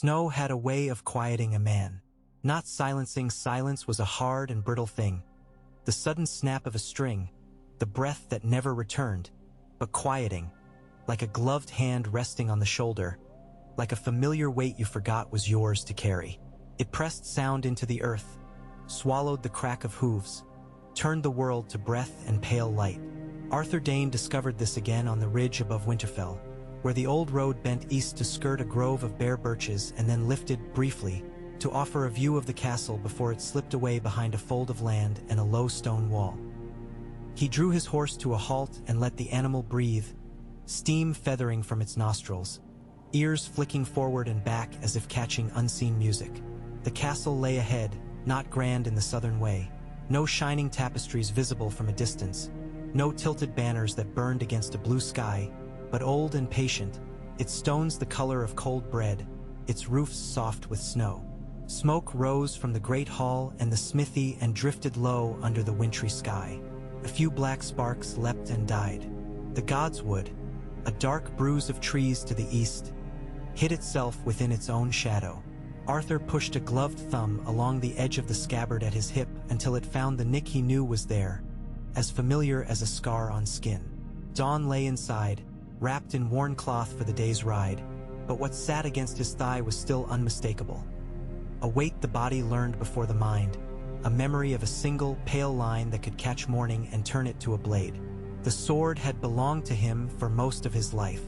Snow had a way of quieting a man. Not silencing, silence was a hard and brittle thing. The sudden snap of a string, the breath that never returned, but quieting, like a gloved hand resting on the shoulder, like a familiar weight you forgot was yours to carry. It pressed sound into the earth, swallowed the crack of hooves, turned the world to breath and pale light. Arthur Dayne discovered this again on the ridge above Winterfell, where the old road bent east to skirt a grove of bare birches and then lifted, briefly, to offer a view of the castle before it slipped away behind a fold of land and a low stone wall. He drew his horse to a halt and let the animal breathe, steam feathering from its nostrils, ears flicking forward and back as if catching unseen music. The castle lay ahead, not grand in the southern way. No shining tapestries visible from a distance, no tilted banners that burned against a blue sky, but old and patient, its stones the color of cold bread, its roofs soft with snow. Smoke rose from the great hall and the smithy and drifted low under the wintry sky. A few black sparks leapt and died. The godswood, a dark bruise of trees to the east, hid itself within its own shadow. Arthur pushed a gloved thumb along the edge of the scabbard at his hip until it found the nick he knew was there, as familiar as a scar on skin. Dawn lay inside, wrapped in worn cloth for the day's ride, but what sat against his thigh was still unmistakable. A weight the body learned before the mind, a memory of a single, pale line that could catch morning and turn it to a blade. The sword had belonged to him for most of his life.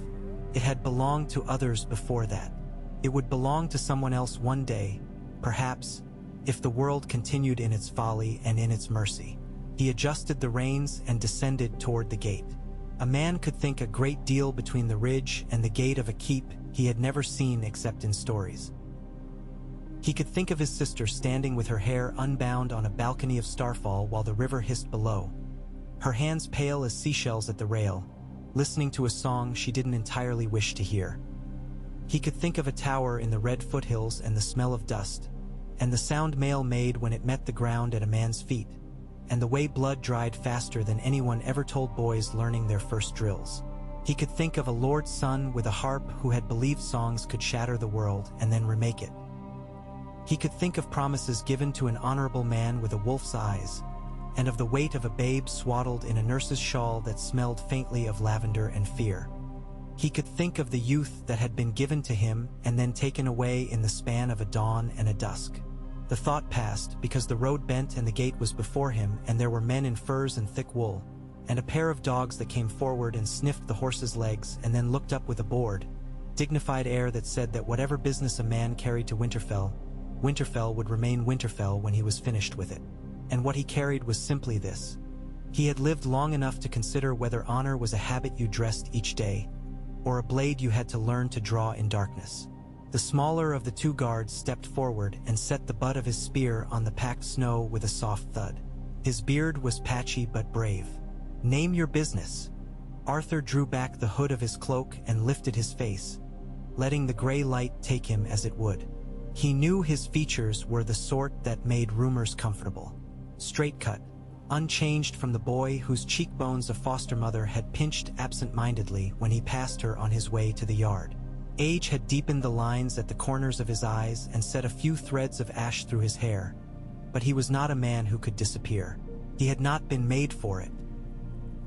It had belonged to others before that. It would belong to someone else one day, perhaps, if the world continued in its folly and in its mercy. He adjusted the reins and descended toward the gate. A man could think a great deal between the ridge and the gate of a keep he had never seen except in stories. He could think of his sister standing with her hair unbound on a balcony of Starfall while the river hissed below, her hands pale as seashells at the rail, listening to a song she didn't entirely wish to hear. He could think of a tower in the red foothills and the smell of dust, and the sound mail made when it met the ground at a man's feet, and the way blood dried faster than anyone ever told boys learning their first drills. He could think of a lord's son with a harp who had believed songs could shatter the world and then remake it. He could think of promises given to an honorable man with a wolf's eyes, and of the weight of a babe swaddled in a nurse's shawl that smelled faintly of lavender and fear. He could think of the youth that had been given to him and then taken away in the span of a dawn and a dusk. The thought passed because the road bent and the gate was before him, and there were men in furs and thick wool, and a pair of dogs that came forward and sniffed the horse's legs and then looked up with a bored, dignified air that said that whatever business a man carried to Winterfell, Winterfell would remain Winterfell when he was finished with it. And what he carried was simply this: he had lived long enough to consider whether honor was a habit you dressed each day, or a blade you had to learn to draw in darkness. The smaller of the two guards stepped forward and set the butt of his spear on the packed snow with a soft thud. His beard was patchy but brave. "Name your business." Arthur drew back the hood of his cloak and lifted his face, letting the gray light take him as it would. He knew his features were the sort that made rumors comfortable. Straight-cut, unchanged from the boy whose cheekbones a foster mother had pinched absent-mindedly when he passed her on his way to the yard. Age had deepened the lines at the corners of his eyes and set a few threads of ash through his hair, but he was not a man who could disappear. He had not been made for it.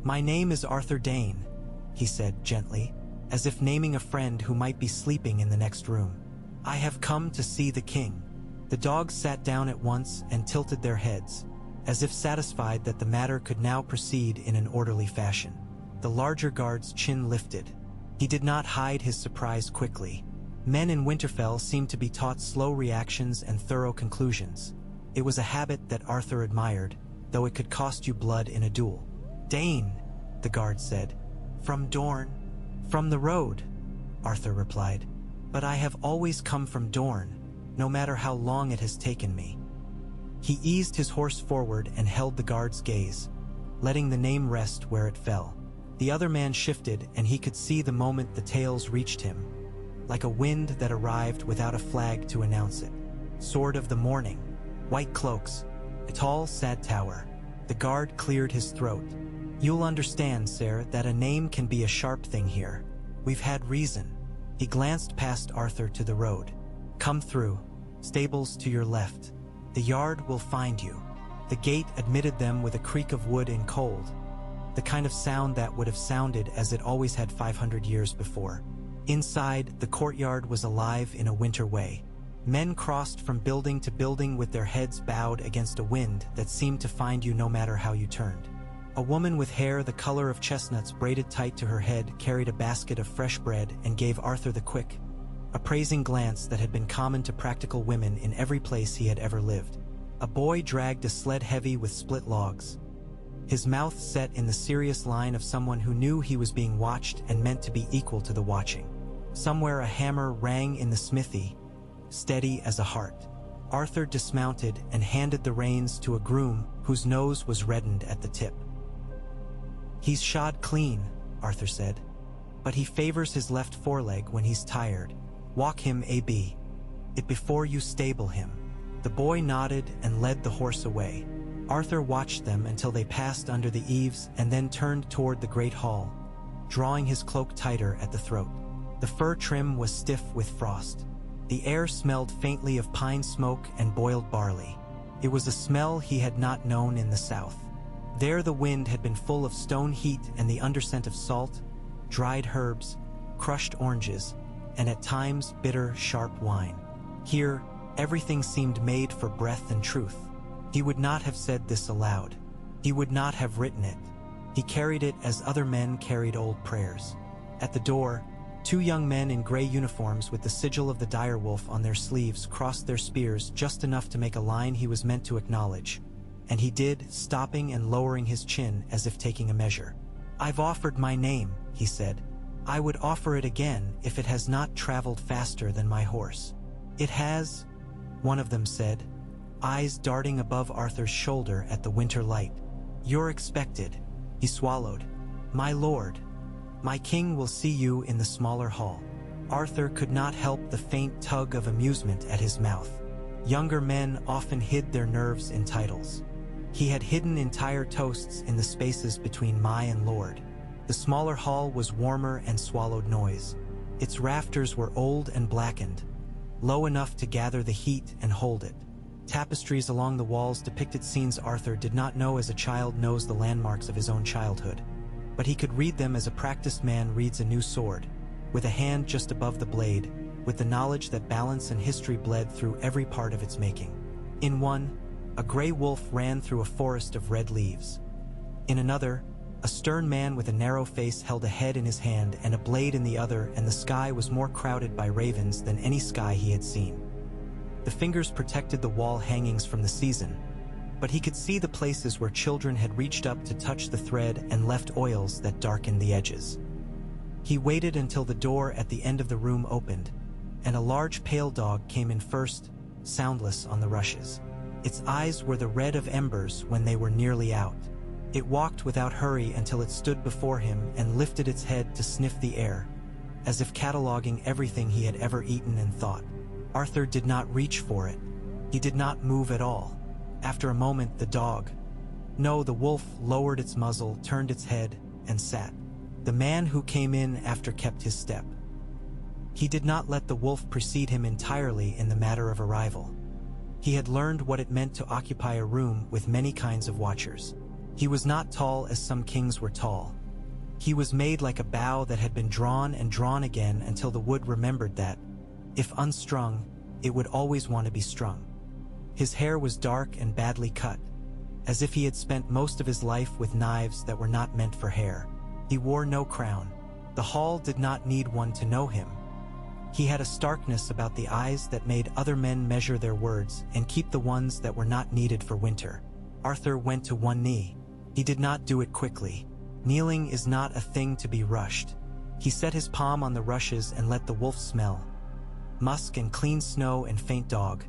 "My name is Arthur Dayne," he said gently, as if naming a friend who might be sleeping in the next room. "I have come to see the king." The dogs sat down at once and tilted their heads, as if satisfied that the matter could now proceed in an orderly fashion. The larger guard's chin lifted. He did not hide his surprise quickly. Men in Winterfell seemed to be taught slow reactions and thorough conclusions. It was a habit that Arthur admired, though it could cost you blood in a duel. "Dayne," the guard said. "From Dorne?" "From the road," Arthur replied. "But I have always come from Dorne, no matter how long it has taken me." He eased his horse forward and held the guard's gaze, letting the name rest where it fell. The other man shifted, and he could see the moment the tales reached him, like a wind that arrived without a flag to announce it. Sword of the morning, white cloaks, a tall, sad tower. The guard cleared his throat. "You'll understand, sir, that a name can be a sharp thing here. We've had reason." He glanced past Arthur to the road. Come through. Stables to your left. The yard will find you." The gate admitted them with a creak of wood in cold, the kind of sound that would have sounded as it always had 500 years before. Inside, the courtyard was alive in a winter way. Men crossed from building to building with their heads bowed against a wind that seemed to find you no matter how you turned. A woman with hair the color of chestnuts braided tight to her head carried a basket of fresh bread and gave Arthur the quick, appraising glance that had been common to practical women in every place he had ever lived. A boy dragged a sled heavy with split logs, his mouth set in the serious line of someone who knew he was being watched and meant to be equal to the watching. Somewhere a hammer rang in the smithy, steady as a heart. Arthur dismounted and handed the reins to a groom whose nose was reddened at the tip. "He's shod clean," Arthur said, "but he favors his left foreleg when he's tired. Walk him a.b. it before you stable him." The boy nodded and led the horse away. Arthur watched them until they passed under the eaves and then turned toward the great hall, drawing his cloak tighter at the throat. The fur trim was stiff with frost. The air smelled faintly of pine smoke and boiled barley. It was a smell he had not known in the south. There the wind had been full of stone heat and the underscent of salt, dried herbs, crushed oranges, and at times bitter, sharp wine. Here, everything seemed made for breath and truth. He would not have said this aloud. He would not have written it. He carried it as other men carried old prayers. At the door, two young men in gray uniforms with the sigil of the direwolf on their sleeves crossed their spears just enough to make a line he was meant to acknowledge. And he did, stopping and lowering his chin as if taking a measure. "I've offered my name," he said. "I would offer it again if it has not traveled faster than my horse." "It has," one of them said, eyes darting above Arthur's shoulder at the winter light. "You're expected." He swallowed. "My lord, my king will see you in the smaller hall." Arthur could not help the faint tug of amusement at his mouth. Younger men often hid their nerves in titles. He had hidden entire toasts in the spaces between my and lord. The smaller hall was warmer and swallowed noise. Its rafters were old and blackened, low enough to gather the heat and hold it. Tapestries along the walls depicted scenes Arthur did not know as a child knows the landmarks of his own childhood. But he could read them as a practiced man reads a new sword, with a hand just above the blade, with the knowledge that balance and history bled through every part of its making. In one, a gray wolf ran through a forest of red leaves. In another, a stern man with a narrow face held a head in his hand and a blade in the other, and the sky was more crowded by ravens than any sky he had seen. The fingers protected the wall hangings from the season, but he could see the places where children had reached up to touch the thread and left oils that darkened the edges. He waited until the door at the end of the room opened, and a large pale dog came in first, soundless on the rushes. Its eyes were the red of embers when they were nearly out. It walked without hurry until it stood before him and lifted its head to sniff the air, as if cataloging everything he had ever eaten and thought. Arthur did not reach for it. He did not move at all. After a moment, the wolf lowered its muzzle, turned its head, and sat. The man who came in after kept his step. He did not let the wolf precede him entirely in the matter of arrival. He had learned what it meant to occupy a room with many kinds of watchers. He was not tall as some kings were tall. He was made like a bow that had been drawn and drawn again until the wood remembered that, if unstrung, it would always want to be strung. His hair was dark and badly cut, as if he had spent most of his life with knives that were not meant for hair. He wore no crown. The hall did not need one to know him. He had a starkness about the eyes that made other men measure their words and keep the ones that were not needed for winter. Arthur went to one knee. He did not do it quickly. Kneeling is not a thing to be rushed. He set his palm on the rushes and let the wolf smell. Musk and clean snow and faint dog.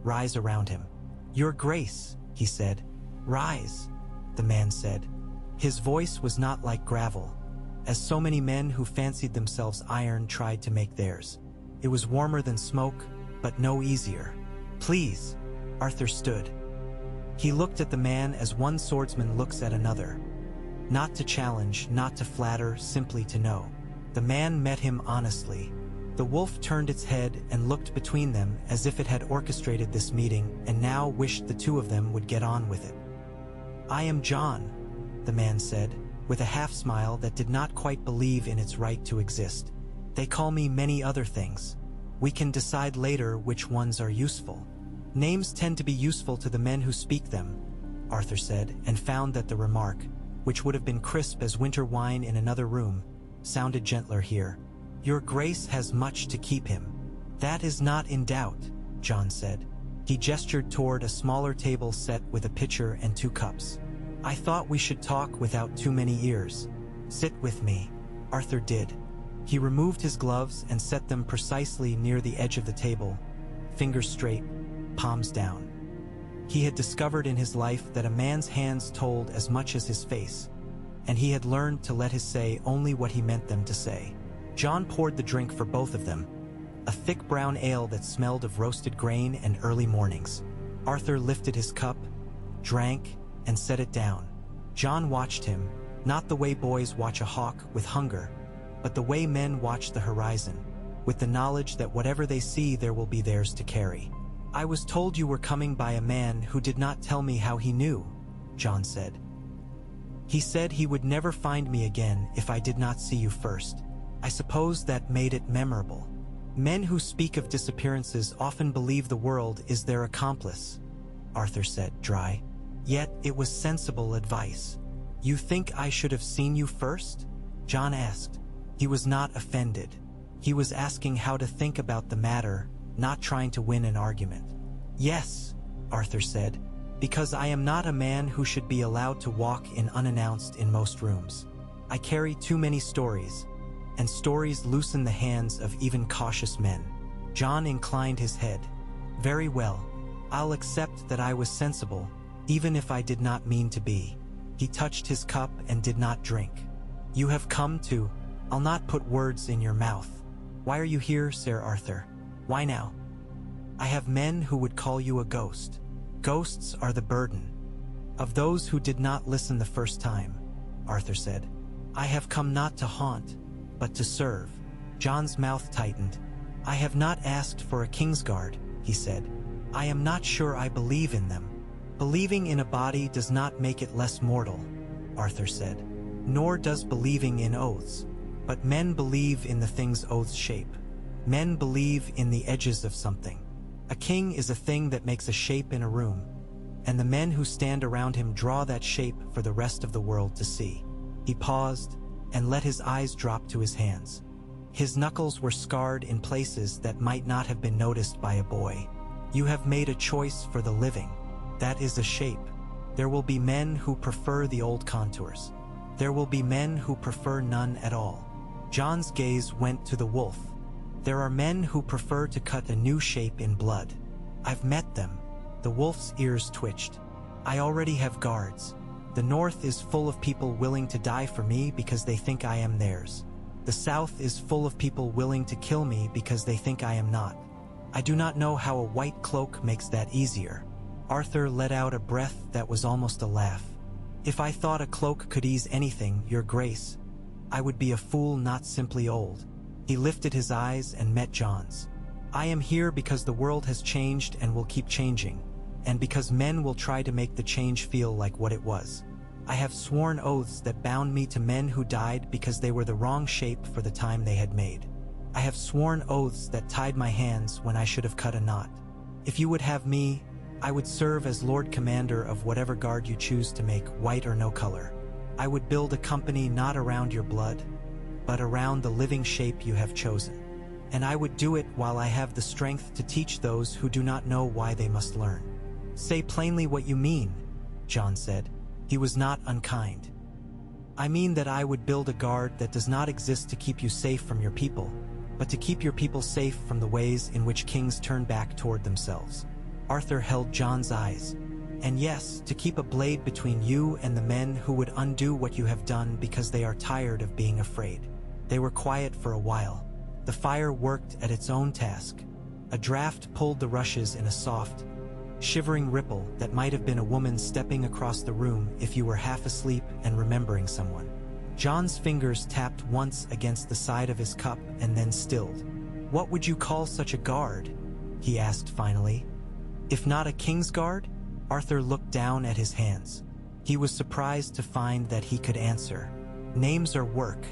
Rise around him. "Your Grace," he said. "Rise," the man said. His voice was not like gravel, as so many men who fancied themselves iron tried to make theirs. It was warmer than smoke, but no easier. "Please." Arthur stood. He looked at the man as one swordsman looks at another. Not to challenge, not to flatter, simply to know. The man met him honestly. The wolf turned its head and looked between them as if it had orchestrated this meeting and now wished the two of them would get on with it. "I am John," the man said, with a half-smile that did not quite believe in its right to exist. "They call me many other things. We can decide later which ones are useful." "Names tend to be useful to the men who speak them," Arthur said, and found that the remark, which would have been crisp as winter wine in another room, sounded gentler here. "Your Grace has much to keep him." "That is not in doubt," John said. He gestured toward a smaller table set with a pitcher and 2 cups. "I thought we should talk without too many ears. Sit with me." Arthur did. He removed his gloves and set them precisely near the edge of the table, fingers straight, palms down. He had discovered in his life that a man's hands told as much as his face, and he had learned to let his say only what he meant them to say. John poured the drink for both of them, a thick brown ale that smelled of roasted grain and early mornings. Arthur lifted his cup, drank, and set it down. John watched him, not the way boys watch a hawk with hunger, but the way men watch the horizon, with the knowledge that whatever they see there will be theirs to carry. "I was told you were coming by a man who did not tell me how he knew," John said. "He said he would never find me again if I did not see you first. I suppose that made it memorable." "Men who speak of disappearances often believe the world is their accomplice," Arthur said, dry. "Yet it was sensible advice." "You think I should have seen you first?" John asked. He was not offended. He was asking how to think about the matter, not trying to win an argument. "Yes," Arthur said, "because I am not a man who should be allowed to walk in unannounced in most rooms. I carry too many stories, and stories loosen the hands of even cautious men." John inclined his head. "Very well. I'll accept that I was sensible, even if I did not mean to be." He touched his cup and did not drink. "You have come to... I'll not put words in your mouth. Why are you here, Sir Arthur? Why now?" "I have men who would call you a ghost. Ghosts are the burden of those who did not listen the first time," Arthur said. "I have come not to haunt, but to serve." John's mouth tightened. "I have not asked for a Kingsguard," he said. "I am not sure I believe in them." "Believing in a body does not make it less mortal," Arthur said. "Nor does believing in oaths. But men believe in the things oaths shape. Men believe in the edges of something. A king is a thing that makes a shape in a room, and the men who stand around him draw that shape for the rest of the world to see." He paused and let his eyes drop to his hands. His knuckles were scarred in places that might not have been noticed by a boy. "You have made a choice for the living. That is a shape. There will be men who prefer the old contours. There will be men who prefer none at all." John's gaze went to the wolf. "There are men who prefer to cut a new shape in blood. I've met them." The wolf's ears twitched. "I already have guards. The North is full of people willing to die for me because they think I am theirs. The South is full of people willing to kill me because they think I am not. I do not know how a white cloak makes that easier." Arthur let out a breath that was almost a laugh. "If I thought a cloak could ease anything, Your Grace, I would be a fool, not simply old." He lifted his eyes and met John's. "I am here because the world has changed and will keep changing, and because men will try to make the change feel like what it was. I have sworn oaths that bound me to men who died because they were the wrong shape for the time they had made. I have sworn oaths that tied my hands when I should have cut a knot. If you would have me, I would serve as Lord Commander of whatever guard you choose to make, white or no color. I would build a company not around your blood, but around the living shape you have chosen. And I would do it while I have the strength to teach those who do not know why they must learn." "Say plainly what you mean," John said. He was not unkind. "I mean that I would build a guard that does not exist to keep you safe from your people, but to keep your people safe from the ways in which kings turn back toward themselves." Arthur held John's eyes. "And yes, to keep a blade between you and the men who would undo what you have done because they are tired of being afraid." They were quiet for a while. The fire worked at its own task. A draft pulled the rushes in a soft, shivering ripple that might have been a woman stepping across the room if you were half asleep and remembering someone. John's fingers tapped once against the side of his cup and then stilled. "What would you call such a guard?" he asked finally. "If not a Kingsguard?" Arthur looked down at his hands. He was surprised to find that he could answer. "Names are work.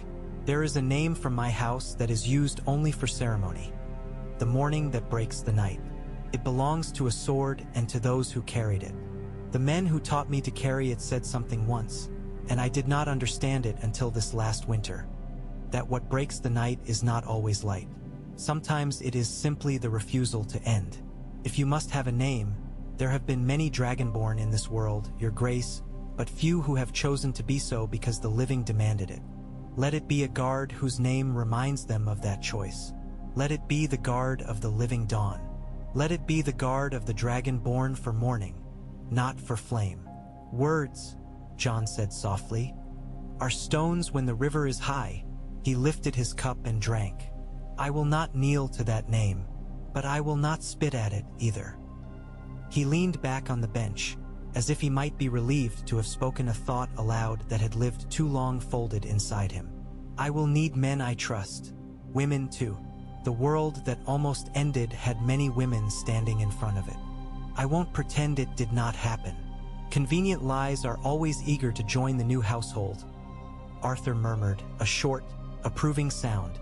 There is a name from my house that is used only for ceremony. The morning that breaks the night. It belongs to a sword and to those who carried it. The men who taught me to carry it said something once, and I did not understand it until this last winter. That what breaks the night is not always light. Sometimes it is simply the refusal to end. If you must have a name, there have been many dragonborn in this world, your grace, but few who have chosen to be so because the living demanded it. Let it be a guard whose name reminds them of that choice. Let it be the guard of the living dawn. Let it be the guard of the dragon born for morning, not for flame. Words," John said softly, "are stones when the river is high." He lifted his cup and drank. "I will not kneel to that name, but I will not spit at it either." He leaned back on the bench, as if he might be relieved to have spoken a thought aloud that had lived too long folded inside him. "I will need men I trust. Women too. The world that almost ended had many women standing in front of it. I won't pretend it did not happen. Convenient lies are always eager to join the new household." Arthur murmured, a short, approving sound.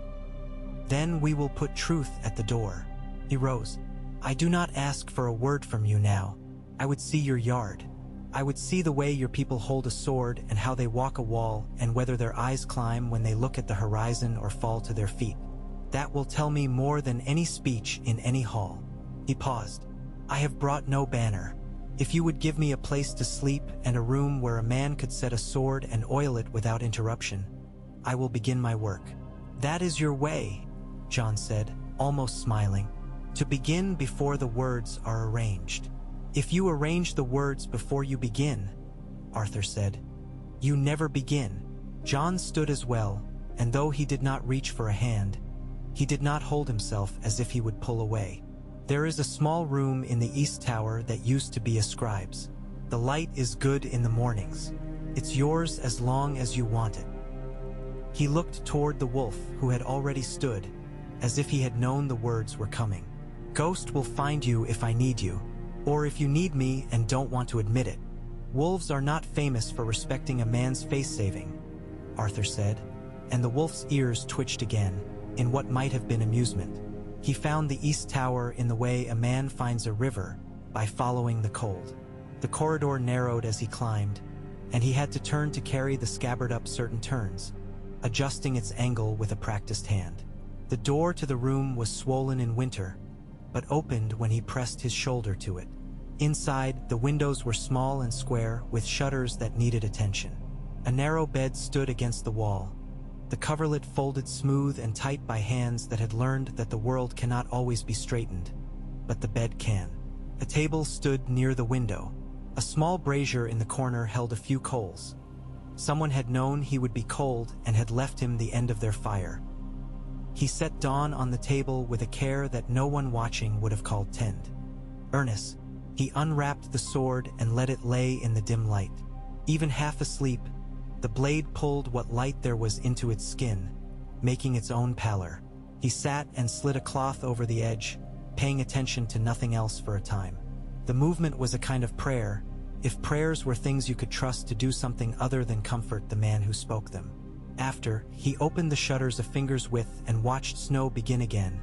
"Then we will put truth at the door." He rose. "I do not ask for a word from you now. I would see your yard. I would see the way your people hold a sword and how they walk a wall and whether their eyes climb when they look at the horizon or fall to their feet. That will tell me more than any speech in any hall." He paused. "I have brought no banner. If you would give me a place to sleep and a room where a man could set a sword and oil it without interruption, I will begin my work." "That is your way," John said, almost smiling. "To begin before the words are arranged." "If you arrange the words before you begin," Arthur said, "you never begin." John stood as well, and though he did not reach for a hand, he did not hold himself as if he would pull away. "There is a small room in the east tower that used to be a scribe's. The light is good in the mornings. It's yours as long as you want it." He looked toward the wolf, who had already stood, as if he had known the words were coming. "Ghost will find you if I need you, or if you need me and don't want to admit it. Wolves are not famous for respecting a man's face-saving," Arthur said, and the wolf's ears twitched again, in what might have been amusement. He found the east tower in the way a man finds a river, by following the cold. The corridor narrowed as he climbed, and he had to turn to carry the scabbard up certain turns, adjusting its angle with a practiced hand. The door to the room was swollen in winter, but opened when he pressed his shoulder to it. Inside, the windows were small and square, with shutters that needed attention. A narrow bed stood against the wall, the coverlet folded smooth and tight by hands that had learned that the world cannot always be straightened, but the bed can. A table stood near the window. A small brazier in the corner held a few coals. Someone had known he would be cold and had left him the end of their fire. He set Dawn on the table with a care that no one watching would have called tend. Earnest, he unwrapped the sword and let it lay in the dim light. Even half asleep, the blade pulled what light there was into its skin, making its own pallor. He sat and slid a cloth over the edge, paying attention to nothing else for a time. The movement was a kind of prayer, if prayers were things you could trust to do something other than comfort the man who spoke them. After, he opened the shutters a finger's width and watched snow begin again,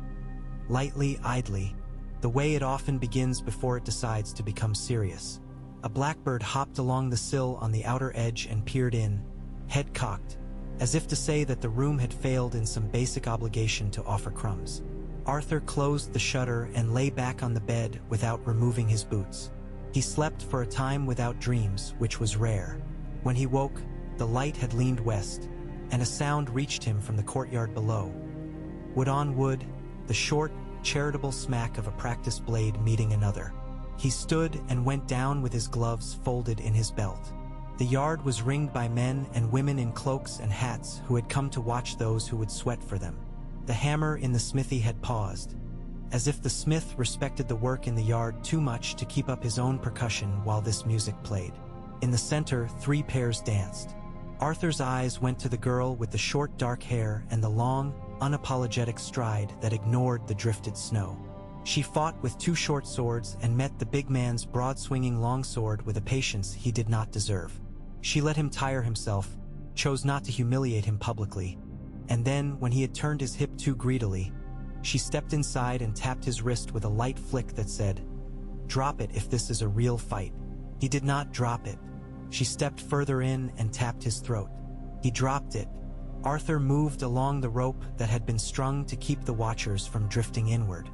lightly, idly, the way it often begins before it decides to become serious. A blackbird hopped along the sill on the outer edge and peered in, head cocked, as if to say that the room had failed in some basic obligation to offer crumbs. Arthur closed the shutter and lay back on the bed without removing his boots. He slept for a time without dreams, which was rare. When he woke, the light had leaned west, and a sound reached him from the courtyard below. Wood on wood, the short, charitable smack of a practiced blade meeting another. He stood and went down with his gloves folded in his belt. The yard was ringed by men and women in cloaks and hats who had come to watch those who would sweat for them. The hammer in the smithy had paused, as if the smith respected the work in the yard too much to keep up his own percussion while this music played. In the center, 3 pairs danced. Arthur's eyes went to the girl with the short dark hair and the long, unapologetic stride that ignored the drifted snow. She fought with 2 short swords and met the big man's broad-swinging longsword with a patience he did not deserve. She let him tire himself, chose not to humiliate him publicly, and then, when he had turned his hip too greedily, she stepped inside and tapped his wrist with a light flick that said, "Drop it if this is a real fight." He did not drop it. She stepped further in and tapped his throat. He dropped it. Arthur moved along the rope that had been strung to keep the watchers from drifting inward.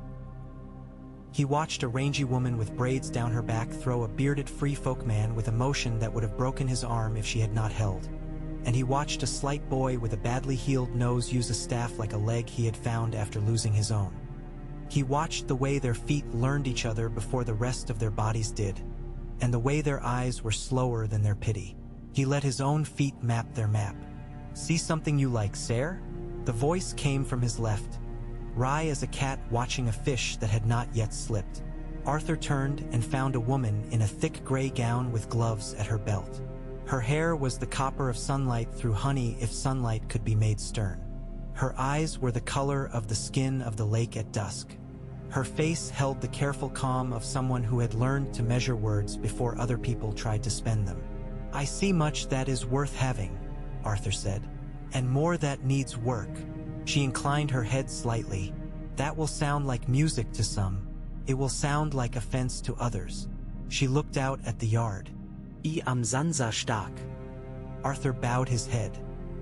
He watched a rangy woman with braids down her back throw a bearded free folk man with a motion that would have broken his arm if she had not held. And he watched a slight boy with a badly healed nose use a staff like a leg he had found after losing his own. He watched the way their feet learned each other before the rest of their bodies did, and the way their eyes were slower than their pity. He let his own feet map their map. "See something you like, sir?" The voice came from his left, wry as a cat watching a fish that had not yet slipped. Arthur turned and found a woman in a thick gray gown with gloves at her belt. Her hair was the copper of sunlight through honey if sunlight could be made stern. Her eyes were the color of the skin of the lake at dusk. Her face held the careful calm of someone who had learned to measure words before other people tried to spend them. "I see much that is worth having," Arthur said, "and more that needs work." She inclined her head slightly. "That will sound like music to some. It will sound like offense to others." She looked out at the yard. "I am Sansa stark." Arthur bowed his head.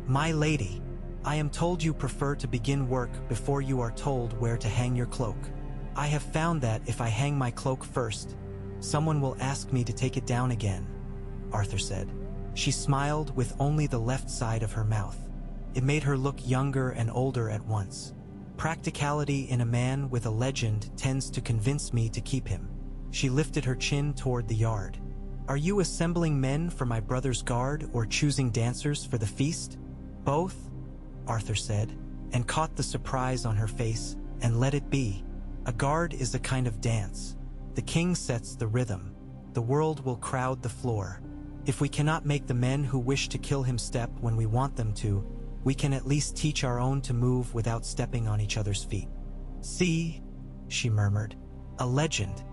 "My lady, I am told you prefer to begin work before you are told where to hang your cloak. I have found that if I hang my cloak first, someone will ask me to take it down again," Arthur said. She smiled with only the left side of her mouth. It made her look younger and older at once. "Practicality in a man with a legend tends to convince me to keep him." She lifted her chin toward the yard. "Are you assembling men for my brother's guard or choosing dancers for the feast?" "Both," Arthur said, and caught the surprise on her face, and let it be. "A guard is a kind of dance. The king sets the rhythm. The world will crowd the floor. If we cannot make the men who wish to kill him step when we want them to, we can at least teach our own to move without stepping on each other's feet." "See," she murmured, "a legend.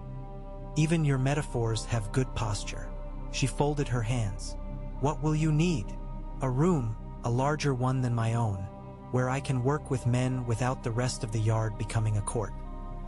Even your metaphors have good posture." She folded her hands. "What will you need?" "A room, a larger one than my own, where I can work with men without the rest of the yard becoming a court.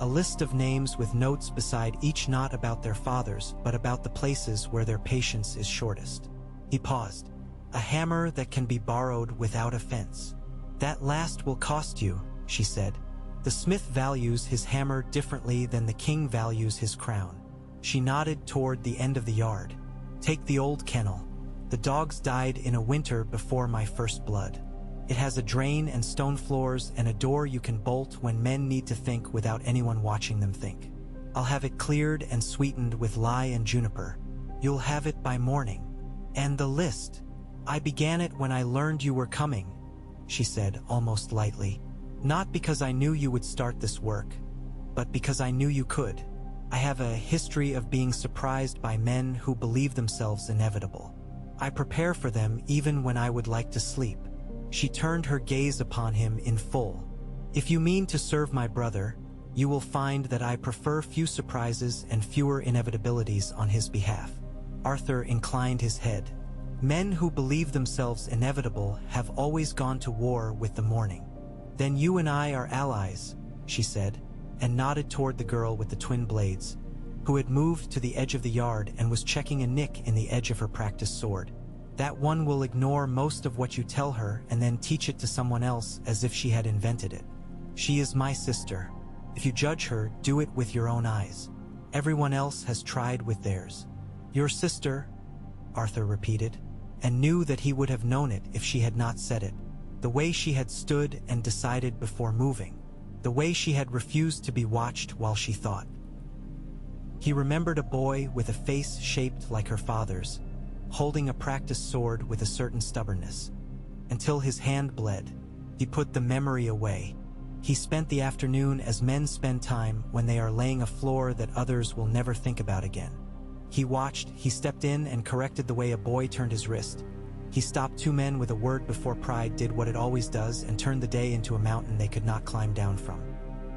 A list of names with notes beside each not about their fathers, but about the places where their patience is shortest." He paused. "A hammer that can be borrowed without offense." "That last will cost you," she said. "The smith values his hammer differently than the king values his crown." She nodded toward the end of the yard. "Take the old kennel. The dogs died in a winter before my first blood. It has a drain and stone floors and a door you can bolt when men need to think without anyone watching them think. I'll have it cleared and sweetened with lye and juniper. You'll have it by morning. And the list. I began it when I learned you were coming," she said almost lightly. "Not because I knew you would start this work, but because I knew you could. I have a history of being surprised by men who believe themselves inevitable. I prepare for them even when I would like to sleep." She turned her gaze upon him in full. "If you mean to serve my brother, you will find that I prefer few surprises and fewer inevitabilities on his behalf." Arthur inclined his head. "Men who believe themselves inevitable have always gone to war with the morning." "Then you and I are allies," she said, and nodded toward the girl with the twin blades, who had moved to the edge of the yard and was checking a nick in the edge of her practice sword. "That one will ignore most of what you tell her and then teach it to someone else as if she had invented it. She is my sister. If you judge her, do it with your own eyes. Everyone else has tried with theirs." "Your sister," Arthur repeated, and knew that he would have known it if she had not said it. The way she had stood and decided before moving. The way she had refused to be watched while she thought. He remembered a boy with a face shaped like her father's, holding a practice sword with a certain stubbornness. Until his hand bled, he put the memory away. He spent the afternoon as men spend time when they are laying a floor that others will never think about again. He watched, he stepped in and corrected the way a boy turned his wrist. He stopped two men with a word before pride did what it always does and turned the day into a mountain they could not climb down from.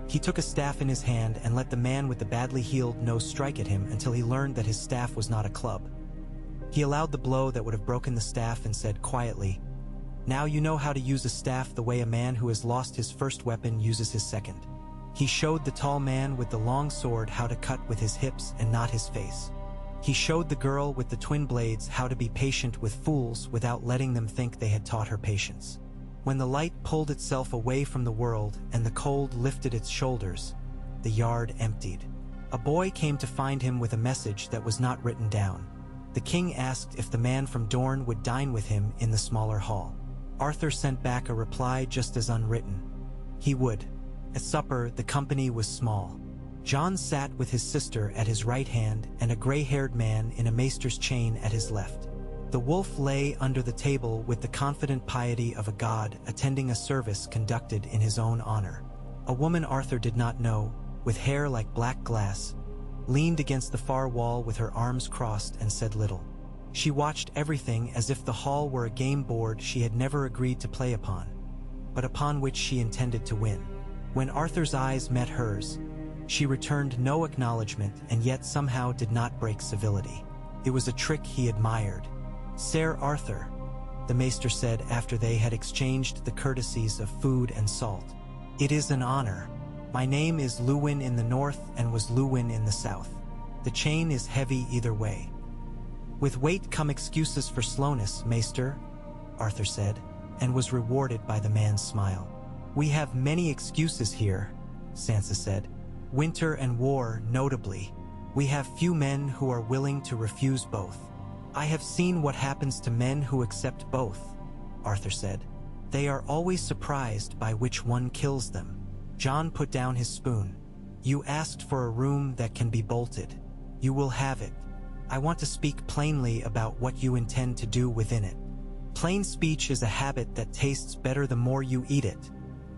He took a staff in his hand and let the man with the badly healed nose strike at him until he learned that his staff was not a club. He allowed the blow that would have broken the staff and said quietly, "Now you know how to use a staff the way a man who has lost his first weapon uses his second." He showed the tall man with the long sword how to cut with his hips and not his face. He showed the girl with the twin blades how to be patient with fools without letting them think they had taught her patience. When the light pulled itself away from the world and the cold lifted its shoulders, the yard emptied. A boy came to find him with a message that was not written down. The king asked if the man from Dorne would dine with him in the smaller hall. Arthur sent back a reply just as unwritten. He would. At supper, the company was small. Jon sat with his sister at his right hand and a gray-haired man in a maester's chain at his left. The wolf lay under the table with the confident piety of a god attending a service conducted in his own honor. A woman Arthur did not know, with hair like black glass, leaned against the far wall with her arms crossed and said little. She watched everything as if the hall were a game board she had never agreed to play upon, but upon which she intended to win. When Arthur's eyes met hers, she returned no acknowledgement and yet somehow did not break civility. It was a trick he admired. "Sir Arthur," the maester said after they had exchanged the courtesies of food and salt. "It is an honor. My name is Luwin in the north and was Luwin in the south. The chain is heavy either way." "With weight come excuses for slowness, maester," Arthur said, and was rewarded by the man's smile. "We have many excuses here," Sansa said. "Winter and war, notably. We have few men who are willing to refuse both." "I have seen what happens to men who accept both," Arthur said. "They are always surprised by which one kills them." Jon put down his spoon. "You asked for a room that can be bolted. You will have it. I want to speak plainly about what you intend to do within it." "Plain speech is a habit that tastes better the more you eat it,"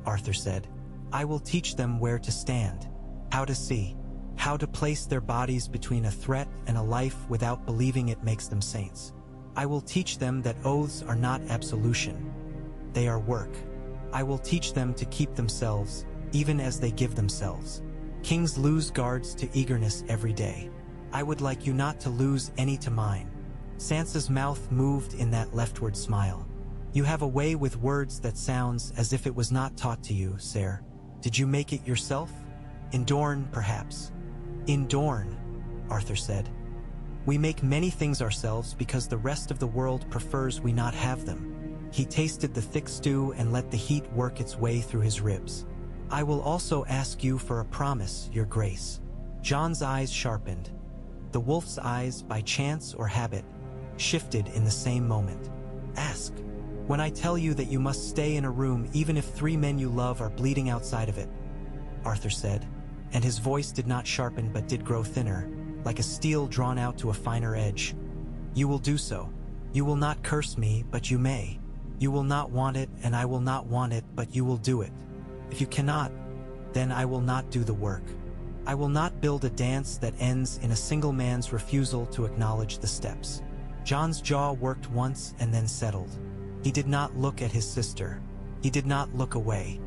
Arthur said. "I will teach them where to stand, how to see, how to place their bodies between a threat and a life without believing it makes them saints. I will teach them that oaths are not absolution. They are work. I will teach them to keep themselves, even as they give themselves. Kings lose guards to eagerness every day. I would like you not to lose any to mine." Sansa's mouth moved in that leftward smile. "You have a way with words that sounds as if it was not taught to you, sir. Did you make it yourself? In Dorne, perhaps." "In Dorne," Arthur said. "We make many things ourselves because the rest of the world prefers we not have them." He tasted the thick stew and let the heat work its way through his ribs. "I will also ask you for a promise, your grace." Jon's eyes sharpened. The wolf's eyes, by chance or habit, shifted in the same moment. "Ask. When I tell you that you must stay in a room even if 3 men you love are bleeding outside of it," Arthur said, and his voice did not sharpen but did grow thinner, like a steel drawn out to a finer edge. "You will do so. You will not curse me, but you may. You will not want it, and I will not want it, but you will do it. If you cannot, then I will not do the work. I will not build a dance that ends in a single man's refusal to acknowledge the steps." Jon's jaw worked once and then settled. He did not look at his sister. He did not look away.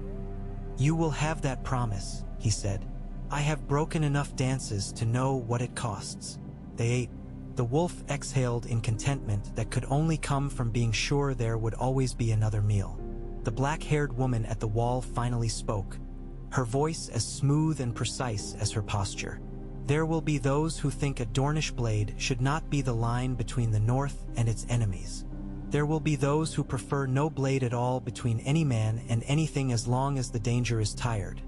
"You will have that promise," he said. "I have broken enough dances to know what it costs." They ate. The wolf exhaled in contentment that could only come from being sure there would always be another meal. The black-haired woman at the wall finally spoke, her voice as smooth and precise as her posture. "There will be those who think a Dornish blade should not be the line between the north and its enemies. There will be those who prefer no blade at all between any man and anything as long as the danger is tired,"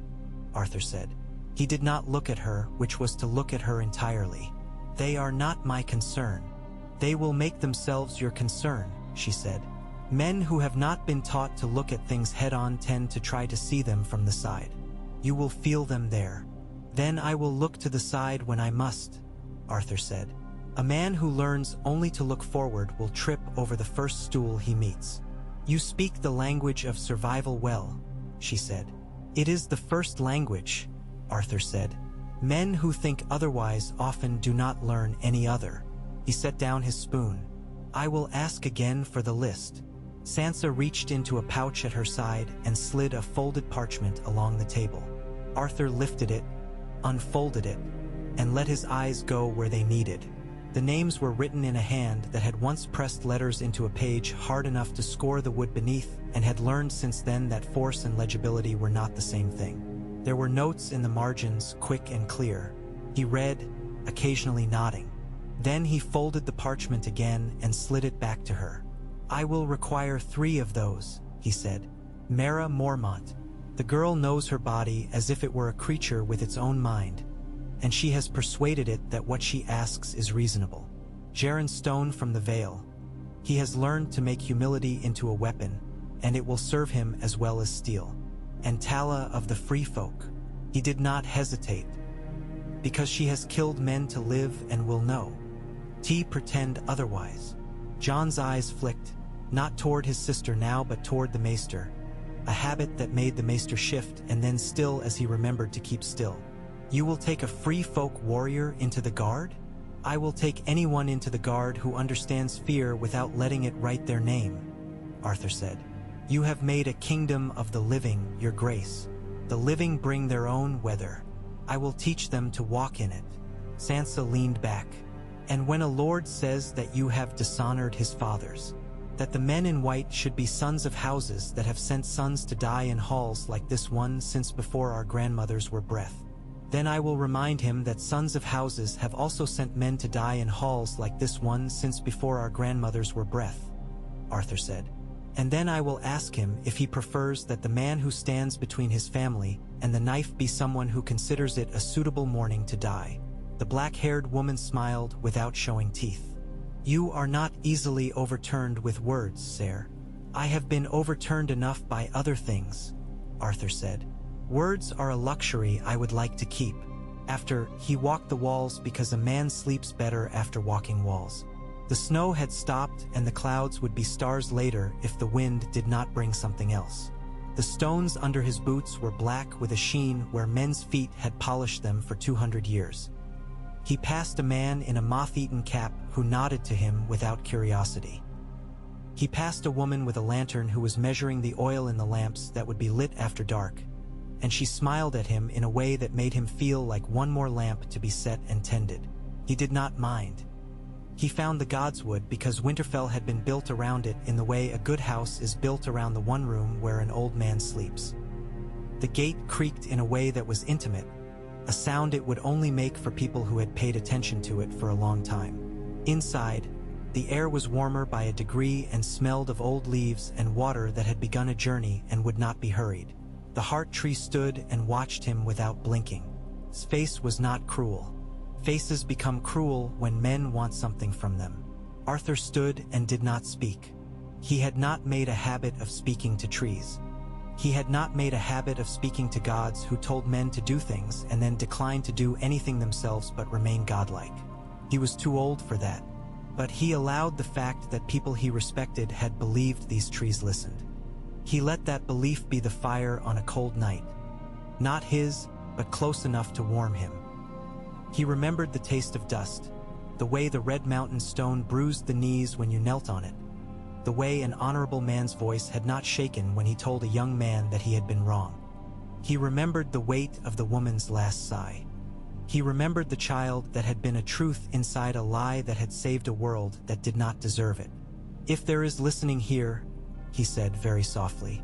Arthur said. He did not look at her, which was to look at her entirely. "They are not my concern. They will make themselves your concern," she said. "Men who have not been taught to look at things head-on tend to try to see them from the side. You will feel them there." "Then I will look to the side when I must," Arthur said. "A man who learns only to look forward will trip over the first stool he meets." "You speak the language of survival well," she said. "It is the first language," Arthur said. "Men who think otherwise often do not learn any other." He set down his spoon. I will ask again for the list. Sansa reached into a pouch at her side and slid a folded parchment along the table. Arthur lifted it, unfolded it, and let his eyes go where they needed. The names were written in a hand that had once pressed letters into a page hard enough to score the wood beneath, and had learned since then that force and legibility were not the same thing. There were notes in the margins, quick and clear. He read, occasionally nodding. Then he folded the parchment again and slid it back to her. I will require 3 of those, he said. Mara Mormont. The girl knows her body as if it were a creature with its own mind, and she has persuaded it that what she asks is reasonable. Jaren Stone from the Vale. He has learned to make humility into a weapon, and it will serve him as well as steel. And Tala of the Free Folk. He did not hesitate, because she has killed men to live and will know. T pretend otherwise. John's eyes flicked, not toward his sister now but toward the maester, a habit that made the maester shift and then still as he remembered to keep still. You will take a free folk warrior into the guard? I will take anyone into the guard who understands fear without letting it write their name, Arthur said. You have made a kingdom of the living, your grace. The living bring their own weather. I will teach them to walk in it. Sansa leaned back. And when a lord says that you have dishonored his fathers, that the men in white should be sons of houses that have sent sons to die in halls like this one since before our grandmothers were breath, then I will remind him that sons of houses have also sent men to die in halls like this one since before our grandmothers were breath, Arthur said. And then I will ask him if he prefers that the man who stands between his family and the knife be someone who considers it a suitable mourning to die. The black-haired woman smiled without showing teeth. You are not easily overturned with words, sire. I have been overturned enough by other things, Arthur said. Words are a luxury I would like to keep. After, he walked the walls because a man sleeps better after walking walls. The snow had stopped and the clouds would be stars later if the wind did not bring something else. The stones under his boots were black with a sheen where men's feet had polished them for 200 years. He passed a man in a moth-eaten cap who nodded to him without curiosity. He passed a woman with a lantern who was measuring the oil in the lamps that would be lit after dark, and she smiled at him in a way that made him feel like one more lamp to be set and tended. He did not mind. He found the Godswood because Winterfell had been built around it in the way a good house is built around the one room where an old man sleeps. The gate creaked in a way that was intimate, a sound it would only make for people who had paid attention to it for a long time. Inside, the air was warmer by a degree and smelled of old leaves and water that had begun a journey and would not be hurried. The heart tree stood and watched him without blinking. His face was not cruel. Faces become cruel when men want something from them. Arthur stood and did not speak. He had not made a habit of speaking to trees. He had not made a habit of speaking to gods who told men to do things and then declined to do anything themselves but remain godlike. He was too old for that. But he allowed the fact that people he respected had believed these trees listened. He let that belief be the fire on a cold night. Not his, but close enough to warm him. He remembered the taste of dust, the way the red mountain stone bruised the knees when you knelt on it, the way an honorable man's voice had not shaken when he told a young man that he had been wrong. He remembered the weight of the woman's last sigh. He remembered the child that had been a truth inside a lie that had saved a world that did not deserve it. If there is listening here, he said very softly,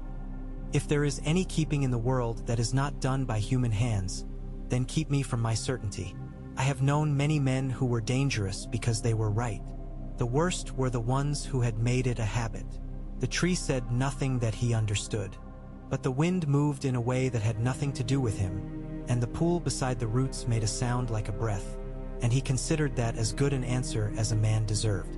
if there is any keeping in the world that is not done by human hands, then keep me from my certainty. I have known many men who were dangerous because they were right. The worst were the ones who had made it a habit. The tree said nothing that he understood, but the wind moved in a way that had nothing to do with him, and the pool beside the roots made a sound like a breath, and he considered that as good an answer as a man deserved.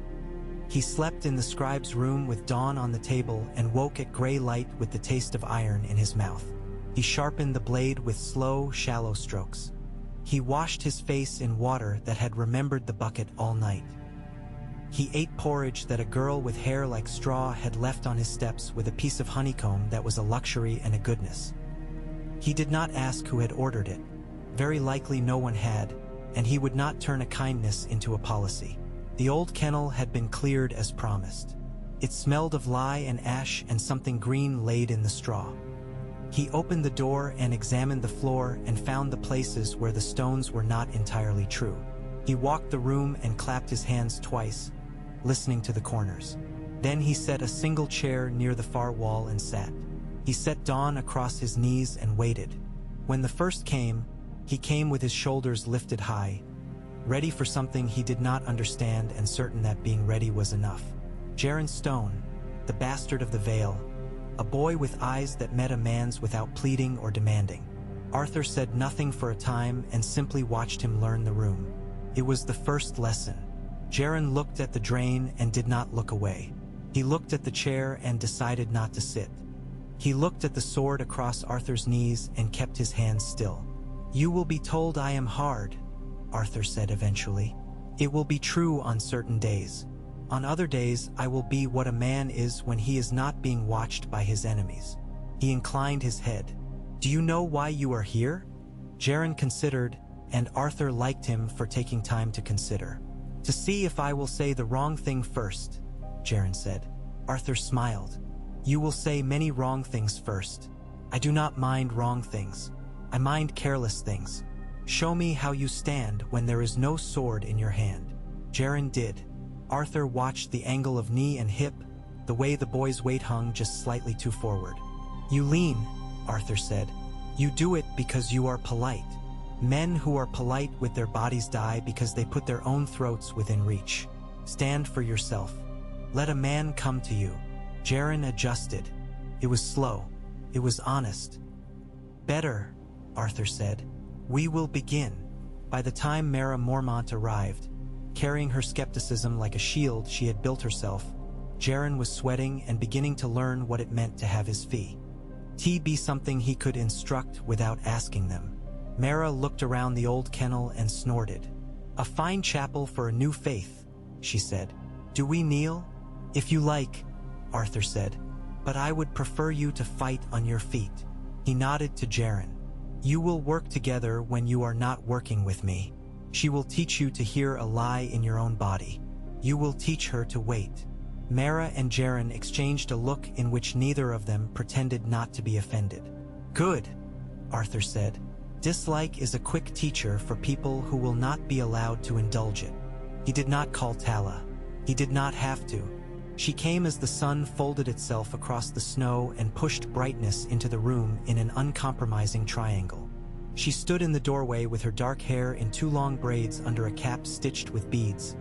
He slept in the scribe's room with dawn on the table and woke at gray light with the taste of iron in his mouth. He sharpened the blade with slow, shallow strokes. He washed his face in water that had remembered the bucket all night. He ate porridge that a girl with hair like straw had left on his steps with a piece of honeycomb that was a luxury and a goodness. He did not ask who had ordered it. Very likely no one had, and he would not turn a kindness into a policy. The old kennel had been cleared as promised. It smelled of lye and ash and something green laid in the straw. He opened the door and examined the floor and found the places where the stones were not entirely true. He walked the room and clapped his hands twice, listening to the corners. Then he set a single chair near the far wall and sat. He set Dawn across his knees and waited. When the first came, he came with his shoulders lifted high, ready for something he did not understand and certain that being ready was enough. Jaron Stone, the bastard of the Vale, a boy with eyes that met a man's without pleading or demanding. Arthur said nothing for a time and simply watched him learn the room. It was the first lesson. Jaron looked at the drain and did not look away. He looked at the chair and decided not to sit. He looked at the sword across Arthur's knees and kept his hands still. "You will be told I am hard," Arthur said eventually. "It will be true on certain days. On other days, I will be what a man is when he is not being watched by his enemies." He inclined his head. "Do you know why you are here?" Jaron considered, and Arthur liked him for taking time to consider. "To see if I will say the wrong thing first," Jaron said. Arthur smiled. "You will say many wrong things first. I do not mind wrong things. I mind careless things. Show me how you stand when there is no sword in your hand." Jaron did. Arthur watched the angle of knee and hip, the way the boy's weight hung just slightly too forward. "You lean," Arthur said. "You do it because you are polite. Men who are polite with their bodies die because they put their own throats within reach. Stand for yourself. Let a man come to you." Jaron adjusted. It was slow. It was honest. "Better," Arthur said. "We will begin." By the time Mara Mormont arrived, carrying her skepticism like a shield she had built herself, Jaron was sweating and beginning to learn what it meant to have his fee. Be something he could instruct without asking them. Mara looked around the old kennel and snorted. "A fine chapel for a new faith," she said. "Do we kneel?" "If you like," Arthur said, "but I would prefer you to fight on your feet." He nodded to Jaron. "You will work together when you are not working with me. She will teach you to hear a lie in your own body. You will teach her to wait." Mara and Jaron exchanged a look in which neither of them pretended not to be offended. "Good," Arthur said. "Dislike is a quick teacher for people who will not be allowed to indulge it." He did not call Tala. He did not have to. She came as the sun folded itself across the snow and pushed brightness into the room in an uncompromising triangle. She stood in the doorway with her dark hair in 2 long braids under a cap stitched with beads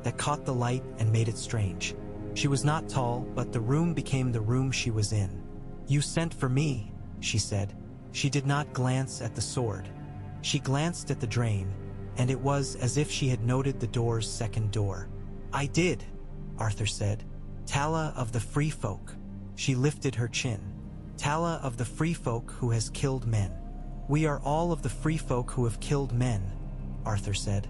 that caught the light and made it strange. She was not tall, but the room became the room she was in. "You sent for me," she said. She did not glance at the sword. She glanced at the drain, and it was as if she had noted the door's second door. "I did," Arthur said. "Tala of the Free Folk." She lifted her chin. "Tala of the Free Folk who has killed men." "We are all of the Free Folk who have killed men," Arthur said.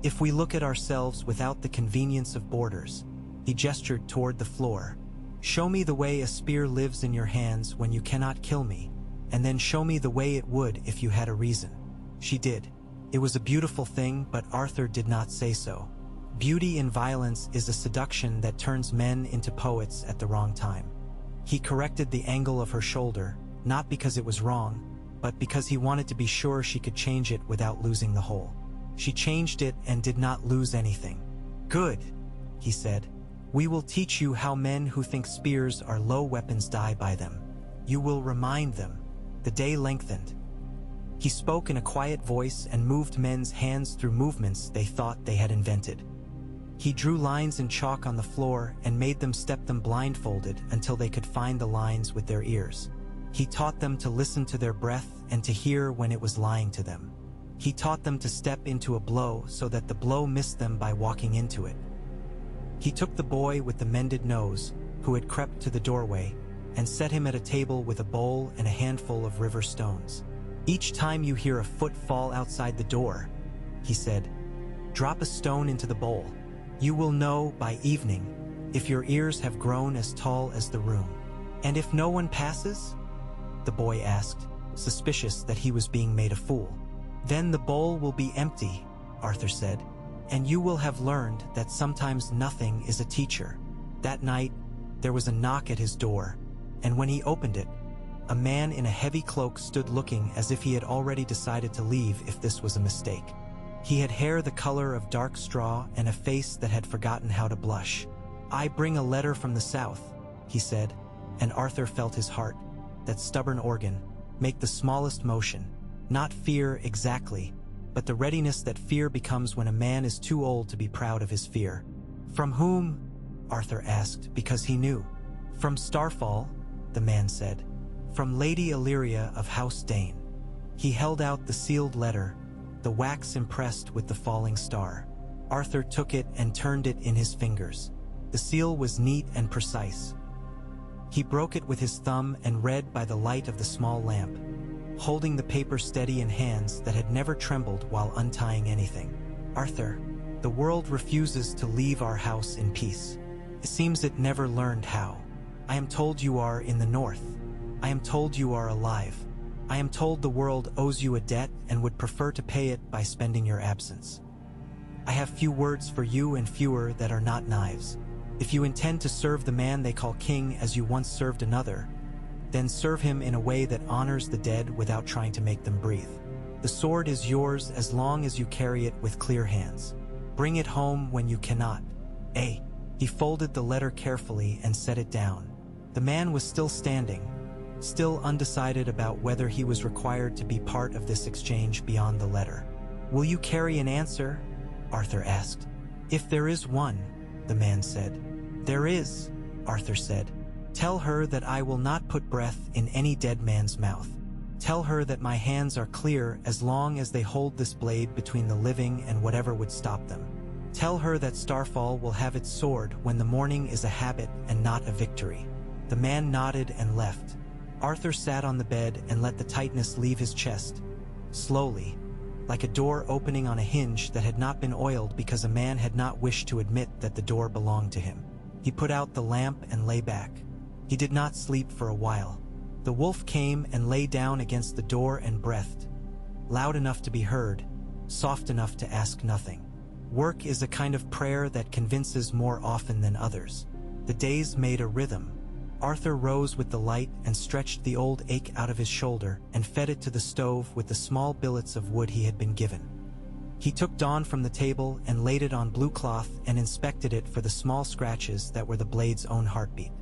"If we look at ourselves without the convenience of borders." He gestured toward the floor. "Show me the way a spear lives in your hands when you cannot kill me, and then show me the way it would if you had a reason." She did. It was a beautiful thing, but Arthur did not say so. Beauty in violence is a seduction that turns men into poets at the wrong time. He corrected the angle of her shoulder, not because it was wrong, but because he wanted to be sure she could change it without losing the whole. She changed it and did not lose anything. "Good," he said. "We will teach you how men who think spears are low weapons die by them. You will remind them." The day lengthened. He spoke in a quiet voice and moved men's hands through movements they thought they had invented. He drew lines in chalk on the floor and made them step them blindfolded until they could find the lines with their ears. He taught them to listen to their breath and to hear when it was lying to them. He taught them to step into a blow so that the blow missed them by walking into it. He took the boy with the mended nose, who had crept to the doorway, and set him at a table with a bowl and a handful of river stones. "Each time you hear a foot fall outside the door," he said, "drop a stone into the bowl. You will know by evening if your ears have grown as tall as the room." "And if no one passes?" the boy asked, suspicious that he was being made a fool. "Then the bowl will be empty," Arthur said. And you will have learned that sometimes nothing is a teacher. That night, there was a knock at his door, and when he opened it, a man in a heavy cloak stood looking as if he had already decided to leave if this was a mistake. He had hair the color of dark straw and a face that had forgotten how to blush. "I bring a letter from the south," he said, and Arthur felt his heart, that stubborn organ, make the smallest motion. Not fear exactly, but the readiness that fear becomes when a man is too old to be proud of his fear. "From whom?" Arthur asked, because he knew. "From Starfall," the man said. "From Lady Illyria of House Dayne." He held out the sealed letter, the wax impressed with the falling star. Arthur took it and turned it in his fingers. The seal was neat and precise. He broke it with his thumb and read by the light of the small lamp, holding the paper steady in hands that had never trembled while untying anything. "Arthur, the world refuses to leave our house in peace. It seems it never learned how. I am told you are in the north. I am told you are alive. I am told the world owes you a debt and would prefer to pay it by spending your absence. I have few words for you and fewer that are not knives. If you intend to serve the man they call king as you once served another, then serve him in a way that honors the dead without trying to make them breathe. The sword is yours as long as you carry it with clear hands. Bring it home when you cannot. Eh?" He folded the letter carefully and set it down. The man was still standing, still undecided about whether he was required to be part of this exchange beyond the letter. "Will you carry an answer?" Arthur asked. "If there is one," the man said. "There is," Arthur said. "Tell her that I will not put breath in any dead man's mouth. Tell her that my hands are clear as long as they hold this blade between the living and whatever would stop them. Tell her that Starfall will have its sword when the morning is a habit and not a victory." The man nodded and left. Arthur sat on the bed and let the tightness leave his chest, slowly, like a door opening on a hinge that had not been oiled because a man had not wished to admit that the door belonged to him. He put out the lamp and lay back. He did not sleep for a while. The wolf came and lay down against the door and breathed, loud enough to be heard, soft enough to ask nothing. Work is a kind of prayer that convinces more often than others. The days made a rhythm. Arthur rose with the light and stretched the old ache out of his shoulder and fed it to the stove with the small billets of wood he had been given. He took Dawn from the table and laid it on blue cloth and inspected it for the small scratches that were the blade's own heartbeat.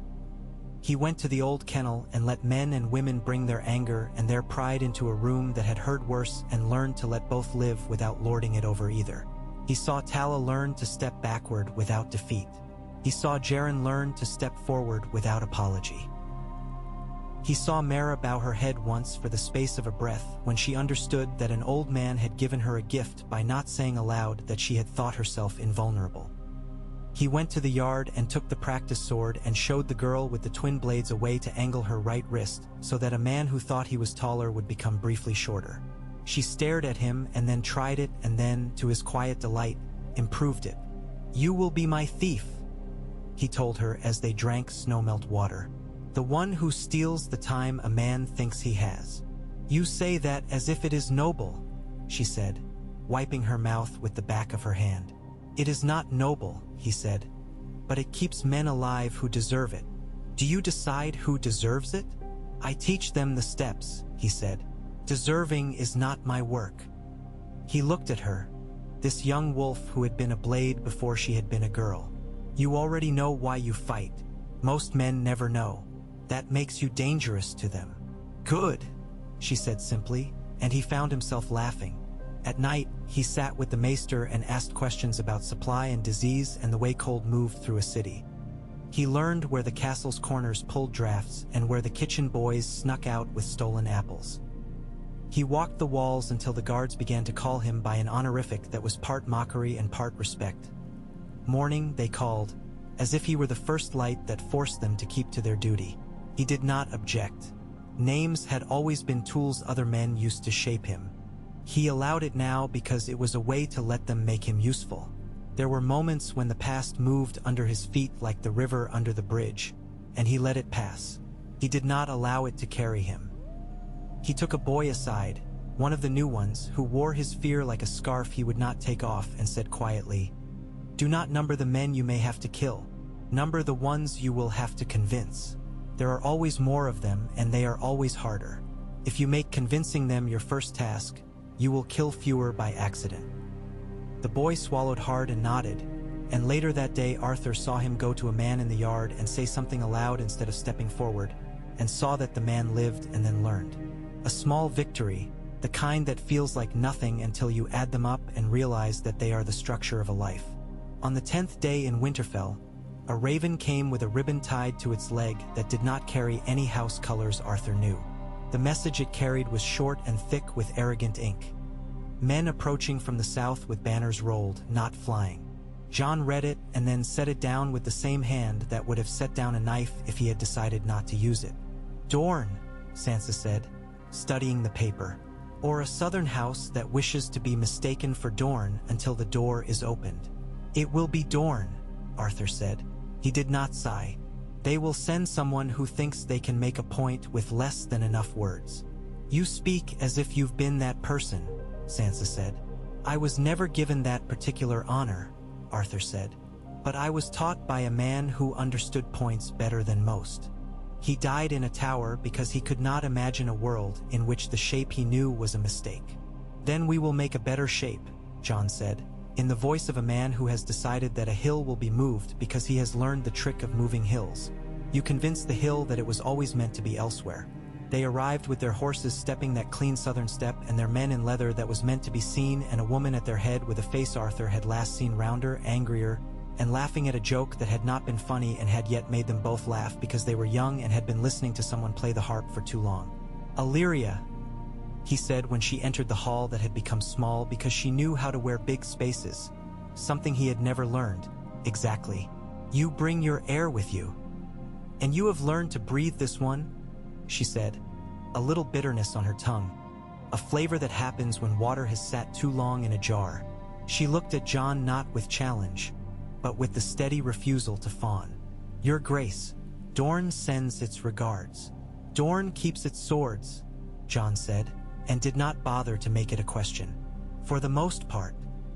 He went to the old kennel and let men and women bring their anger and their pride into a room that had heard worse and learned to let both live without lording it over either. He saw Tala learn to step backward without defeat. He saw Jaren learn to step forward without apology. He saw Mara bow her head once for the space of a breath when she understood that an old man had given her a gift by not saying aloud that she had thought herself invulnerable. He went to the yard and took the practice sword and showed the girl with the twin blades a way to angle her right wrist so that a man who thought he was taller would become briefly shorter. She stared at him and then tried it and then, to his quiet delight, improved it. "You will be my thief," he told her as they drank snowmelt water. "The one who steals the time a man thinks he has." "You say that as if it is noble," she said, wiping her mouth with the back of her hand. "It is not noble," he said, "but it keeps men alive who deserve it." "Do you decide who deserves it?" "I teach them the steps," he said. "Deserving is not my work." He looked at her, this young wolf who had been a blade before she had been a girl. "You already know why you fight. Most men never know. That makes you dangerous to them." "Good," she said simply, and he found himself laughing. At night, he sat with the maester and asked questions about supply and disease and the way cold moved through a city. He learned where the castle's corners pulled drafts and where the kitchen boys snuck out with stolen apples. He walked the walls until the guards began to call him by an honorific that was part mockery and part respect. Morning, they called, as if he were the first light that forced them to keep to their duty. He did not object. Names had always been tools other men used to shape him. He allowed it now because it was a way to let them make him useful. There were moments when the past moved under his feet like the river under the bridge, and he let it pass. He did not allow it to carry him. He took a boy aside, one of the new ones, who wore his fear like a scarf he would not take off, and said quietly, "Do not number the men you may have to kill. Number the ones you will have to convince. There are always more of them, and they are always harder. If you make convincing them your first task, you will kill fewer by accident." The boy swallowed hard and nodded, and later that day Arthur saw him go to a man in the yard and say something aloud instead of stepping forward, and saw that the man lived and then learned. A small victory, the kind that feels like nothing until you add them up and realize that they are the structure of a life. On the 10th day in Winterfell, a raven came with a ribbon tied to its leg that did not carry any house colors Arthur knew. The message it carried was short and thick with arrogant ink. Men approaching from the south with banners rolled, not flying. Jon read it and then set it down with the same hand that would have set down a knife if he had decided not to use it. "Dorne," Sansa said, studying the paper. "Or a southern house that wishes to be mistaken for Dorne until the door is opened." "It will be Dorne," Arthur said. He did not sigh. "They will send someone who thinks they can make a point with less than enough words." "You speak as if you've been that person," Sansa said. "I was never given that particular honor," Arthur said. "But I was taught by a man who understood points better than most. He died in a tower because he could not imagine a world in which the shape he knew was a mistake." "Then we will make a better shape," Jon said, in the voice of a man who has decided that a hill will be moved because he has learned the trick of moving hills. "You convinced the hill that it was always meant to be elsewhere." They arrived with their horses stepping that clean southern step, and their men in leather that was meant to be seen, and a woman at their head with a face Arthur had last seen rounder, angrier, and laughing at a joke that had not been funny and had yet made them both laugh because they were young and had been listening to someone play the harp for too long. "Illyria," he said when she entered the hall that had become small because she knew how to wear big spaces, something he had never learned. "Exactly. You bring your air with you. And you have learned to breathe this one," she said, a little bitterness on her tongue, a flavor that happens when water has sat too long in a jar. She looked at Jon not with challenge, but with the steady refusal to fawn. "Your Grace, Dorne sends its regards." "Dorne keeps its swords," Jon said, and did not bother to make it a question. "For the most part."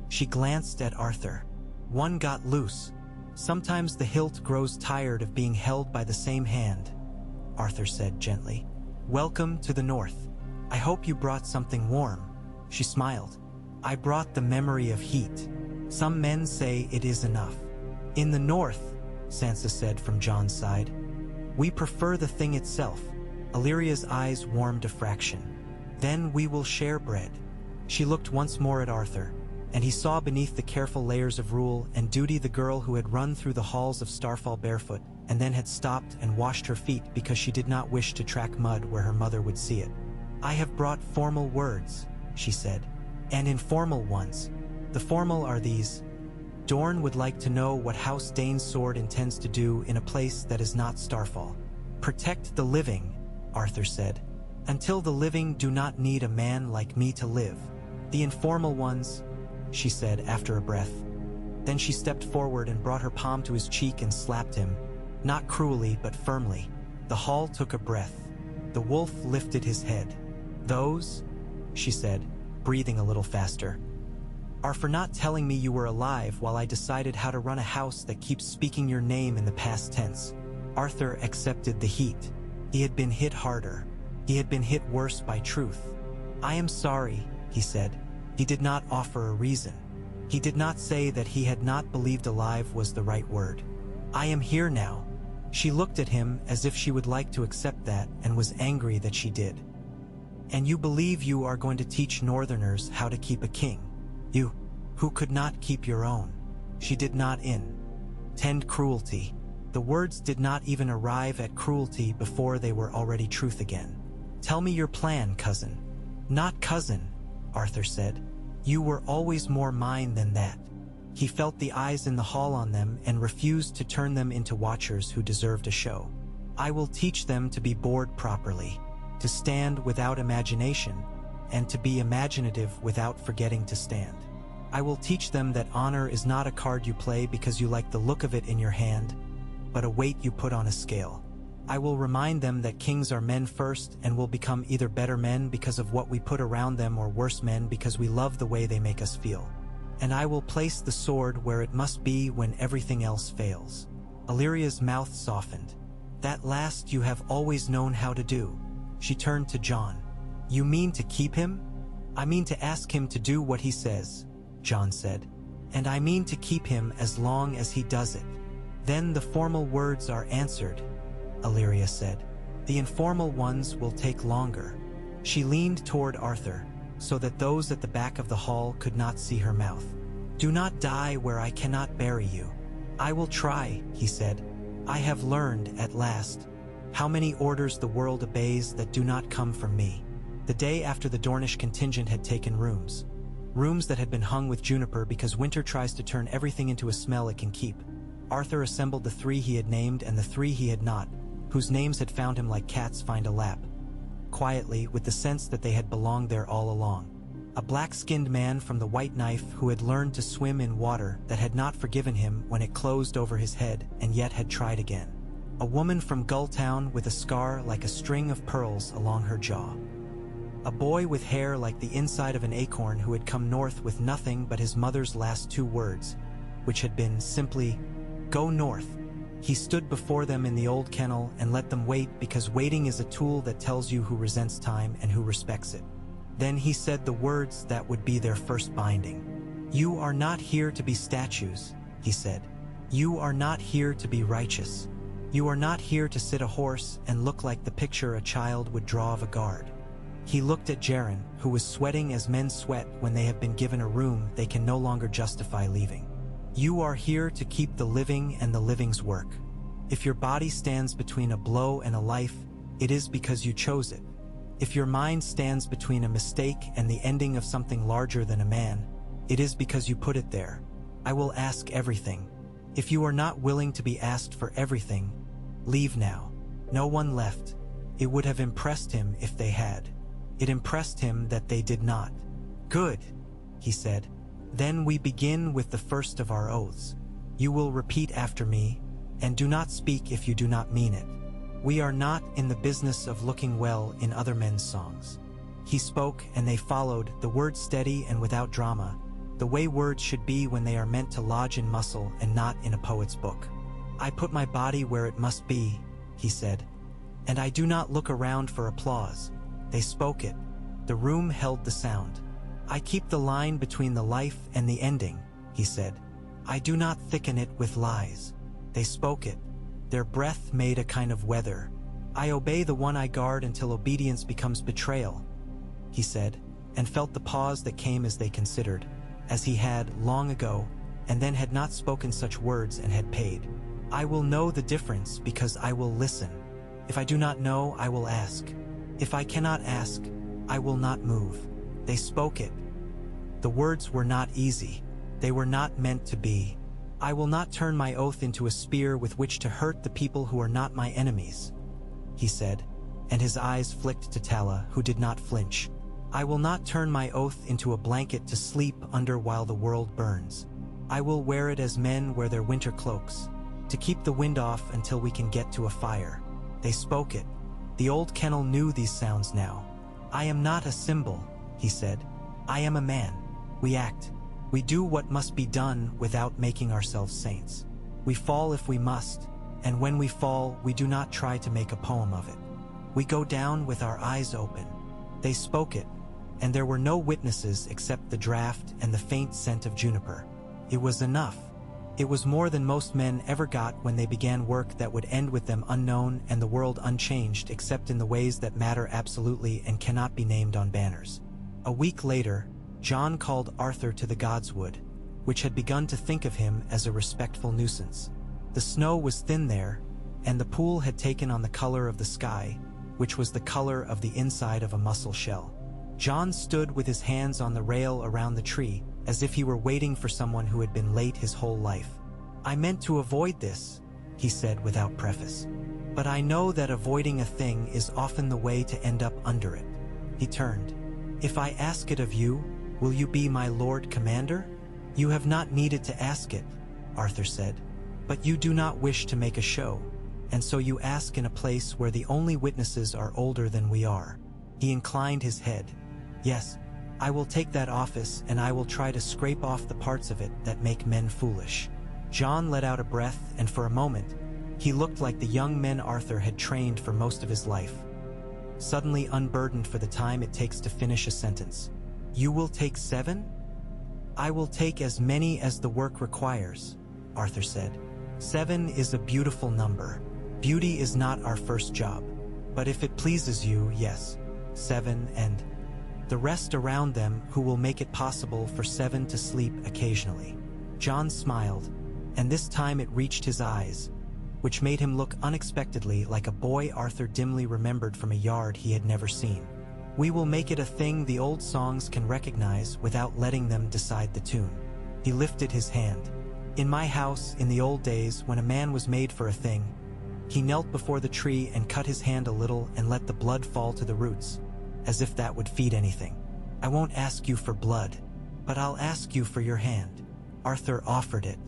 She glanced at Arthur. "One got loose. Sometimes the hilt grows tired of being held by the same hand," Arthur said gently. "Welcome to the North. I hope you brought something warm." She smiled. "I brought the memory of heat. Some men say it is enough." "In the North," Sansa said from Jon's side, "we prefer the thing itself." Illyria's eyes warmed a fraction. "Then we will share bread." She looked once more at Arthur, and he saw beneath the careful layers of rule and duty the girl who had run through the halls of Starfall barefoot, and then had stopped and washed her feet because she did not wish to track mud where her mother would see it. "I have brought formal words," she said, "and informal ones. The formal are these. Dorne would like to know what House Dayne's sword intends to do in a place that is not Starfall." "Protect the living," Arthur said. "Until the living do not need a man like me to live." "The informal ones," she said after a breath. Then she stepped forward and brought her palm to his cheek and slapped him, not cruelly but firmly. The hall took a breath. The wolf lifted his head. "Those," she said, breathing a little faster, "are for not telling me you were alive while I decided how to run a house that keeps speaking your name in the past tense." Arthur accepted the heat. He had been hit harder. He had been hit worse by truth. "I am sorry," he said. He did not offer a reason. He did not say that he had not believed alive was the right word. "I am here now." She looked at him as if she would like to accept that and was angry that she did. "And you believe you are going to teach Northerners how to keep a king? You, who could not keep your own." She did not intend cruelty. The words did not even arrive at cruelty before they were already truth again. "Tell me your plan, cousin." "Not cousin," Arthur said. "You were always more mine than that." He felt the eyes in the hall on them and refused to turn them into watchers who deserved a show. "I will teach them to be bored properly, to stand without imagination, and to be imaginative without forgetting to stand. I will teach them that honor is not a card you play because you like the look of it in your hand, but a weight you put on a scale. I will remind them that kings are men first and will become either better men because of what we put around them or worse men because we love the way they make us feel. And I will place the sword where it must be when everything else fails." Illyria's mouth softened. "That last you have always known how to do." She turned to Jon. "You mean to keep him?" "I mean to ask him to do what he says," Jon said. "And I mean to keep him as long as he does it." "Then the formal words are answered," Illyria said. "The informal ones will take longer." She leaned toward Arthur, so that those at the back of the hall could not see her mouth. "Do not die where I cannot bury you." "I will try," he said. "I have learned, at last, how many orders the world obeys that do not come from me." The day after the Dornish contingent had taken rooms that had been hung with juniper because winter tries to turn everything into a smell it can keep, Arthur assembled the 3 he had named and the 3 he had not, whose names had found him like cats find a lap. Quietly, with the sense that they had belonged there all along. A black-skinned man from the White Knife who had learned to swim in water that had not forgiven him when it closed over his head and yet had tried again. A woman from Gulltown with a scar like a string of pearls along her jaw. A boy with hair like the inside of an acorn who had come north with nothing but his mother's last 2 words, which had been simply, "Go north." He stood before them in the old kennel and let them wait because waiting is a tool that tells you who resents time and who respects it. Then he said the words that would be their first binding. "You are not here to be statues," he said. "You are not here to be righteous. You are not here to sit a horse and look like the picture a child would draw of a guard." He looked at Jaren, who was sweating as men sweat when they have been given a room they can no longer justify leaving. "You are here to keep the living and the living's work. If your body stands between a blow and a life, it is because you chose it. If your mind stands between a mistake and the ending of something larger than a man, it is because you put it there. I will ask everything. If you are not willing to be asked for everything, leave now." No one left. It would have impressed him if they had. It impressed him that they did not. "Good," he said. "Then we begin with the first of our oaths. You will repeat after me, and do not speak if you do not mean it. We are not in the business of looking well in other men's songs." He spoke, and they followed, the words steady and without drama, the way words should be when they are meant to lodge in muscle and not in a poet's book. "I put my body where it must be," he said, "and I do not look around for applause." They spoke it. The room held the sound. "I keep the line between the life and the ending," he said. "I do not thicken it with lies." They spoke it. Their breath made a kind of weather. "I obey the one I guard until obedience becomes betrayal," he said, and felt the pause that came as they considered, as he had, long ago, and then had not spoken such words and had paid. "I will know the difference because I will listen. If I do not know, I will ask. If I cannot ask, I will not move." They spoke it. The words were not easy. They were not meant to be. "I will not turn my oath into a spear with which to hurt the people who are not my enemies," he said, and his eyes flicked to Tala, who did not flinch. "I will not turn my oath into a blanket to sleep under while the world burns. I will wear it as men wear their winter cloaks, to keep the wind off until we can get to a fire." They spoke it. The old kennel knew these sounds now. "I am not a symbol," he said. "I am a man. We act. We do what must be done without making ourselves saints. We fall if we must, and when we fall, we do not try to make a poem of it. We go down with our eyes open." They spoke it, and there were no witnesses except the draft and the faint scent of juniper. It was enough. It was more than most men ever got when they began work that would end with them unknown and the world unchanged except in the ways that matter absolutely and cannot be named on banners. A week later, Jon called Arthur to the Godswood, which had begun to think of him as a respectful nuisance. The snow was thin there, and the pool had taken on the color of the sky, which was the color of the inside of a mussel shell. Jon stood with his hands on the rail around the tree, as if he were waiting for someone who had been late his whole life. "I meant to avoid this," he said without preface. "But I know that avoiding a thing is often the way to end up under it." He turned. "If I ask it of you, will you be my Lord Commander?" "You have not needed to ask it," Arthur said. "But you do not wish to make a show. And so you ask in a place where the only witnesses are older than we are." He inclined his head. "Yes, I will take that office, and I will try to scrape off the parts of it that make men foolish." Jon let out a breath, and for a moment, he looked like the young men Arthur had trained for most of his life, suddenly unburdened for the time it takes to finish a sentence. "You will take 7? "I will take as many as the work requires," Arthur said. "7 is a beautiful number. Beauty is not our first job. But if it pleases you, yes, 7 and the rest around them who will make it possible for 7 to sleep occasionally." Jon smiled, and this time it reached his eyes, which made him look unexpectedly like a boy Arthur dimly remembered from a yard he had never seen. "We will make it a thing the old songs can recognize without letting them decide the tune." He lifted his hand. "In my house, in the old days, when a man was made for a thing, he knelt before the tree and cut his hand a little and let the blood fall to the roots, as if that would feed anything. I won't ask you for blood, but I'll ask you for your hand." Arthur offered it.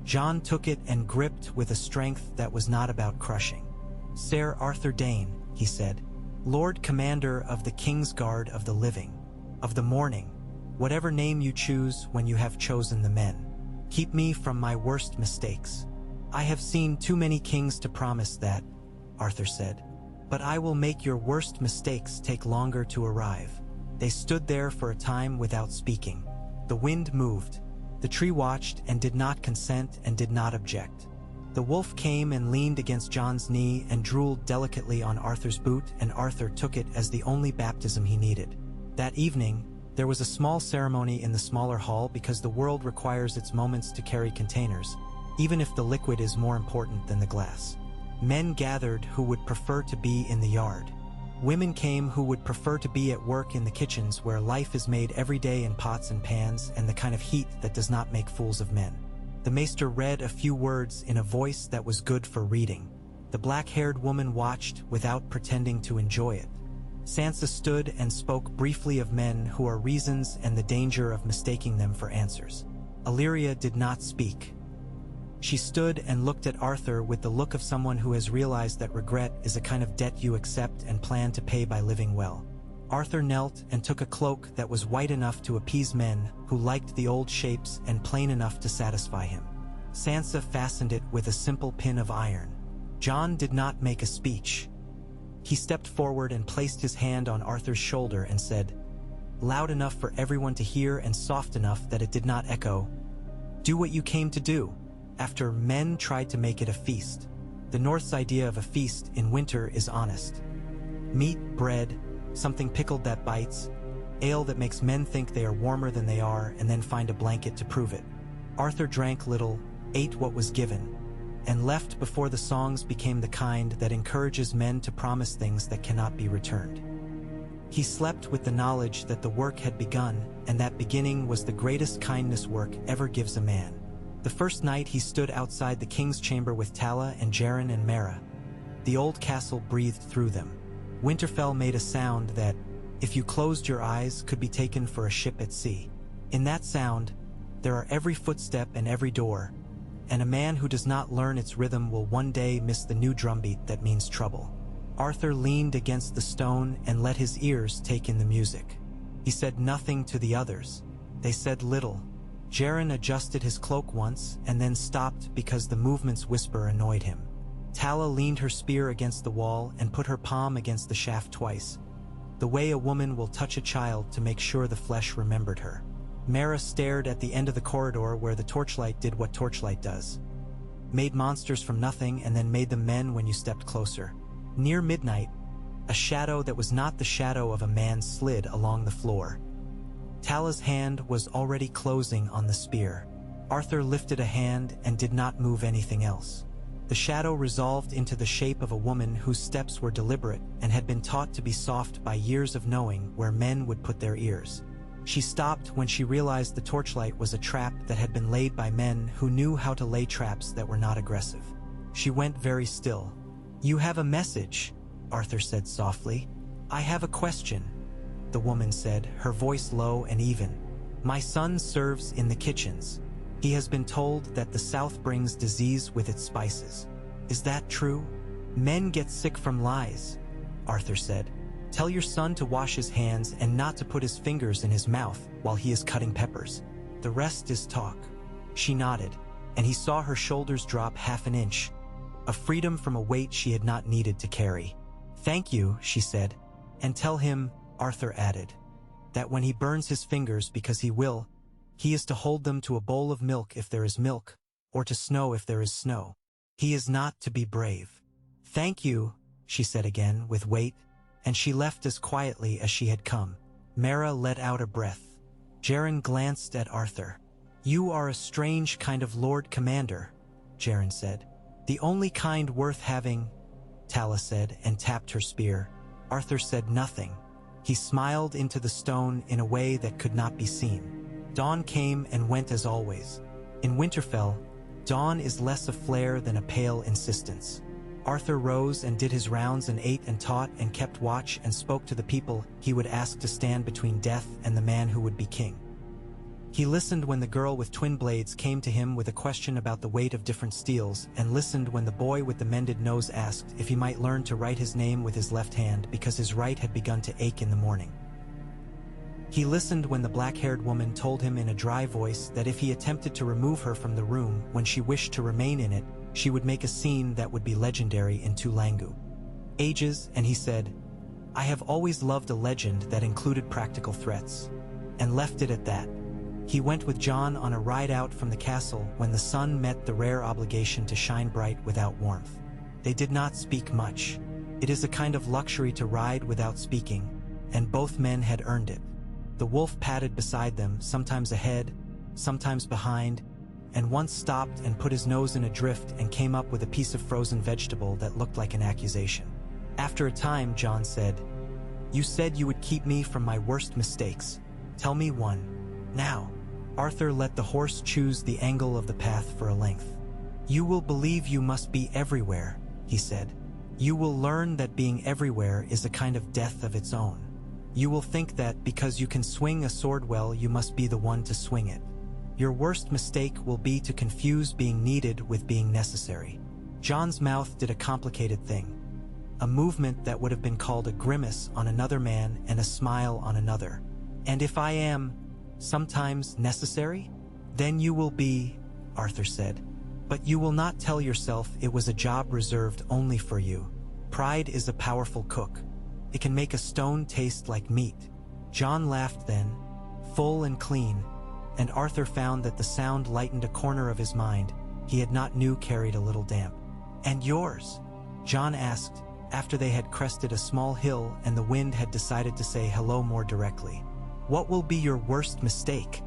Jon took it and gripped with a strength that was not about crushing. "Sir Arthur Dayne," he said, "Lord Commander of the Kingsguard of the living, of the morning, whatever name you choose when you have chosen the men. Keep me from my worst mistakes." "I have seen too many kings to promise that," Arthur said, "but I will make your worst mistakes take longer to arrive." They stood there for a time without speaking. The wind moved. The tree watched and did not consent and did not object. The wolf came and leaned against Jon's knee and drooled delicately on Arthur's boot, and Arthur took it as the only baptism he needed. That evening, there was a small ceremony in the smaller hall because the world requires its moments to carry containers, even if the liquid is more important than the glass. Men gathered who would prefer to be in the yard. Women came who would prefer to be at work in the kitchens where life is made every day in pots and pans and the kind of heat that does not make fools of men. The maester read a few words in a voice that was good for reading. The black-haired woman watched without pretending to enjoy it. Sansa stood and spoke briefly of men who are reasons and the danger of mistaking them for answers. Illyria did not speak. She stood and looked at Arthur with the look of someone who has realized that regret is a kind of debt you accept and plan to pay by living well. Arthur knelt and took a cloak that was white enough to appease men who liked the old shapes and plain enough to satisfy him. Sansa fastened it with a simple pin of iron. Jon did not make a speech. He stepped forward and placed his hand on Arthur's shoulder and said, loud enough for everyone to hear and soft enough that it did not echo, "Do what you came to do." After men tried to make it a feast. The North's idea of a feast in winter is honest. Meat, bread, something pickled that bites, ale that makes men think they are warmer than they are and then find a blanket to prove it. Arthur drank little, ate what was given, and left before the songs became the kind that encourages men to promise things that cannot be returned. He slept with the knowledge that the work had begun, and that beginning was the greatest kindness work ever gives a man. The first night he stood outside the king's chamber with Tala and Jaren and Mara. The old castle breathed through them. Winterfell made a sound that, if you closed your eyes, could be taken for a ship at sea. In that sound, there are every footstep and every door, and a man who does not learn its rhythm will one day miss the new drumbeat that means trouble. Arthur leaned against the stone and let his ears take in the music. He said nothing to the others. They said little. Jaren adjusted his cloak once and then stopped because the movement's whisper annoyed him. Tala leaned her spear against the wall and put her palm against the shaft twice, the way a woman will touch a child to make sure the flesh remembered her. Mara stared at the end of the corridor where the torchlight did what torchlight does. Made monsters from nothing and then made them men when you stepped closer. Near midnight, a shadow that was not the shadow of a man slid along the floor. Tala's hand was already closing on the spear. Arthur lifted a hand and did not move anything else. The shadow resolved into the shape of a woman whose steps were deliberate and had been taught to be soft by years of knowing where men would put their ears. She stopped when she realized the torchlight was a trap that had been laid by men who knew how to lay traps that were not aggressive. She went very still. "You have a message," Arthur said softly. "I have a question," the woman said, her voice low and even. "My son serves in the kitchens. He has been told that the South brings disease with its spices. Is that true?" Men get sick from lies, Arthur said. Tell your son to wash his hands and not to put his fingers in his mouth while he is cutting peppers. The rest is talk. She nodded, and he saw her shoulders drop half an inch, a freedom from a weight she had not needed to carry. Thank you, she said, and tell him, Arthur added, that when he burns his fingers because he will, he is to hold them to a bowl of milk if there is milk, or to snow if there is snow. He is not to be brave. Thank you, she said again, with weight, and she left as quietly as she had come. Mara let out a breath. Jaren glanced at Arthur. You are a strange kind of Lord Commander, Jaren said. The only kind worth having, Tala said, and tapped her spear. Arthur said nothing. He smiled into the stone in a way that could not be seen. Dawn came and went as always. In Winterfell, dawn is less a flare than a pale insistence. Arthur rose and did his rounds and ate and taught and kept watch and spoke to the people he would ask to stand between death and the man who would be king. He listened when the girl with twin blades came to him with a question about the weight of different steels, and listened when the boy with the mended nose asked if he might learn to write his name with his left hand because his right had begun to ache in the morning. He listened when the black-haired woman told him in a dry voice that if he attempted to remove her from the room when she wished to remain in it, she would make a scene that would be legendary in Tulangu. Ages, and he said, I have always loved a legend that included practical threats, and left it at that. He went with Jon on a ride out from the castle when the sun met the rare obligation to shine bright without warmth. They did not speak much. It is a kind of luxury to ride without speaking, and both men had earned it. The wolf padded beside them, sometimes ahead, sometimes behind, and once stopped and put his nose in a drift and came up with a piece of frozen vegetable that looked like an accusation. After a time, Jon said, You said you would keep me from my worst mistakes. Tell me one. Now. Arthur let the horse choose the angle of the path for a length. You will believe you must be everywhere, he said. You will learn that being everywhere is a kind of death of its own. You will think that because you can swing a sword well, you must be the one to swing it. Your worst mistake will be to confuse being needed with being necessary. Jon's mouth did a complicated thing. A movement that would have been called a grimace on another man and a smile on another. And if I am, sometimes necessary? Then you will be, Arthur said. But you will not tell yourself it was a job reserved only for you. Pride is a powerful cook. It can make a stone taste like meat. Jon laughed then, full and clean, and Arthur found that the sound lightened a corner of his mind he had not knew carried a little damp. And yours? Jon asked, after they had crested a small hill and the wind had decided to say hello more directly. What will be your worst mistake?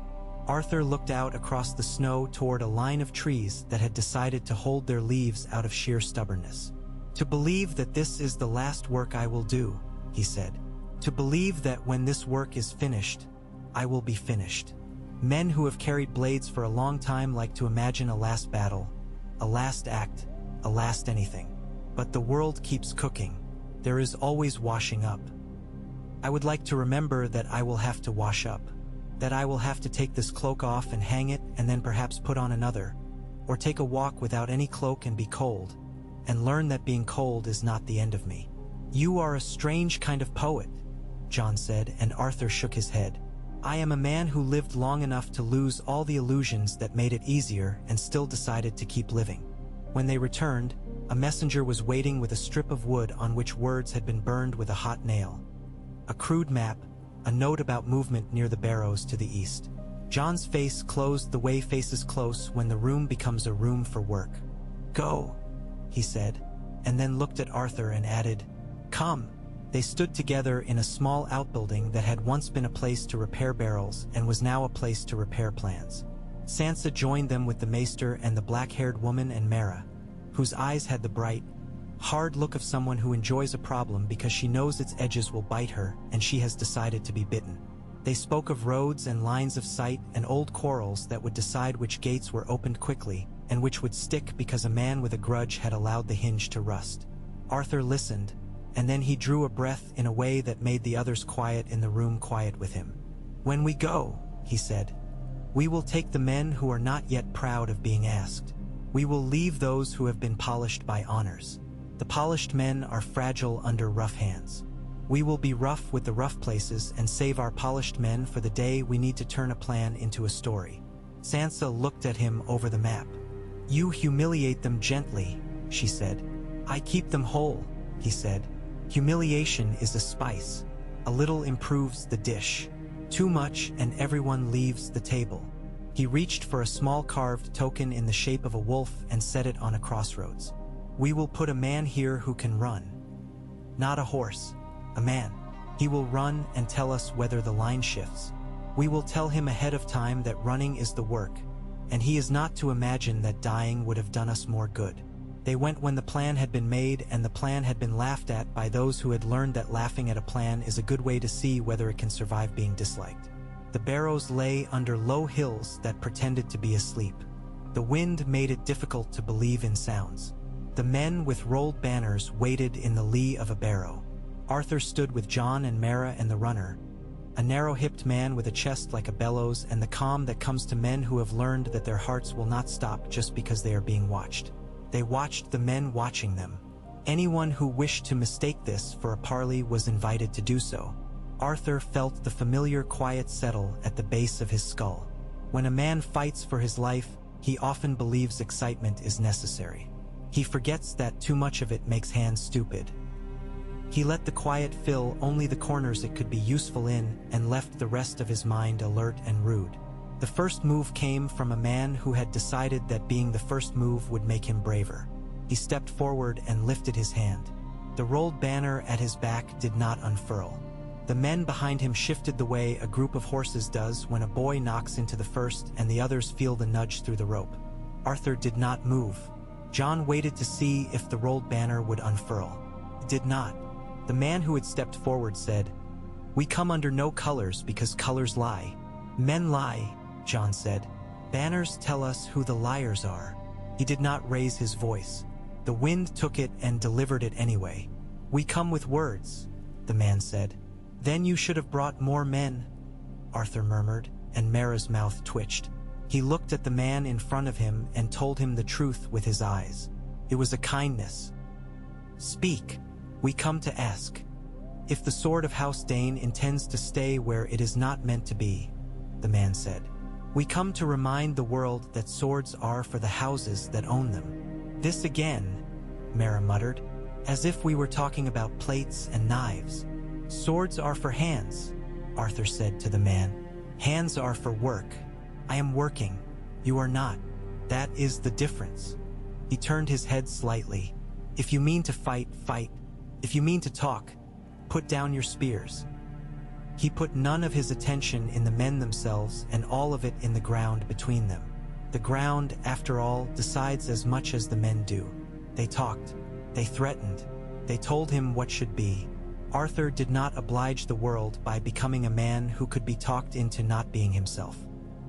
Arthur looked out across the snow toward a line of trees that had decided to hold their leaves out of sheer stubbornness. To believe that this is the last work I will do, he said. To believe that when this work is finished, I will be finished. Men who have carried blades for a long time like to imagine a last battle, a last act, a last anything. But the world keeps cooking. There is always washing up. I would like to remember that I will have to wash up, that I will have to take this cloak off and hang it and then perhaps put on another, or take a walk without any cloak and be cold, and learn that being cold is not the end of me. You are a strange kind of poet, Jon said, and Arthur shook his head. I am a man who lived long enough to lose all the illusions that made it easier and still decided to keep living. When they returned, a messenger was waiting with a strip of wood on which words had been burned with a hot nail. A crude map, a note about movement near the barrows to the east. Jon's face closed the way faces close when the room becomes a room for work. Go, he said, and then looked at Arthur and added, Come. They stood together in a small outbuilding that had once been a place to repair barrels and was now a place to repair plans. Sansa joined them with the maester and the black-haired woman and Mara, whose eyes had the bright, hard look of someone who enjoys a problem because she knows its edges will bite her and she has decided to be bitten. They spoke of roads and lines of sight and old quarrels that would decide which gates were opened quickly and which would stick because a man with a grudge had allowed the hinge to rust. Arthur listened, and then he drew a breath in a way that made the others quiet in the room quiet with him. When we go, he said, we will take the men who are not yet proud of being asked. We will leave those who have been polished by honors. The polished men are fragile under rough hands. We will be rough with the rough places and save our polished men for the day we need to turn a plan into a story. Sansa looked at him over the map. You humiliate them gently, she said. I keep them whole, he said. Humiliation is a spice. A little improves the dish. Too much and everyone leaves the table. He reached for a small carved token in the shape of a wolf and set it on a crossroads. We will put a man here who can run. Not a horse, a man. He will run and tell us whether the line shifts. We will tell him ahead of time that running is the work, and he is not to imagine that dying would have done us more good. They went when the plan had been made, and the plan had been laughed at by those who had learned that laughing at a plan is a good way to see whether it can survive being disliked. The barrows lay under low hills that pretended to be asleep. The wind made it difficult to believe in sounds. The men with rolled banners waited in the lee of a barrow. Arthur stood with Jon and Mera and the runner, a narrow-hipped man with a chest like a bellows and the calm that comes to men who have learned that their hearts will not stop just because they are being watched. They watched the men watching them. Anyone who wished to mistake this for a parley was invited to do so. Arthur felt the familiar quiet settle at the base of his skull. When a man fights for his life, he often believes excitement is necessary. He forgets that too much of it makes hands stupid. He let the quiet fill only the corners it could be useful in and left the rest of his mind alert and rude. The first move came from a man who had decided that being the first move would make him braver. He stepped forward and lifted his hand. The rolled banner at his back did not unfurl. The men behind him shifted the way a group of horses does when a boy knocks into the first and the others feel the nudge through the rope. Arthur did not move. Jon waited to see if the rolled banner would unfurl. It did not. The man who had stepped forward said, "We come under no colors because colors lie." "Men lie," Jon said. "Banners tell us who the liars are." He did not raise his voice. The wind took it and delivered it anyway. "We come with words," the man said. "Then you should have brought more men," Arthur murmured, and Mera's mouth twitched. He looked at the man in front of him and told him the truth with his eyes. It was a kindness. "Speak. We come to ask. If the sword of House Dayne intends to stay where it is not meant to be," the man said. "We come to remind the world that swords are for the houses that own them." "This again," Mera muttered, "as if we were talking about plates and knives." "Swords are for hands," Arthur said to the man. "Hands are for work. I am working. You are not. That is the difference." He turned his head slightly. "If you mean to fight, fight. If you mean to talk, put down your spears." He put none of his attention in the men themselves and all of it in the ground between them. The ground, after all, decides as much as the men do. They talked. They threatened. They told him what should be. Arthur did not oblige the world by becoming a man who could be talked into not being himself.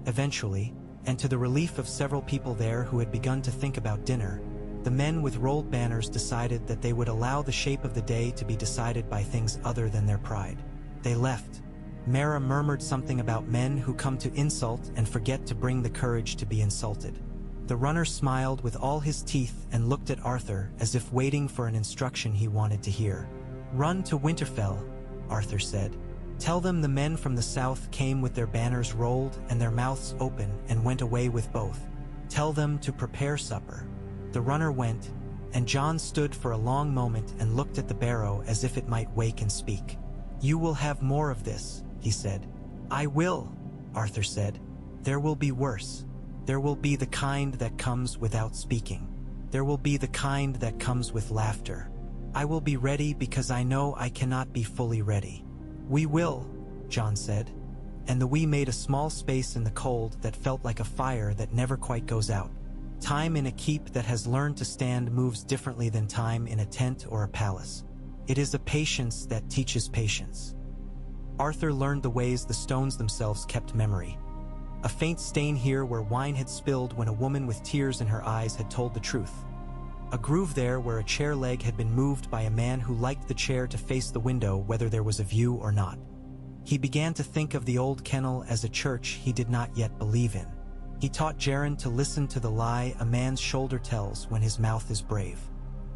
Eventually, and to the relief of several people there who had begun to think about dinner, the men with rolled banners decided that they would allow the shape of the day to be decided by things other than their pride. They left. Mera murmured something about men who come to insult and forget to bring the courage to be insulted. The runner smiled with all his teeth and looked at Arthur as if waiting for an instruction he wanted to hear. "Run to Winterfell," Arthur said. "Tell them the men from the south came with their banners rolled and their mouths open and went away with both. Tell them to prepare supper." The runner went, and Jon stood for a long moment and looked at the barrow as if it might wake and speak. "You will have more of this," he said. "I will," Arthur said. "There will be worse. There will be the kind that comes without speaking. There will be the kind that comes with laughter. I will be ready because I know I cannot be fully ready." "We will," Jon said, and the "we" made a small space in the cold that felt like a fire that never quite goes out. Time in a keep that has learned to stand moves differently than time in a tent or a palace. It is a patience that teaches patience. Arthur learned the ways the stones themselves kept memory. A faint stain here where wine had spilled when a woman with tears in her eyes had told the truth. A groove there where a chair leg had been moved by a man who liked the chair to face the window whether there was a view or not. He began to think of the old kennel as a church he did not yet believe in. He taught Jaren to listen to the lie a man's shoulder tells when his mouth is brave.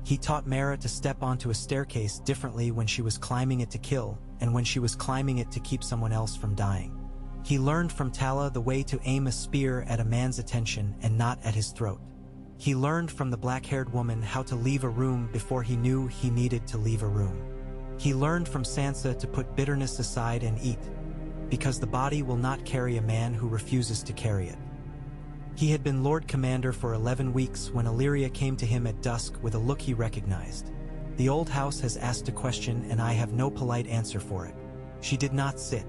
He taught Mara to step onto a staircase differently when she was climbing it to kill, and when she was climbing it to keep someone else from dying. He learned from Tala the way to aim a spear at a man's attention and not at his throat. He learned from the black-haired woman how to leave a room before he knew he needed to leave a room. He learned from Sansa to put bitterness aside and eat, because the body will not carry a man who refuses to carry it. He had been Lord Commander for 11 weeks when Illyria came to him at dusk with a look he recognized. The old house has asked a question and I have no polite answer for it. She did not sit.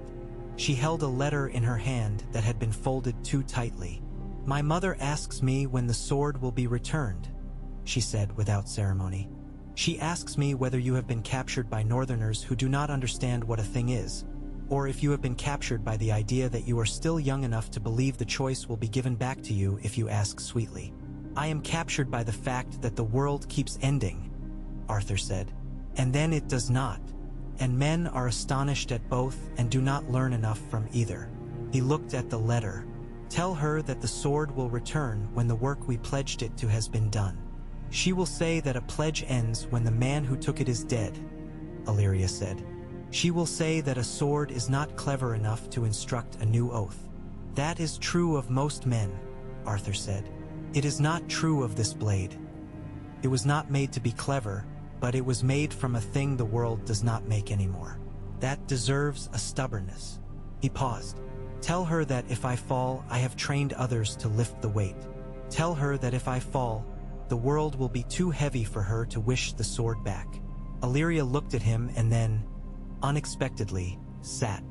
She held a letter in her hand that had been folded too tightly. My mother asks me when the sword will be returned, she said without ceremony. She asks me whether you have been captured by northerners who do not understand what a thing is, or if you have been captured by the idea that you are still young enough to believe the choice will be given back to you if you ask sweetly. I am captured by the fact that the world keeps ending, Arthur said, and then it does not, and men are astonished at both and do not learn enough from either. He looked at the letter. Tell her that the sword will return when the work we pledged it to has been done. She will say that a pledge ends when the man who took it is dead, Illyria said. She will say that a sword is not clever enough to instruct a new oath. That is true of most men, Arthur said. It is not true of this blade. It was not made to be clever, but it was made from a thing the world does not make anymore. That deserves a stubbornness. He paused. Tell her that if I fall, I have trained others to lift the weight. Tell her that if I fall, the world will be too heavy for her to wish the sword back. Illyria looked at him and then, unexpectedly, sat.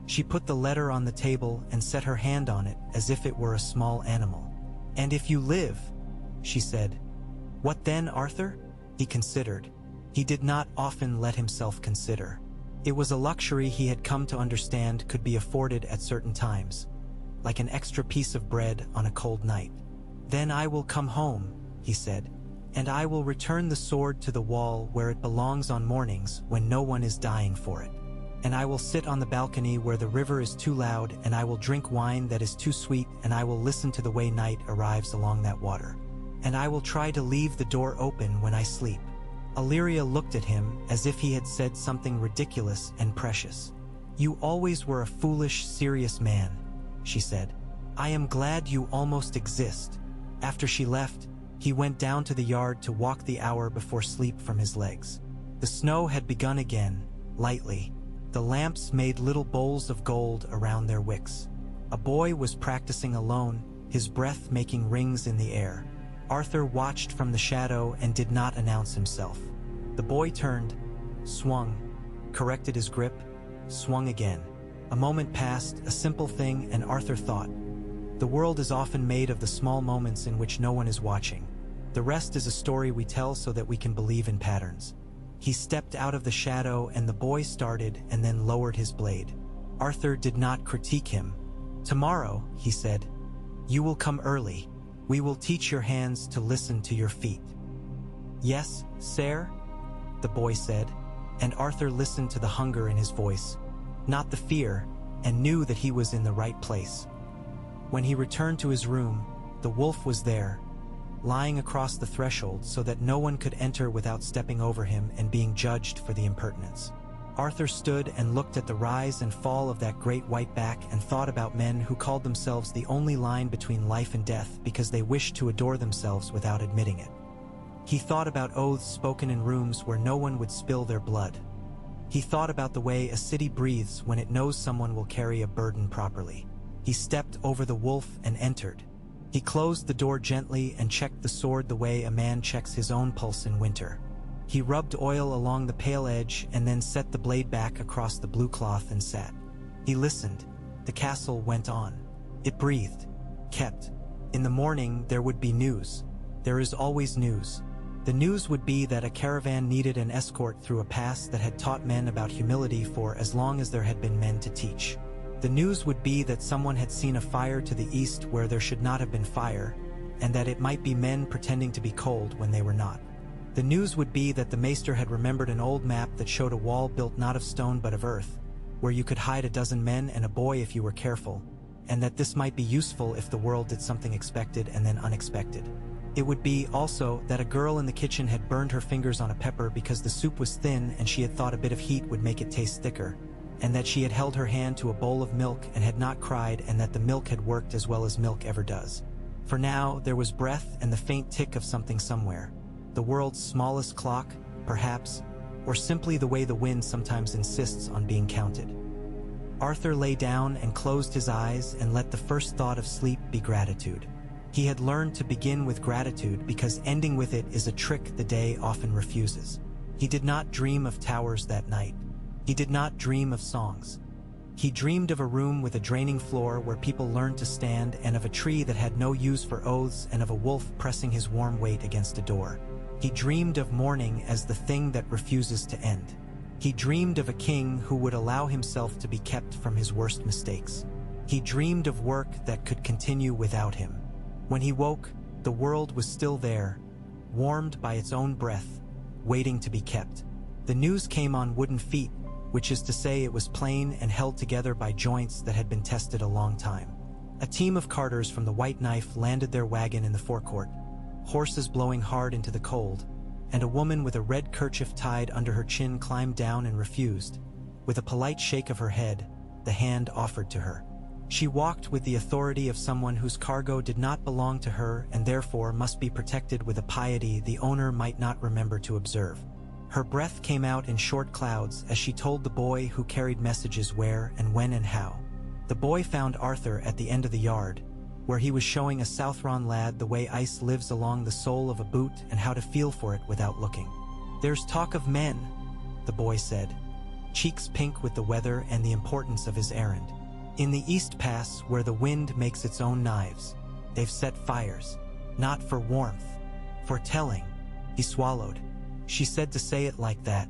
She put the letter on the table and set her hand on it as if it were a small animal. And if you live, she said. What then, Arthur? He considered. He did not often let himself consider. It was a luxury he had come to understand could be afforded at certain times, like an extra piece of bread on a cold night. Then I will come home, he said, and I will return the sword to the wall where it belongs on mornings when no one is dying for it. And I will sit on the balcony where the river is too loud, and I will drink wine that is too sweet, and I will listen to the way night arrives along that water. And I will try to leave the door open when I sleep. Illyria looked at him as if he had said something ridiculous and precious. You always were a foolish, serious man, she said. I am glad you almost exist. After she left, he went down to the yard to walk the hour before sleep from his legs. The snow had begun again, lightly. The lamps made little bowls of gold around their wicks. A boy was practicing alone, his breath making rings in the air. Arthur watched from the shadow and did not announce himself. The boy turned, swung, corrected his grip, swung again. A moment passed, a simple thing, and Arthur thought, the world is often made of the small moments in which no one is watching. The rest is a story we tell so that we can believe in patterns. He stepped out of the shadow and the boy started and then lowered his blade. Arthur did not critique him. Tomorrow, he said, you will come early. We will teach your hands to listen to your feet. Yes, sir? The boy said, and Arthur listened to the hunger in his voice, not the fear, and knew that he was in the right place. When he returned to his room, the wolf was there, lying across the threshold so that no one could enter without stepping over him and being judged for the impertinence. Arthur stood and looked at the rise and fall of that great white back and thought about men who called themselves the only line between life and death because they wished to adore themselves without admitting it. He thought about oaths spoken in rooms where no one would spill their blood. He thought about the way a city breathes when it knows someone will carry a burden properly. He stepped over the wolf and entered. He closed the door gently and checked the sword the way a man checks his own pulse in winter. He rubbed oil along the pale edge and then set the blade back across the blue cloth and sat. He listened. The castle went on. It breathed, kept. In the morning there would be news. There is always news. The news would be that a caravan needed an escort through a pass that had taught men about humility for as long as there had been men to teach. The news would be that someone had seen a fire to the east where there should not have been fire, and that it might be men pretending to be cold when they were not. The news would be that the maester had remembered an old map that showed a wall built not of stone but of earth, where you could hide a dozen men and a boy if you were careful, and that this might be useful if the world did something expected and then unexpected. It would be, also, that a girl in the kitchen had burned her fingers on a pepper because the soup was thin and she had thought a bit of heat would make it taste thicker, and that she had held her hand to a bowl of milk and had not cried, and that the milk had worked as well as milk ever does. For now, there was breath and the faint tick of something somewhere. The world's smallest clock, perhaps, or simply the way the wind sometimes insists on being counted. Arthur lay down and closed his eyes and let the first thought of sleep be gratitude. He had learned to begin with gratitude because ending with it is a trick the day often refuses. He did not dream of towers that night. He did not dream of songs. He dreamed of a room with a draining floor where people learned to stand, and of a tree that had no use for oaths, and of a wolf pressing his warm weight against a door. He dreamed of morning as the thing that refuses to end. He dreamed of a king who would allow himself to be kept from his worst mistakes. He dreamed of work that could continue without him. When he woke, the world was still there, warmed by its own breath, waiting to be kept. The news came on wooden feet, which is to say it was plain and held together by joints that had been tested a long time. A team of carters from the White Knife landed their wagon in the forecourt, horses blowing hard into the cold, and a woman with a red kerchief tied under her chin climbed down and refused, with a polite shake of her head, the hand offered to her. She walked with the authority of someone whose cargo did not belong to her and therefore must be protected with a piety the owner might not remember to observe. Her breath came out in short clouds as she told the boy who carried messages where and when and how. The boy found Arthur at the end of the yard, where he was showing a Southron lad the way ice lives along the sole of a boot and how to feel for it without looking. "There's talk of men," the boy said, cheeks pink with the weather and the importance of his errand. "In the East Pass, where the wind makes its own knives. They've set fires. Not for warmth. For telling." He swallowed. She said to say it like that.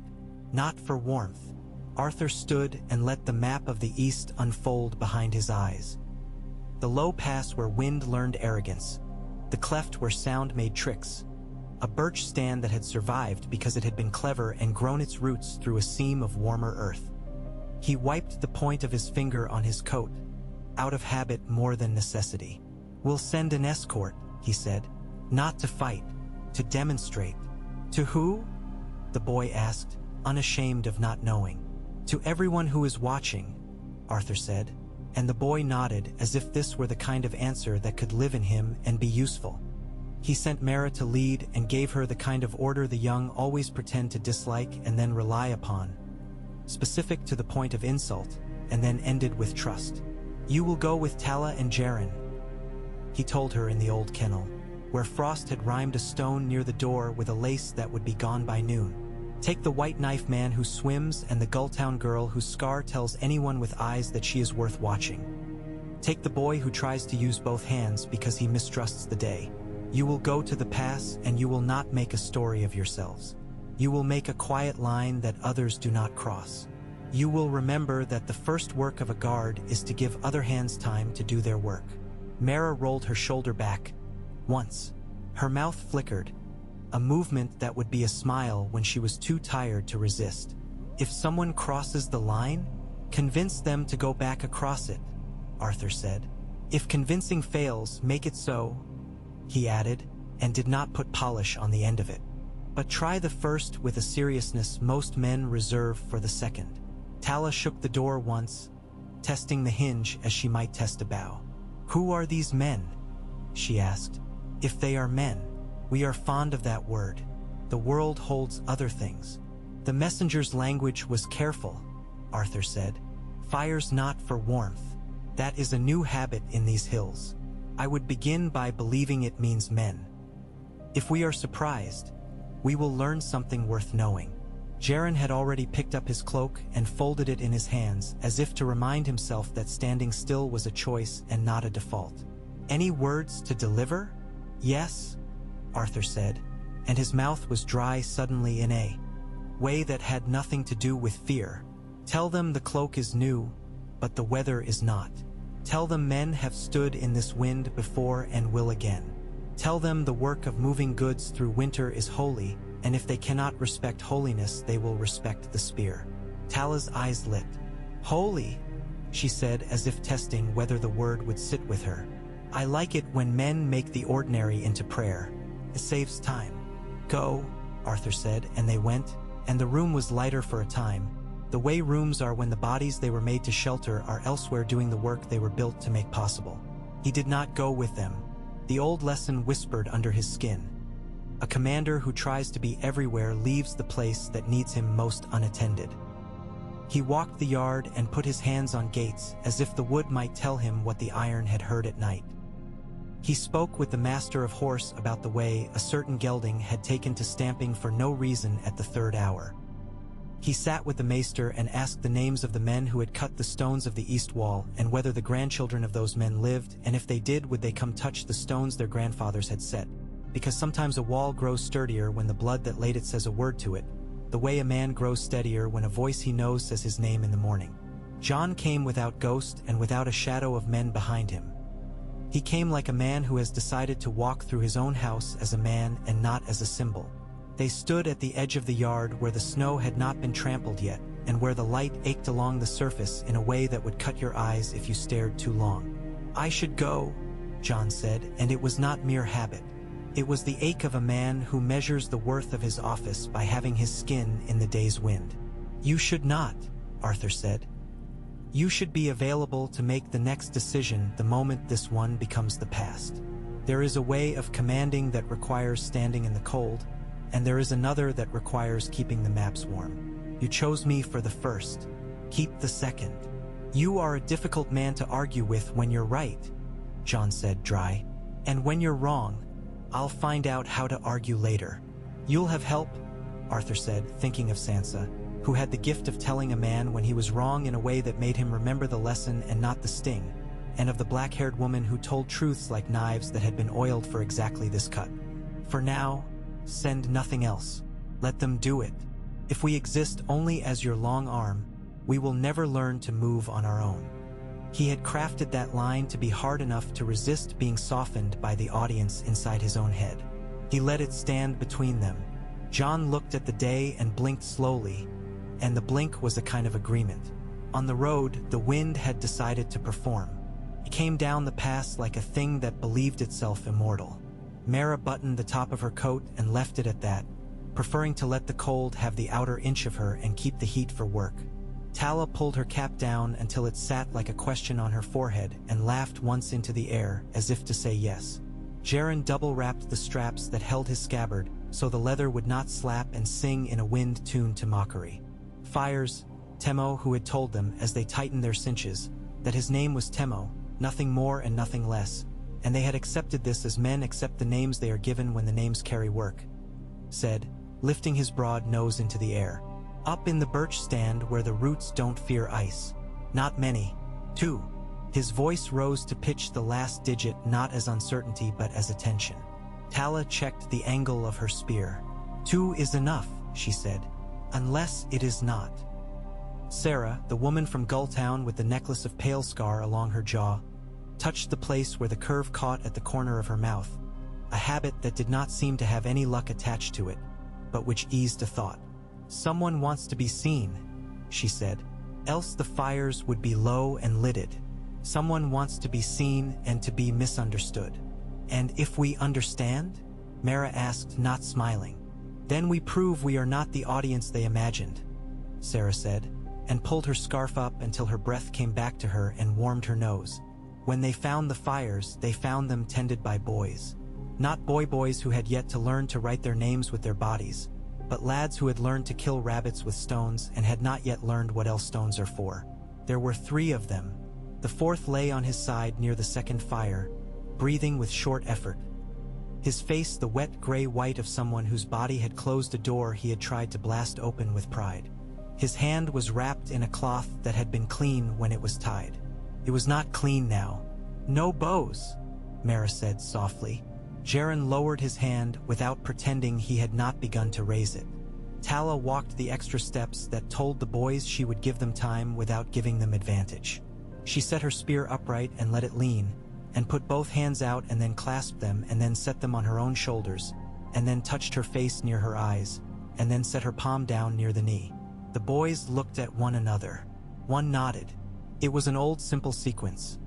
Not for warmth. Arthur stood and let the map of the East unfold behind his eyes. The low pass where wind learned arrogance. The cleft where sound made tricks. A birch stand that had survived because it had been clever and grown its roots through a seam of warmer earth. He wiped the point of his finger on his coat, out of habit more than necessity. "We'll send an escort," he said. "Not to fight, to demonstrate." "To who?" the boy asked, unashamed of not knowing. "To everyone who is watching," Arthur said, and the boy nodded as if this were the kind of answer that could live in him and be useful. He sent Mara to lead and gave her the kind of order the young always pretend to dislike and then rely upon, specific to the point of insult, and then ended with trust. "You will go with Tala and Jaren," he told her in the old kennel, where Frost had rhymed a stone near the door with a lace that would be gone by noon. "Take the White Knife man who swims and the Gulltown girl whose scar tells anyone with eyes that she is worth watching. Take the boy who tries to use both hands because he mistrusts the day. You will go to the pass and you will not make a story of yourselves. You will make a quiet line that others do not cross. You will remember that the first work of a guard is to give other hands time to do their work." Mara rolled her shoulder back. Once. Her mouth flickered, a movement that would be a smile when she was too tired to resist. "If someone crosses the line, convince them to go back across it," Arthur said. "If convincing fails, make it so," he added, and did not put polish on the end of it. "But try the first with a seriousness most men reserve for the second." Tala shook the door once, testing the hinge as she might test a bow. "Who are these men?" she asked. "If they are men, we are fond of that word. The world holds other things." The messenger's language was careful, Arthur said. "Fires not for warmth. That is a new habit in these hills. I would begin by believing it means men. If we are surprised, we will learn something worth knowing." Jaren had already picked up his cloak and folded it in his hands as if to remind himself that standing still was a choice and not a default. "Any words to deliver?" "Yes," Arthur said, and his mouth was dry suddenly in a way that had nothing to do with fear. "Tell them the cloak is new, but the weather is not. Tell them men have stood in this wind before and will again. Tell them the work of moving goods through winter is holy, and if they cannot respect holiness, they will respect the spear." Tala's eyes lit. "Holy," she said as if testing whether the word would sit with her. "I like it when men make the ordinary into prayer." It saves time. Go, Arthur said, and they went, and the room was lighter for a time, the way rooms are when the bodies they were made to shelter are elsewhere doing the work they were built to make possible. He did not go with them. The old lesson whispered under his skin. A commander who tries to be everywhere leaves the place that needs him most unattended. He walked the yard and put his hands on gates as if the wood might tell him what the iron had heard at night. He spoke with the master of horse about the way a certain gelding had taken to stamping for no reason at the 3rd hour. He sat with the maester and asked the names of the men who had cut the stones of the east wall and whether the grandchildren of those men lived, and if they did, would they come touch the stones their grandfathers had set, because sometimes a wall grows sturdier when the blood that laid it says a word to it, the way a man grows steadier when a voice he knows says his name in the morning. John came without ghost and without a shadow of men behind him. He came like a man who has decided to walk through his own house as a man and not as a symbol. They stood at the edge of the yard where the snow had not been trampled yet, and where the light ached along the surface in a way that would cut your eyes if you stared too long. "I should go," John said, and it was not mere habit. It was the ache of a man who measures the worth of his office by having his skin in the day's wind. "You should not," Arthur said. "You should be available to make the next decision the moment this one becomes the past. There is a way of commanding that requires standing in the cold, and there is another that requires keeping the maps warm. You chose me for the first. Keep the second. You are a difficult man to argue with when you're right," John said, dry. "And when you're wrong, I'll find out how to argue later. You'll have help," Arthur said, thinking of Sansa, who had the gift of telling a man when he was wrong in a way that made him remember the lesson and not the sting, and of the black-haired woman who told truths like knives that had been oiled for exactly this cut. "For now, send nothing else. Let them do it. If we exist only as your long arm, we will never learn to move on our own." He had crafted that line to be hard enough to resist being softened by the audience inside his own head. He let it stand between them. John looked at the day and blinked slowly, and the blink was a kind of agreement. On the road, the wind had decided to perform. It came down the pass like a thing that believed itself immortal. Mara buttoned the top of her coat and left it at that, preferring to let the cold have the outer inch of her and keep the heat for work. Tala pulled her cap down until it sat like a question on her forehead and laughed once into the air as if to say yes. Jaren double-wrapped the straps that held his scabbard so the leather would not slap and sing in a wind tuned to mockery. "Fires," Temo, who had told them as they tightened their cinches, that his name was Temo, nothing more and nothing less, and they had accepted this as men accept the names they are given when the names carry work, said, lifting his broad nose into the air. "Up in the birch stand where the roots don't fear ice. Not many. 2. His voice rose to pitch the last digit not as uncertainty but as attention. Tala checked the angle of her spear. 2 is enough, she said, unless it is not. Sarah, the woman from Gulltown with the necklace of pale scar along her jaw, touched the place where the curve caught at the corner of her mouth, a habit that did not seem to have any luck attached to it, but which eased a thought. "Someone wants to be seen," she said, "else the fires would be low and lidded. Someone wants to be seen and to be misunderstood." "And if we understand?" Mara asked, not smiling. "Then we prove we are not the audience they imagined," Sarah said, and pulled her scarf up until her breath came back to her and warmed her nose. "When they found the fires, they found them tended by boys. Not boys who had yet to learn to write their names with their bodies, but lads who had learned to kill rabbits with stones and had not yet learned what else stones are for. There were 3 of them. The 4th lay on his side near the second fire, breathing with short effort. His face the wet gray white of someone whose body had closed a door he had tried to blast open with pride. His hand was wrapped in a cloth that had been clean when it was tied. It was not clean now. "No bows," Mara said softly. Jaren lowered his hand without pretending he had not begun to raise it. Tala walked the extra steps that told the boys she would give them time without giving them advantage. She set her spear upright and let it lean, and put both hands out and then clasped them and then set them on her own shoulders, and then touched her face near her eyes, and then set her palm down near the knee. The boys looked at one another. One nodded. It was an old simple sequence.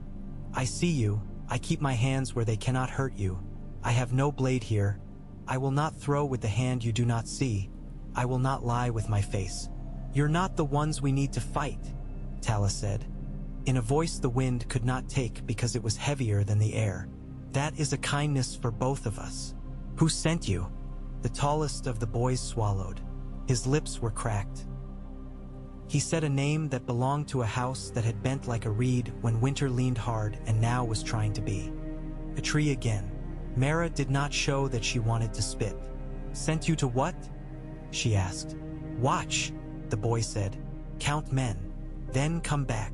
"I see you. I keep my hands where they cannot hurt you. I have no blade here. I will not throw with the hand you do not see. I will not lie with my face. You're not the ones we need to fight, Tala said, in a voice the wind could not take because it was heavier than the air. That is a kindness for both of us. Who sent you? The tallest of the boys swallowed. His lips were cracked. He said a name that belonged to a house that had bent like a reed when winter leaned hard and now was trying to be a tree again. Mara did not show that she wanted to spit. Sent you to what? She asked. Watch, the boy said. Count men, then come back.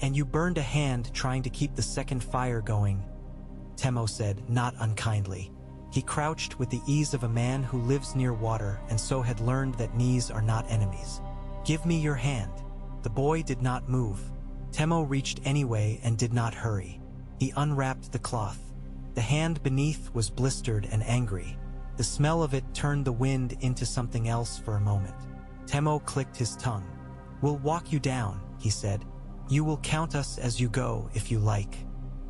And you burned a hand trying to keep the second fire going, Temo said, not unkindly. He crouched with the ease of a man who lives near water and so had learned that knees are not enemies. Give me your hand. The boy did not move. Temo reached anyway and did not hurry. He unwrapped the cloth. The hand beneath was blistered and angry. The smell of it turned the wind into something else for a moment. Temo clicked his tongue. We'll walk you down, he said. You will count us as you go if you like.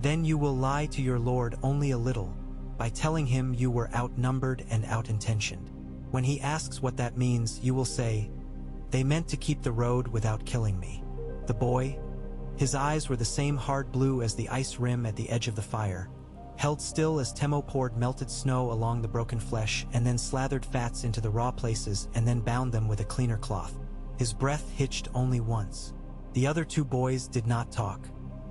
Then you will lie to your lord only a little, by telling him you were outnumbered and outintentioned. When he asks what that means, you will say, they meant to keep the road without killing me. The boy, his eyes were the same hard blue as the ice rim at the edge of the fire, held still as Temo poured melted snow along the broken flesh and then slathered fats into the raw places and then bound them with a cleaner cloth. His breath hitched only once. The other two boys did not talk.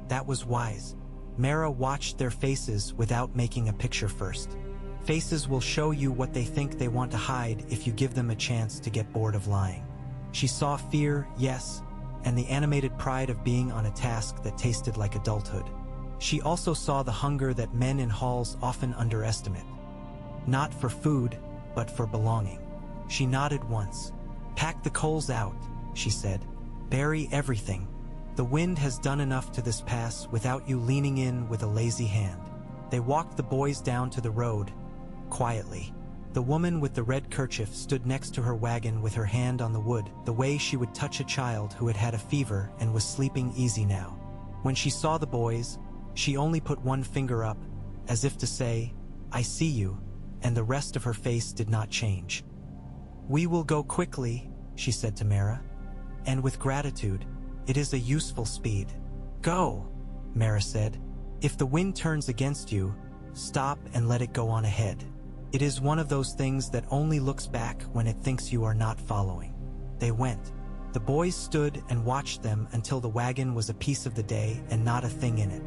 That was wise. Mara watched their faces without making a picture first. Faces will show you what they think they want to hide if you give them a chance to get bored of lying. She saw fear, yes, and the animated pride of being on a task that tasted like adulthood. She also saw the hunger that men in halls often underestimate. Not for food, but for belonging. She nodded once. Pack the coals out, she said. Bury everything. The wind has done enough to this pass without you leaning in with a lazy hand. They walked the boys down to the road, quietly. The woman with the red kerchief stood next to her wagon with her hand on the wood, the way she would touch a child who had had a fever and was sleeping easy now. When she saw the boys, she only put one finger up, as if to say, I see you, and the rest of her face did not change. We will go quickly, she said to Mara, and with gratitude. It is a useful speed. Go, Mara said. If the wind turns against you, stop and let it go on ahead. It is one of those things that only looks back when it thinks you are not following. They went. The boys stood and watched them until the wagon was a piece of the day and not a thing in it.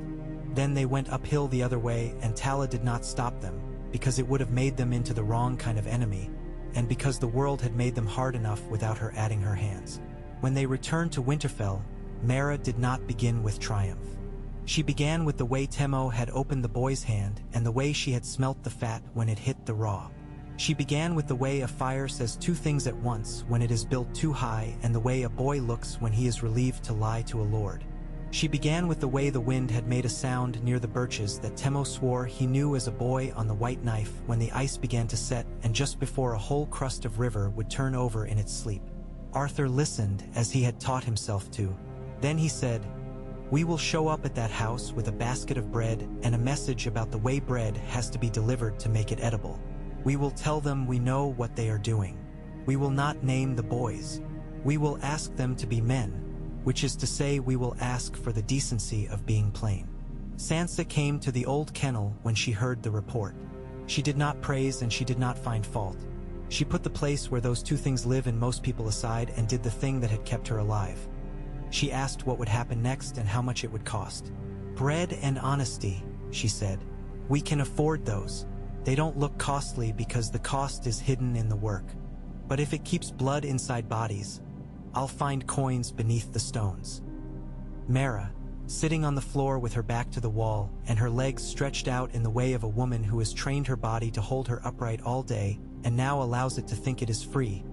Then they went uphill the other way and Tala did not stop them, because it would have made them into the wrong kind of enemy, and because the world had made them hard enough without her adding her hands. When they returned to Winterfell, Mara did not begin with triumph. She began with the way Temo had opened the boy's hand and the way she had smelt the fat when it hit the raw. She began with the way a fire says two things at once when it is built too high and the way a boy looks when he is relieved to lie to a lord. She began with the way the wind had made a sound near the birches that Temo swore he knew as a boy on the white knife when the ice began to set and just before a whole crust of river would turn over in its sleep. Arthur listened as he had taught himself to. Then he said, we will show up at that house with a basket of bread and a message about the way bread has to be delivered to make it edible. We will tell them we know what they are doing. We will not name the boys. We will ask them to be men, which is to say we will ask for the decency of being plain. Sansa came to the old kennel when she heard the report. She did not praise and she did not find fault. She put the place where those two things live in most people aside and did the thing that had kept her alive. She asked what would happen next and how much it would cost. Bread and honesty, she said. We can afford those. They don't look costly because the cost is hidden in the work. But if it keeps blood inside bodies, I'll find coins beneath the stones. Mara, sitting on the floor with her back to the wall and her legs stretched out in the way of a woman who has trained her body to hold her upright all day and now allows it to think it is free,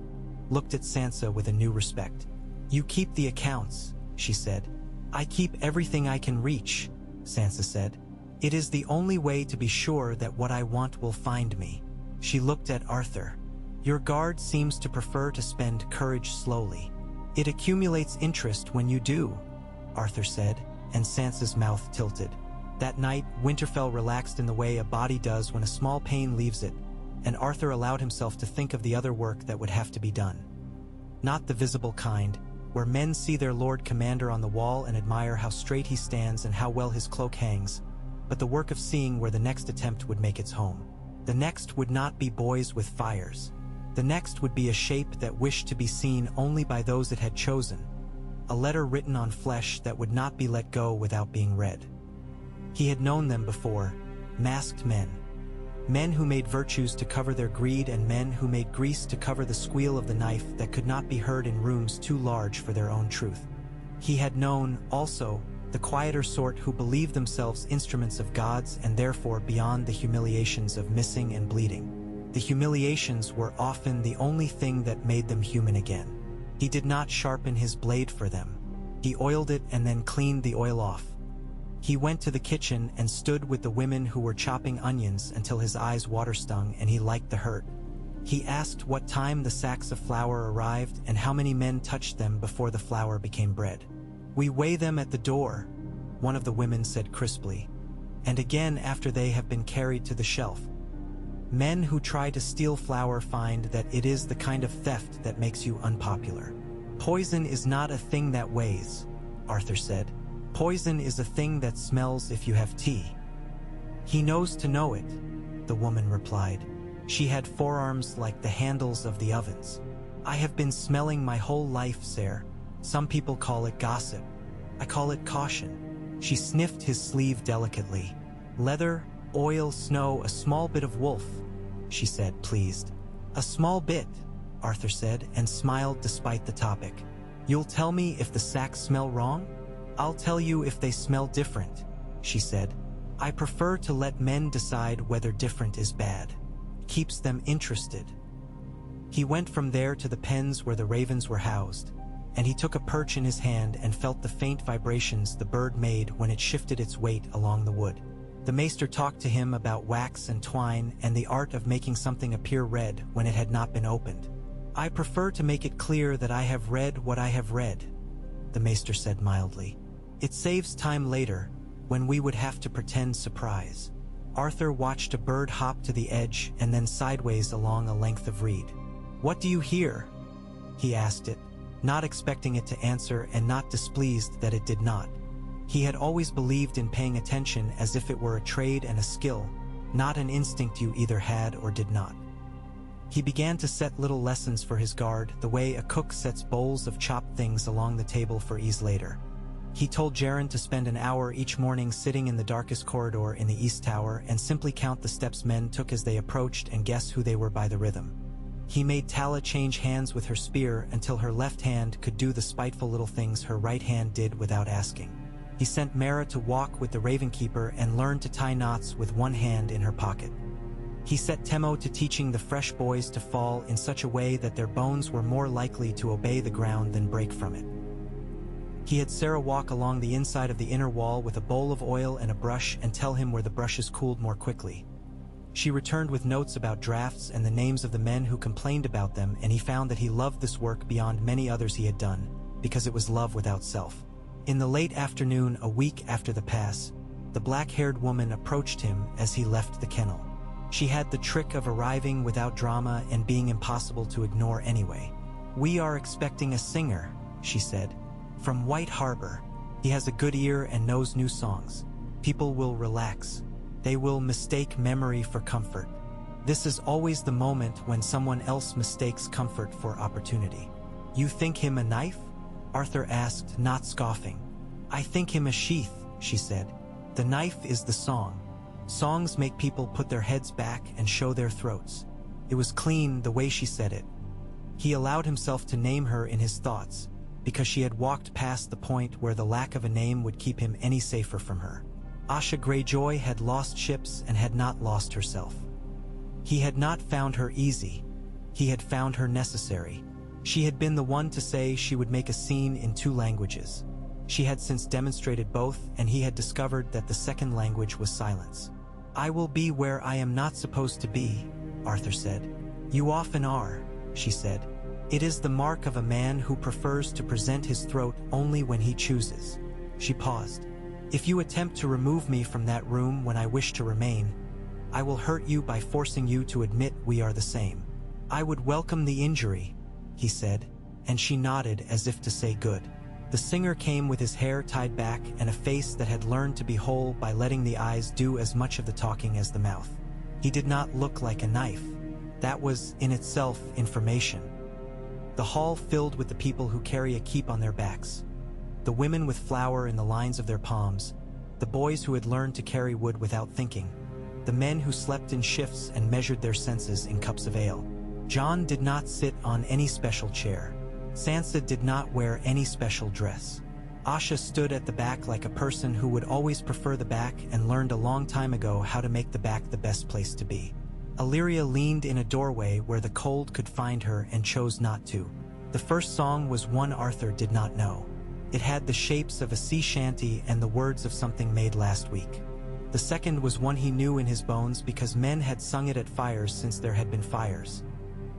looked at Sansa with a new respect. You keep the accounts, she said. I keep everything I can reach, Sansa said. It is the only way to be sure that what I want will find me. She looked at Arthur. Your guard seems to prefer to spend courage slowly. It accumulates interest when you do, Arthur said, and Sansa's mouth tilted. That night, Winterfell relaxed in the way a body does when a small pain leaves it, and Arthur allowed himself to think of the other work that would have to be done. Not the visible kind, where men see their Lord Commander on the wall and admire how straight he stands and how well his cloak hangs, but the work of seeing where the next attempt would make its home. The next would not be boys with fires. The next would be a shape that wished to be seen only by those it had chosen, a letter written on flesh that would not be let go without being read. He had known them before, masked men. Men who made virtues to cover their greed and men who made grease to cover the squeal of the knife that could not be heard in rooms too large for their own truth. He had known, also, the quieter sort who believed themselves instruments of gods and therefore beyond the humiliations of missing and bleeding. The humiliations were often the only thing that made them human again. He did not sharpen his blade for them. He oiled it and then cleaned the oil off. He went to the kitchen and stood with the women who were chopping onions until his eyes water-stung and he liked the hurt. He asked what time the sacks of flour arrived and how many men touched them before the flour became bread. "We weigh them at the door," one of the women said crisply, "and again after they have been carried to the shelf. Men who try to steal flour find that it is the kind of theft that makes you unpopular." "Poison is not a thing that weighs," Arthur said. "Poison is a thing that smells if you have tea." "He knows to know it," the woman replied. She had forearms like the handles of the ovens. "I have been smelling my whole life, sir. Some people call it gossip. I call it caution." She sniffed his sleeve delicately. "Leather, oil, snow, a small bit of wolf," she said, pleased. "A small bit," Arthur said, and smiled despite the topic. "You'll tell me if the sacks smell wrong?" "I'll tell you if they smell different," she said. "I prefer to let men decide whether different is bad. Keeps them interested." He went from there to the pens where the ravens were housed, and he took a perch in his hand and felt the faint vibrations the bird made when it shifted its weight along the wood. The maester talked to him about wax and twine and the art of making something appear red when it had not been opened. "I prefer to make it clear that I have read what I have read," the maester said mildly. "It saves time later, when we would have to pretend surprise." Arthur watched a bird hop to the edge and then sideways along a length of reed. "What do you hear?" he asked it, not expecting it to answer and not displeased that it did not. He had always believed in paying attention as if it were a trade and a skill, not an instinct you either had or did not. He began to set little lessons for his guard, the way a cook sets bowls of chopped things along the table for ease later. He told Jaren to spend an hour each morning sitting in the darkest corridor in the East Tower and simply count the steps men took as they approached and guess who they were by the rhythm. He made Tala change hands with her spear until her left hand could do the spiteful little things her right hand did without asking. He sent Mara to walk with the Ravenkeeper and learn to tie knots with one hand in her pocket. He set Temo to teaching the fresh boys to fall in such a way that their bones were more likely to obey the ground than break from it. He had Sarah walk along the inside of the inner wall with a bowl of oil and a brush and tell him where the brushes cooled more quickly. She returned with notes about drafts and the names of the men who complained about them, and he found that he loved this work beyond many others he had done, because it was love without self. In the late afternoon, a week after the pass, the black-haired woman approached him as he left the kennel. She had the trick of arriving without drama and being impossible to ignore anyway. "We are expecting a singer," she said, "from White Harbor. He has a good ear and knows new songs. People will relax. They will mistake memory for comfort. This is always the moment when someone else mistakes comfort for opportunity." "You think him a knife?" Arthur asked, not scoffing. "I think him a sheath," she said. "The knife is the song. Songs make people put their heads back and show their throats." It was clean the way she said it. He allowed himself to name her in his thoughts, because she had walked past the point where the lack of a name would keep him any safer from her. Asha Greyjoy had lost ships and had not lost herself. He had not found her easy. He had found her necessary. She had been the one to say she would make a scene in 2 languages. She had since demonstrated both, and he had discovered that the second language was silence. "I will be where I am not supposed to be," Arthur said. "You often are," she said. "It is the mark of a man who prefers to present his throat only when he chooses." She paused. "If you attempt to remove me from that room when I wish to remain, I will hurt you by forcing you to admit we are the same. I would welcome the injury, he said, and she nodded as if to say good. The singer came with his hair tied back and a face that had learned to be whole by letting the eyes do as much of the talking as the mouth. He did not look like a knife. That was, in itself, information. The hall filled with the people who carry a keep on their backs. The women with flour in the lines of their palms, the boys who had learned to carry wood without thinking, the men who slept in shifts and measured their senses in cups of ale. John did not sit on any special chair. Sansa did not wear any special dress. Asha stood at the back like a person who would always prefer the back and learned a long time ago how to make the back the best place to be. Illyria leaned in a doorway where the cold could find her and chose not to. The first song was one Arthur did not know. It had the shapes of a sea shanty and the words of something made last week. The second was one he knew in his bones because men had sung it at fires since there had been fires.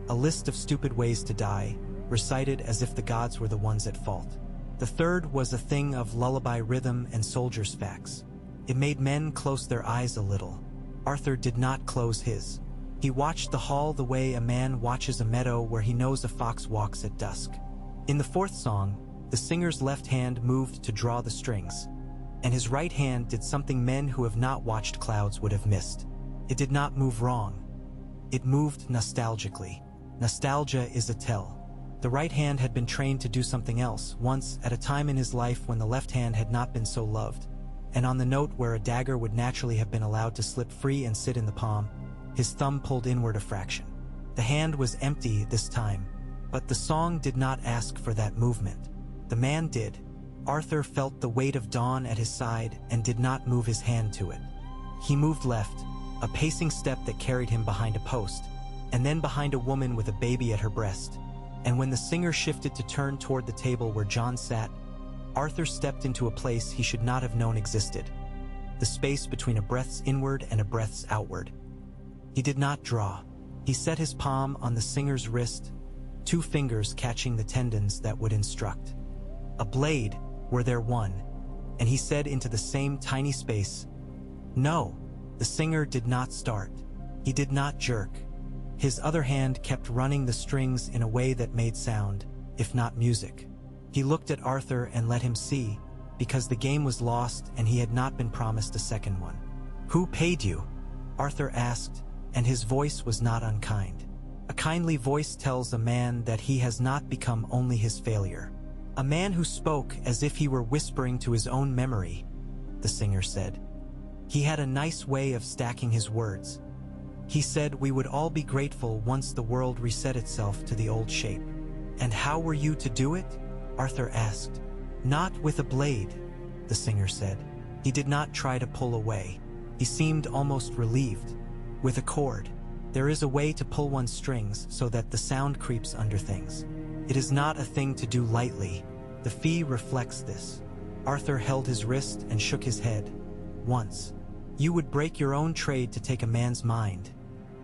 A list of stupid ways to die, recited as if the gods were the ones at fault. The third was a thing of lullaby rhythm and soldiers' facts. It made men close their eyes a little. Arthur did not close his. He watched the hall the way a man watches a meadow where he knows a fox walks at dusk. In the fourth song, the singer's left hand moved to draw the strings, and his right hand did something men who have not watched clouds would have missed. It did not move wrong. It moved nostalgically. Nostalgia is a tell. The right hand had been trained to do something else, once at a time in his life when the left hand had not been so loved, and on the note where a dagger would naturally have been allowed to slip free and sit in the palm, his thumb pulled inward a fraction. The hand was empty this time, but the song did not ask for that movement. The man did. Arthur felt the weight of dawn at his side and did not move his hand to it. He moved left, a pacing step that carried him behind a post, and then behind a woman with a baby at her breast. And when the singer shifted to turn toward the table where John sat, Arthur stepped into a place he should not have known existed, the space between a breath's inward and a breath's outward. He did not draw. He set his palm on the singer's wrist, 2 fingers catching the tendons that would instruct. A blade, were there one, and he said into the same tiny space, "No." The singer did not start. He did not jerk. His other hand kept running the strings in a way that made sound, if not music. He looked at Arthur and let him see, because the game was lost and he had not been promised a second one. "Who paid you?" Arthur asked, and his voice was not unkind. A kindly voice tells a man that he has not become only his failure. A man who spoke as if he were whispering to his own memory, the singer said. He had a nice way of stacking his words. He said we would all be grateful once the world reset itself to the old shape. "And how were you to do it?" Arthur asked. "Not with a blade," the singer said. He did not try to pull away. He seemed almost relieved. "With a cord. There is a way to pull one's strings so that the sound creeps under things. It is not a thing to do lightly. The fee reflects this." Arthur held his wrist and shook his head. "Once. You would break your own trade to take a man's mind,"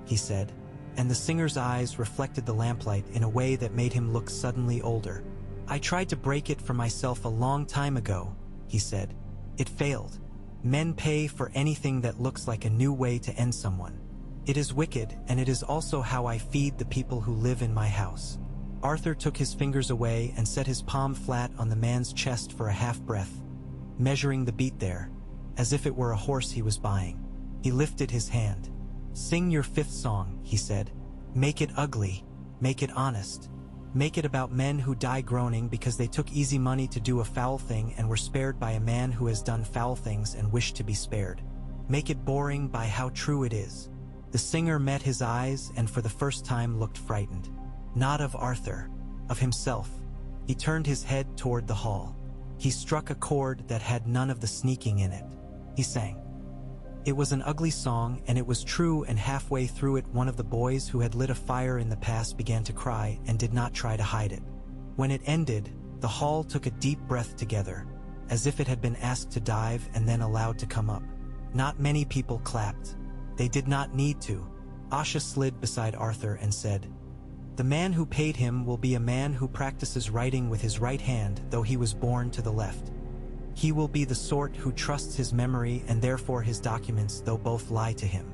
he said, and the singer's eyes reflected the lamplight in a way that made him look suddenly older. "I tried to break it for myself a long time ago," he said. "It failed. Men pay for anything that looks like a new way to end someone. It is wicked, and it is also how I feed the people who live in my house." Arthur took his fingers away and set his palm flat on the man's chest for a half-breath, measuring the beat there, as if it were a horse he was buying. He lifted his hand. "Sing your 5th song," he said. "Make it ugly. Make it honest. Make it about men who die groaning because they took easy money to do a foul thing and were spared by a man who has done foul things and wished to be spared. Make it boring by how true it is." The singer met his eyes and for the first time looked frightened. Not of Arthur, of himself. He turned his head toward the hall. He struck a chord that had none of the sneaking in it. He sang. It was an ugly song, and it was true, and halfway through it one of the boys who had lit a fire in the past began to cry and did not try to hide it. When it ended, the hall took a deep breath together, as if it had been asked to dive and then allowed to come up. Not many people clapped. They did not need to. Asha slid beside Arthur and said, "The man who paid him will be a man who practices writing with his right hand, though he was born to the left. He will be the sort who trusts his memory and therefore his documents, though both lie to him.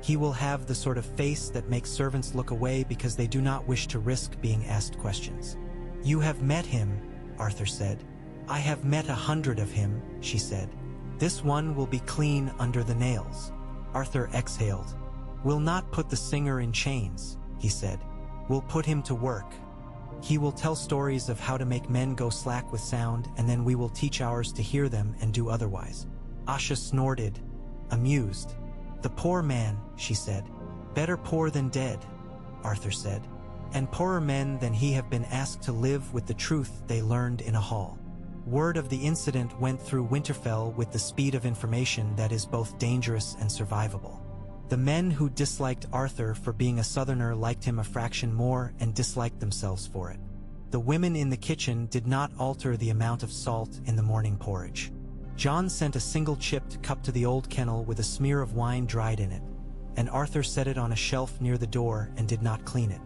He will have the sort of face that makes servants look away because they do not wish to risk being asked questions. You have met him, Arthur said. I have met 100 of him, she said. This one will be clean under the nails. Arthur exhaled. We'll not put the singer in chains, he said. We'll put him to work. He will tell stories of how to make men go slack with sound, and then we will teach ours to hear them and do otherwise. Asha snorted, amused. The poor man, she said. Better poor than dead, Arthur said. And poorer men than he have been asked to live with the truth they learned in a hall. Word of the incident went through Winterfell with the speed of information that is both dangerous and survivable. The men who disliked Arthur for being a southerner liked him a fraction more and disliked themselves for it. The women in the kitchen did not alter the amount of salt in the morning porridge. John sent a single chipped cup to the old kennel with a smear of wine dried in it, and Arthur set it on a shelf near the door and did not clean it.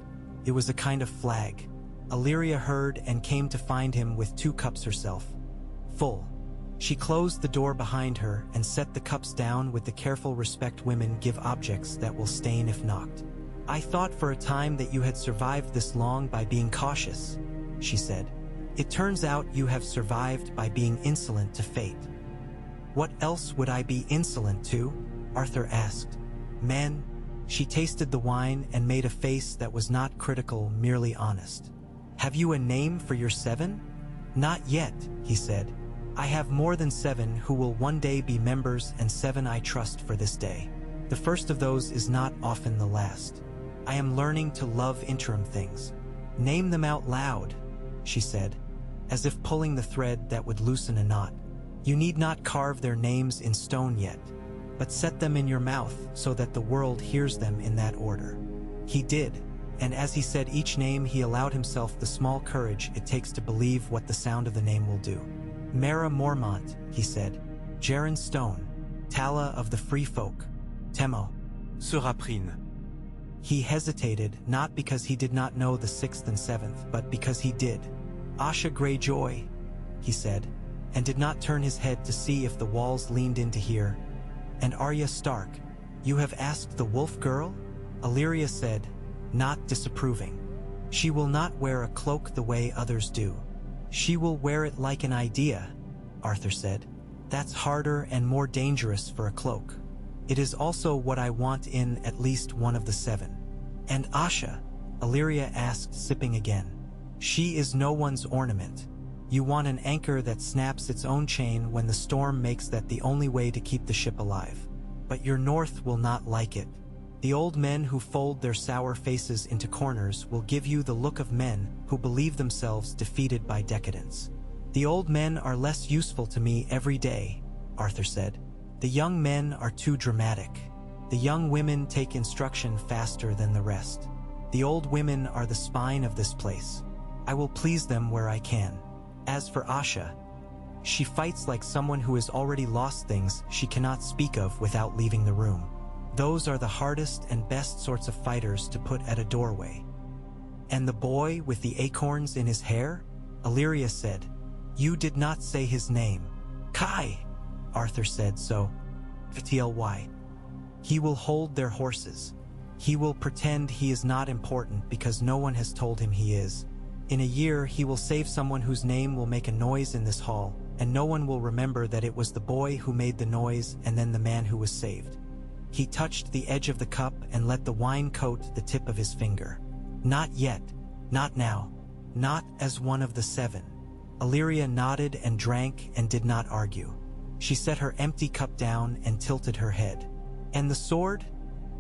It was a kind of flag. Illyria heard and came to find him with 2 cups herself, full. She closed the door behind her and set the cups down with the careful respect women give objects that will stain if knocked. I thought for a time that you had survived this long by being cautious, she said. It turns out you have survived by being insolent to fate. What else would I be insolent to? Arthur asked. Men. She tasted the wine and made a face that was not critical, merely honest. Have you a name for your 7? Not yet, he said. I have more than 7 who will one day be members and 7 I trust for this day. The first of those is not often the last. I am learning to love interim things. Name them out loud, she said, as if pulling the thread that would loosen a knot. You need not carve their names in stone yet, but set them in your mouth so that the world hears them in that order. He did, and as he said each name he allowed himself the small courage it takes to believe what the sound of the name will do. Mara Mormont, he said. Jaren Stone. Tala of the Free Folk. Temo. Suraprine. He hesitated, not because he did not know the 6th and 7th, but because he did. Asha Greyjoy, he said, and did not turn his head to see if the walls leaned in to hear. And Arya Stark. You have asked the wolf girl? Illyria said, not disapproving. She will not wear a cloak the way others do. She will wear it like an idea, Arthur said. That's harder and more dangerous for a cloak. It is also what I want in at least one of the 7. And Asha? Illyria asked, sipping again. She is no one's ornament. You want an anchor that snaps its own chain when the storm makes that the only way to keep the ship alive. But your North will not like it. The old men who fold their sour faces into corners will give you the look of men who believe themselves defeated by decadence. The old men are less useful to me every day, Arthur said. The young men are too dramatic. The young women take instruction faster than the rest. The old women are the spine of this place. I will please them where I can. As for Asha, she fights like someone who has already lost things she cannot speak of without leaving the room. Those are the hardest and best sorts of fighters to put at a doorway. And the boy with the acorns in his hair? Illyria said. You did not say his name. Kai, Arthur said, so. Vtly. He will hold their horses. He will pretend he is not important because no one has told him he is. In a year, he will save someone whose name will make a noise in this hall, and no one will remember that it was the boy who made the noise and then the man who was saved. He touched the edge of the cup and let the wine coat the tip of his finger. Not yet. Not now. Not as one of the 7. Illyria nodded and drank and did not argue. She set her empty cup down and tilted her head. And the sword?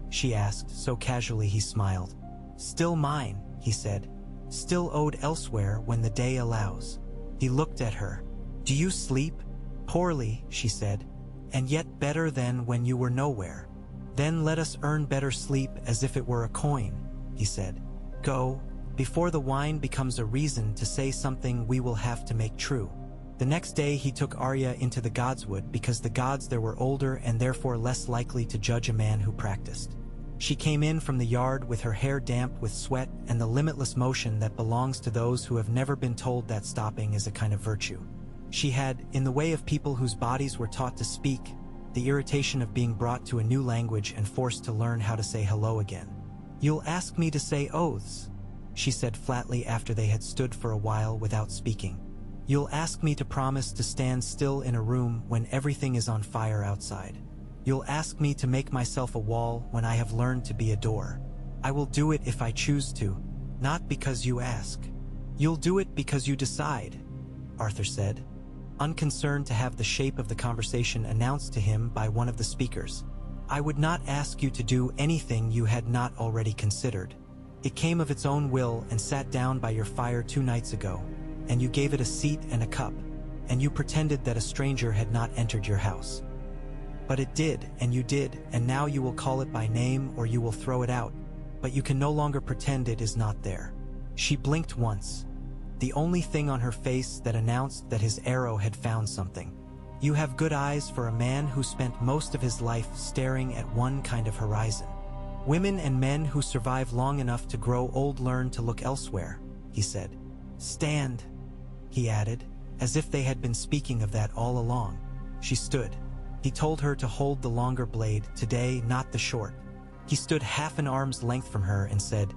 She asked, so casually he smiled. Still mine, he said. Still owed elsewhere when the day allows. He looked at her. Do you sleep? Poorly, she said. And yet better than when you were nowhere. Then let us earn better sleep as if it were a coin, he said. Go, before the wine becomes a reason to say something we will have to make true. The next day he took Arya into the Godswood because the gods there were older and therefore less likely to judge a man who practiced. She came in from the yard with her hair damp with sweat and the limitless motion that belongs to those who have never been told that stopping is a kind of virtue. She had, in the way of people whose bodies were taught to speak, the irritation of being brought to a new language and forced to learn how to say hello again. "You'll ask me to say oaths," she said flatly after they had stood for a while without speaking. "You'll ask me to promise to stand still in a room when everything is on fire outside. You'll ask me to make myself a wall when I have learned to be a door. I will do it if I choose to, not because you ask. You'll do it because you decide," Arthur said, unconcerned to have the shape of the conversation announced to him by one of the speakers. "I would not ask you to do anything you had not already considered. It came of its own will and sat down by your fire 2 nights ago, and you gave it a seat and a cup, and you pretended that a stranger had not entered your house. But it did, and you did, and now you will call it by name or you will throw it out, but you can no longer pretend it is not there." She blinked once, the only thing on her face that announced that his arrow had found something. "You have good eyes for a man who spent most of his life staring at one kind of horizon. Women and men who survive long enough to grow old learn to look elsewhere," he said. "Stand," he added, as if they had been speaking of that all along. She stood. He told her to hold the longer blade, today, not the short. He stood half an arm's length from her and said,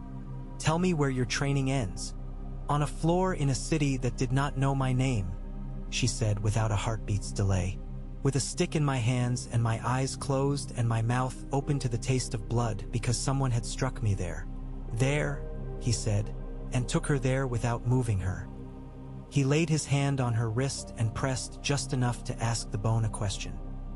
"Tell me where your training ends." "On a floor in a city that did not know my name," she said without a heartbeat's delay. "With a stick in my hands and my eyes closed and my mouth open to the taste of blood because someone had struck me there." "There," he said, and took her there without moving her. He laid his hand on her wrist and pressed just enough to ask the bone a question.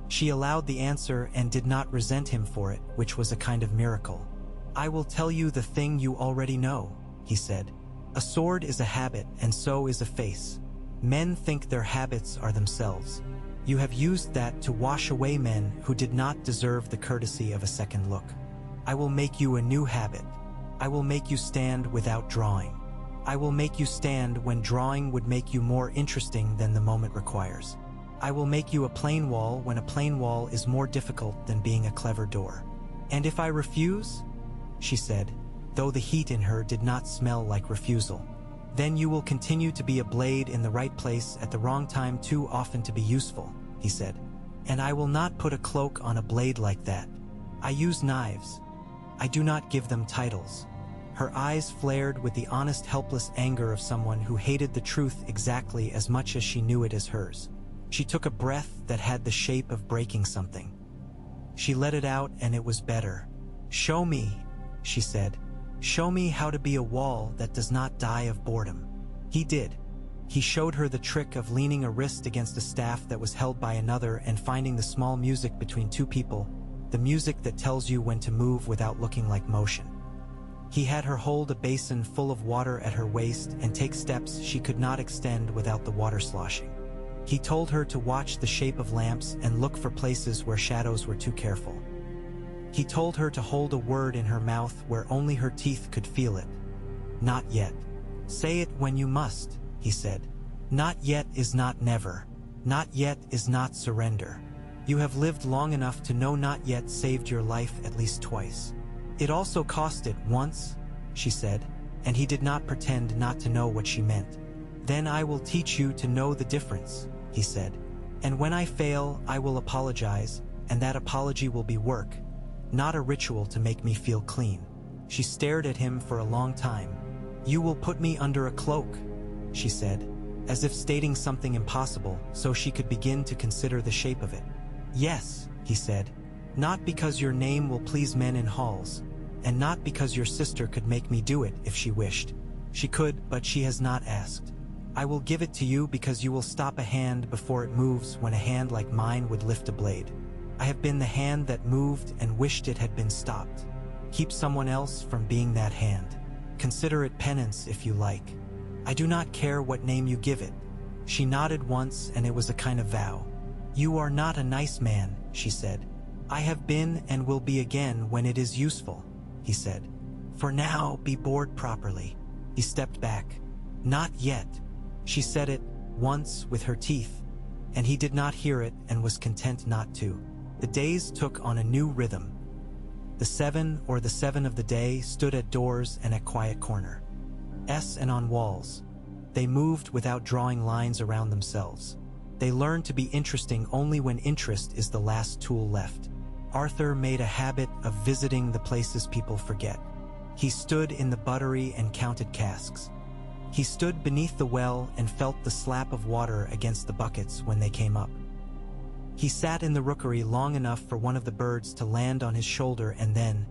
She allowed the answer and did not resent him for it, which was a kind of miracle. "I will tell you the thing you already know," he said. "A sword is a habit, and so is a face. Men think their habits are themselves. You have used that to wash away men who did not deserve the courtesy of a second look. I will make you a new habit. I will make you stand without drawing. I will make you stand when drawing would make you more interesting than the moment requires. I will make you a plain wall when a plain wall is more difficult than being a clever door. And if I refuse," she said, though the heat in her did not smell like refusal, "then you will continue to be a blade in the right place at the wrong time too often to be useful," he said. "And I will not put a cloak on a blade like that. I use knives. I do not give them titles." Her eyes flared with the honest, helpless anger of someone who hated the truth exactly as much as she knew it as hers. She took a breath that had the shape of breaking something. She let it out and it was better. "Show me," she said. "Show me how to be a wall that does not die of boredom." He did. He showed her the trick of leaning a wrist against a staff that was held by another and finding the small music between two people, the music that tells you when to move without looking like motion. He had her hold a basin full of water at her waist and take steps she could not extend without the water sloshing. He told her to watch the shape of lamps and look for places where shadows were too careful. He told her to hold a word in her mouth where only her teeth could feel it. "Not yet. Say it when you must," he said. "Not yet is not never. Not yet is not surrender. You have lived long enough to know not yet saved your life at least twice. It also cost it once," she said, and he did not pretend not to know what she meant. "Then I will teach you to know the difference," he said. "And when I fail, I will apologize, and that apology will be work, not a ritual to make me feel clean." She stared at him for a long time. "You will put me under a cloak," she said, as if stating something impossible so she could begin to consider the shape of it. "Yes," he said, "not because your name will please men in halls, and not because your sister could make me do it if she wished. She could, but she has not asked. I will give it to you because you will stop a hand before it moves when a hand like mine would lift a blade. I have been the hand that moved and wished it had been stopped. Keep someone else from being that hand. Consider it penance if you like. I do not care what name you give it." She nodded once and it was a kind of vow. "You are not a nice man," she said. "I have been and will be again when it is useful," he said. "For now, be bored properly." He stepped back. "Not yet." She said it once with her teeth, and he did not hear it and was content not to. The days took on a new rhythm. The seven of the day stood at doors and at quiet corners and on walls. They moved without drawing lines around themselves. They learn to be interesting only when interest is the last tool left. Arthur made a habit of visiting the places people forget. He stood in the buttery and counted casks. He stood beneath the well and felt the slap of water against the buckets when they came up. He sat in the rookery long enough for one of the birds to land on his shoulder and then,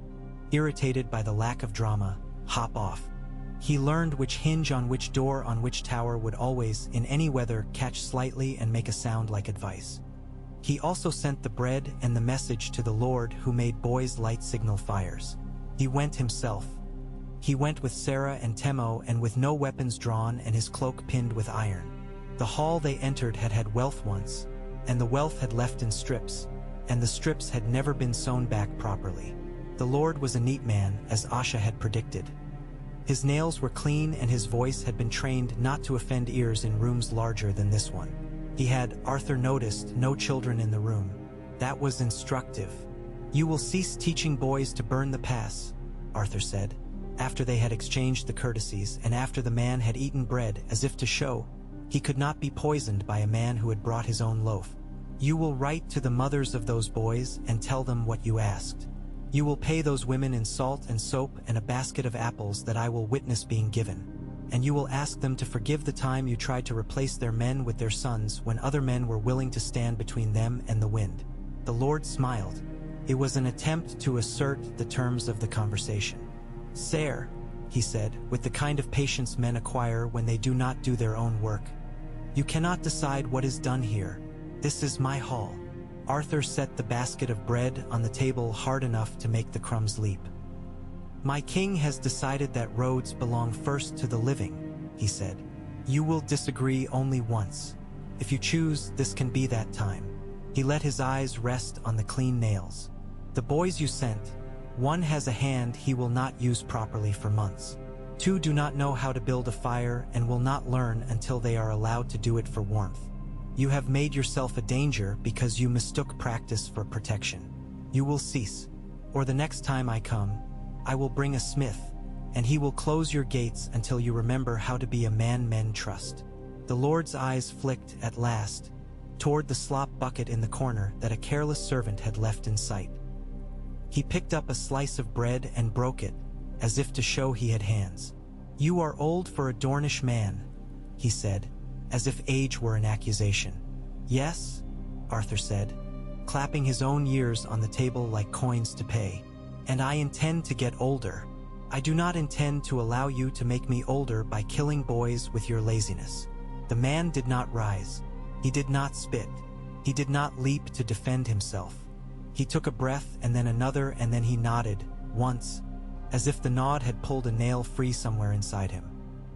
irritated by the lack of drama, hop off. He learned which hinge on which door on which tower would always, in any weather, catch slightly and make a sound like advice. He also sent the bread and the message to the Lord who made boys light signal fires. He went himself. He went with Sarah and Temo and with no weapons drawn and his cloak pinned with iron. The hall they entered had wealth once, and the wealth had left in strips, and the strips had never been sewn back properly. The Lord was a neat man, as Asha had predicted. His nails were clean and his voice had been trained not to offend ears in rooms larger than this one. He had, Arthur noticed, no children in the room. That was instructive. "You will cease teaching boys to burn the pass," Arthur said, after they had exchanged the courtesies and after the man had eaten bread as if to show he could not be poisoned by a man who had brought his own loaf. "You will write to the mothers of those boys and tell them what you asked. You will pay those women in salt and soap and a basket of apples that I will witness being given. And you will ask them to forgive the time you tried to replace their men with their sons when other men were willing to stand between them and the wind." The Lord smiled. It was an attempt to assert the terms of the conversation. "Sire," he said, with the kind of patience men acquire when they do not do their own work, "you cannot decide what is done here. This is my hall." Arthur set the basket of bread on the table hard enough to make the crumbs leap. "My king has decided that roads belong first to the living," he said. "You will disagree only once. If you choose, this can be that time." He let his eyes rest on the clean nails. "The boys you sent, one has a hand he will not use properly for months. Two do not know how to build a fire and will not learn until they are allowed to do it for warmth. You have made yourself a danger because you mistook practice for protection. You will cease, or the next time I come, I will bring a smith, and he will close your gates until you remember how to be a man men trust." The Lord's eyes flicked at last toward the slop bucket in the corner that a careless servant had left in sight. He picked up a slice of bread and broke it, as if to show he had hands. "You are old for a Dornish man," he said, as if age were an accusation. "Yes," Arthur said, clapping his own years on the table like coins to pay. "And I intend to get older. I do not intend to allow you to make me older by killing boys with your laziness." The man did not rise. He did not spit. He did not leap to defend himself. He took a breath and then another and then he nodded, once, as if the nod had pulled a nail free somewhere inside him.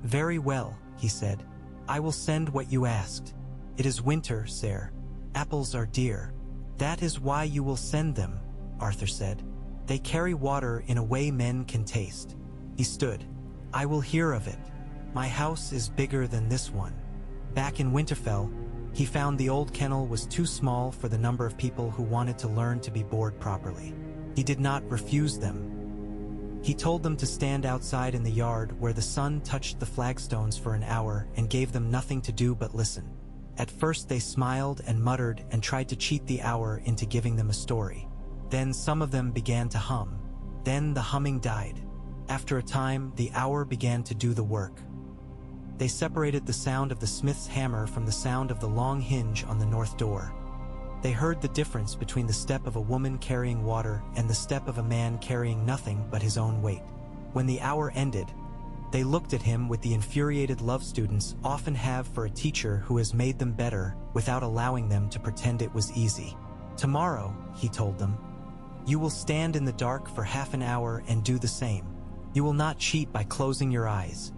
"Very well," he said. "I will send what you asked. It is winter, sire. Apples are dear." "That is why you will send them," Arthur said. "They carry water in a way men can taste." He stood. "I will hear of it. My house is bigger than this one." Back in Winterfell, he found the old kennel was too small for the number of people who wanted to learn to be bored properly. He did not refuse them. He told them to stand outside in the yard where the sun touched the flagstones for an hour and gave them nothing to do but listen. At first they smiled and muttered and tried to cheat the hour into giving them a story. Then some of them began to hum. Then the humming died. After a time, the hour began to do the work. They separated the sound of the smith's hammer from the sound of the long hinge on the north door. They heard the difference between the step of a woman carrying water and the step of a man carrying nothing but his own weight. When the hour ended, they looked at him with the infuriated love students often have for a teacher who has made them better without allowing them to pretend it was easy. "Tomorrow," he told them, "you will stand in the dark for half an hour and do the same. You will not cheat by closing your eyes.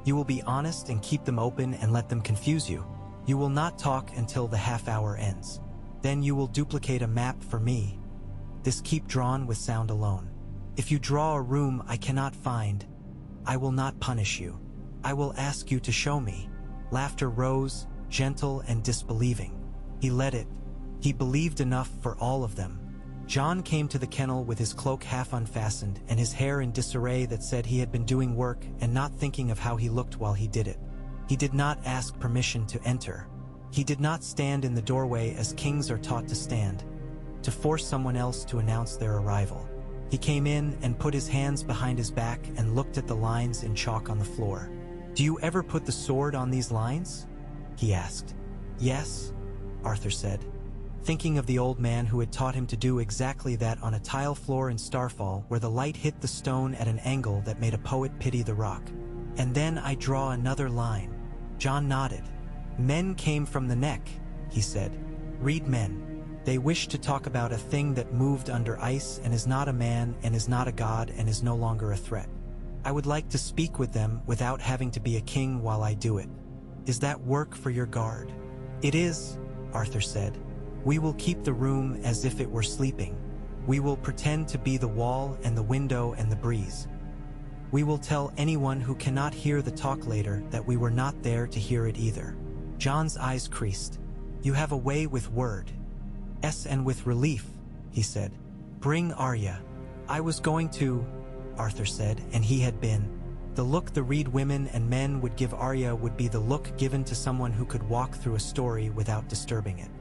You will be honest and keep them open and let them confuse you. You will not talk until the half hour ends. Then you will duplicate a map for me. This keep drawn with sound alone. If you draw a room I cannot find, I will not punish you. I will ask you to show me." Laughter rose, gentle and disbelieving. He let it. He believed enough for all of them. John came to the kennel with his cloak half unfastened and his hair in disarray that said he had been doing work and not thinking of how he looked while he did it. He did not ask permission to enter. He did not stand in the doorway as kings are taught to stand, to force someone else to announce their arrival. He came in and put his hands behind his back and looked at the lines in chalk on the floor. "Do you ever put the sword on these lines?" he asked. "Yes," Arthur said, thinking of the old man who had taught him to do exactly that on a tile floor in Starfall where the light hit the stone at an angle that made a poet pity the rock. "And then I draw another line." John nodded. "Men came from the neck," he said. "Read men. They wish to talk about a thing that moved under ice and is not a man and is not a god and is no longer a threat. I would like to speak with them without having to be a king while I do it. Is that work for your guard?" "It is," Arthur said. "We will keep the room as if it were sleeping. We will pretend to be the wall and the window and the breeze. We will tell anyone who cannot hear the talk later that we were not there to hear it either." John's eyes creased. "You have a way with word. Yes, and with relief," he said. "Bring Arya." "I was going to," Arthur said, and he had been. The look the Reed women and men would give Arya would be the look given to someone who could walk through a story without disturbing it.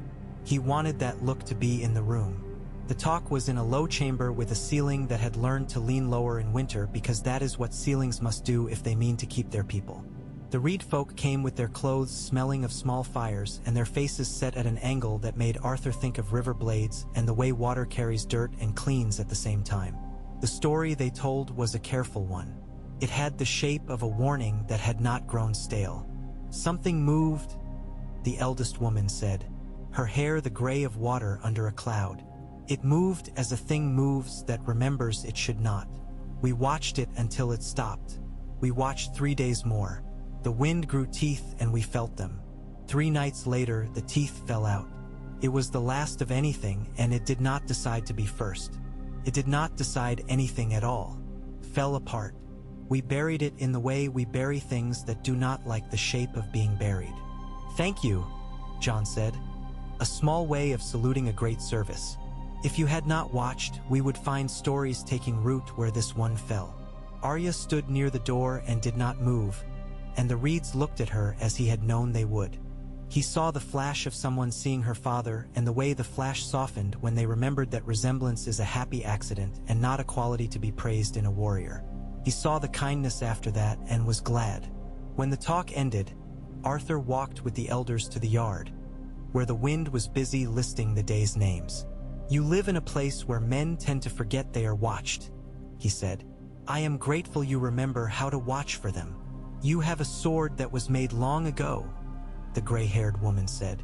He wanted that look to be in the room. The talk was in a low chamber with a ceiling that had learned to lean lower in winter because that is what ceilings must do if they mean to keep their people. The Reed folk came with their clothes smelling of small fires and their faces set at an angle that made Arthur think of river blades and the way water carries dirt and cleans at the same time. The story they told was a careful one. It had the shape of a warning that had not grown stale. "Something moved," the eldest woman said, her hair the gray of water under a cloud. "It moved as a thing moves that remembers it should not. We watched it until it stopped. We watched 3 days more. The wind grew teeth and we felt them. 3 nights later, the teeth fell out. It was the last of anything, and it did not decide to be first. It did not decide anything at all. Fell apart. We buried it in the way we bury things that do not like the shape of being buried." "Thank you," John said. "A small way of saluting a great service. If you had not watched, we would find stories taking root where this one fell." Arya stood near the door and did not move, and the Reeds looked at her as he had known they would. He saw the flash of someone seeing her father and the way the flash softened when they remembered that resemblance is a happy accident and not a quality to be praised in a warrior. He saw the kindness after that and was glad. When the talk ended, Arthur walked with the elders to the yard, where the wind was busy listing the day's names. "You live in a place where men tend to forget they are watched," he said. "I am grateful you remember how to watch for them. You have a sword that was made long ago," the gray-haired woman said.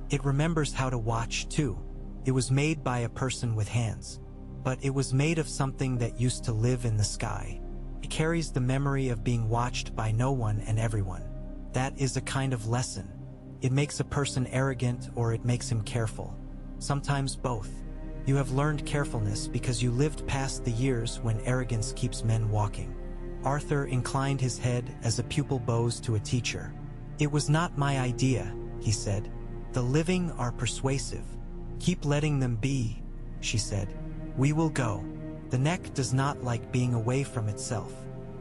"It remembers how to watch, too. It was made by a person with hands. But it was made of something that used to live in the sky. It carries the memory of being watched by no one and everyone. That is a kind of lesson. It makes a person arrogant or it makes him careful. Sometimes both. You have learned carefulness because you lived past the years when arrogance keeps men walking." Arthur inclined his head as a pupil bows to a teacher. "It was not my idea," he said. "The living are persuasive. Keep letting them be," she said. "We will go. The neck does not like being away from itself."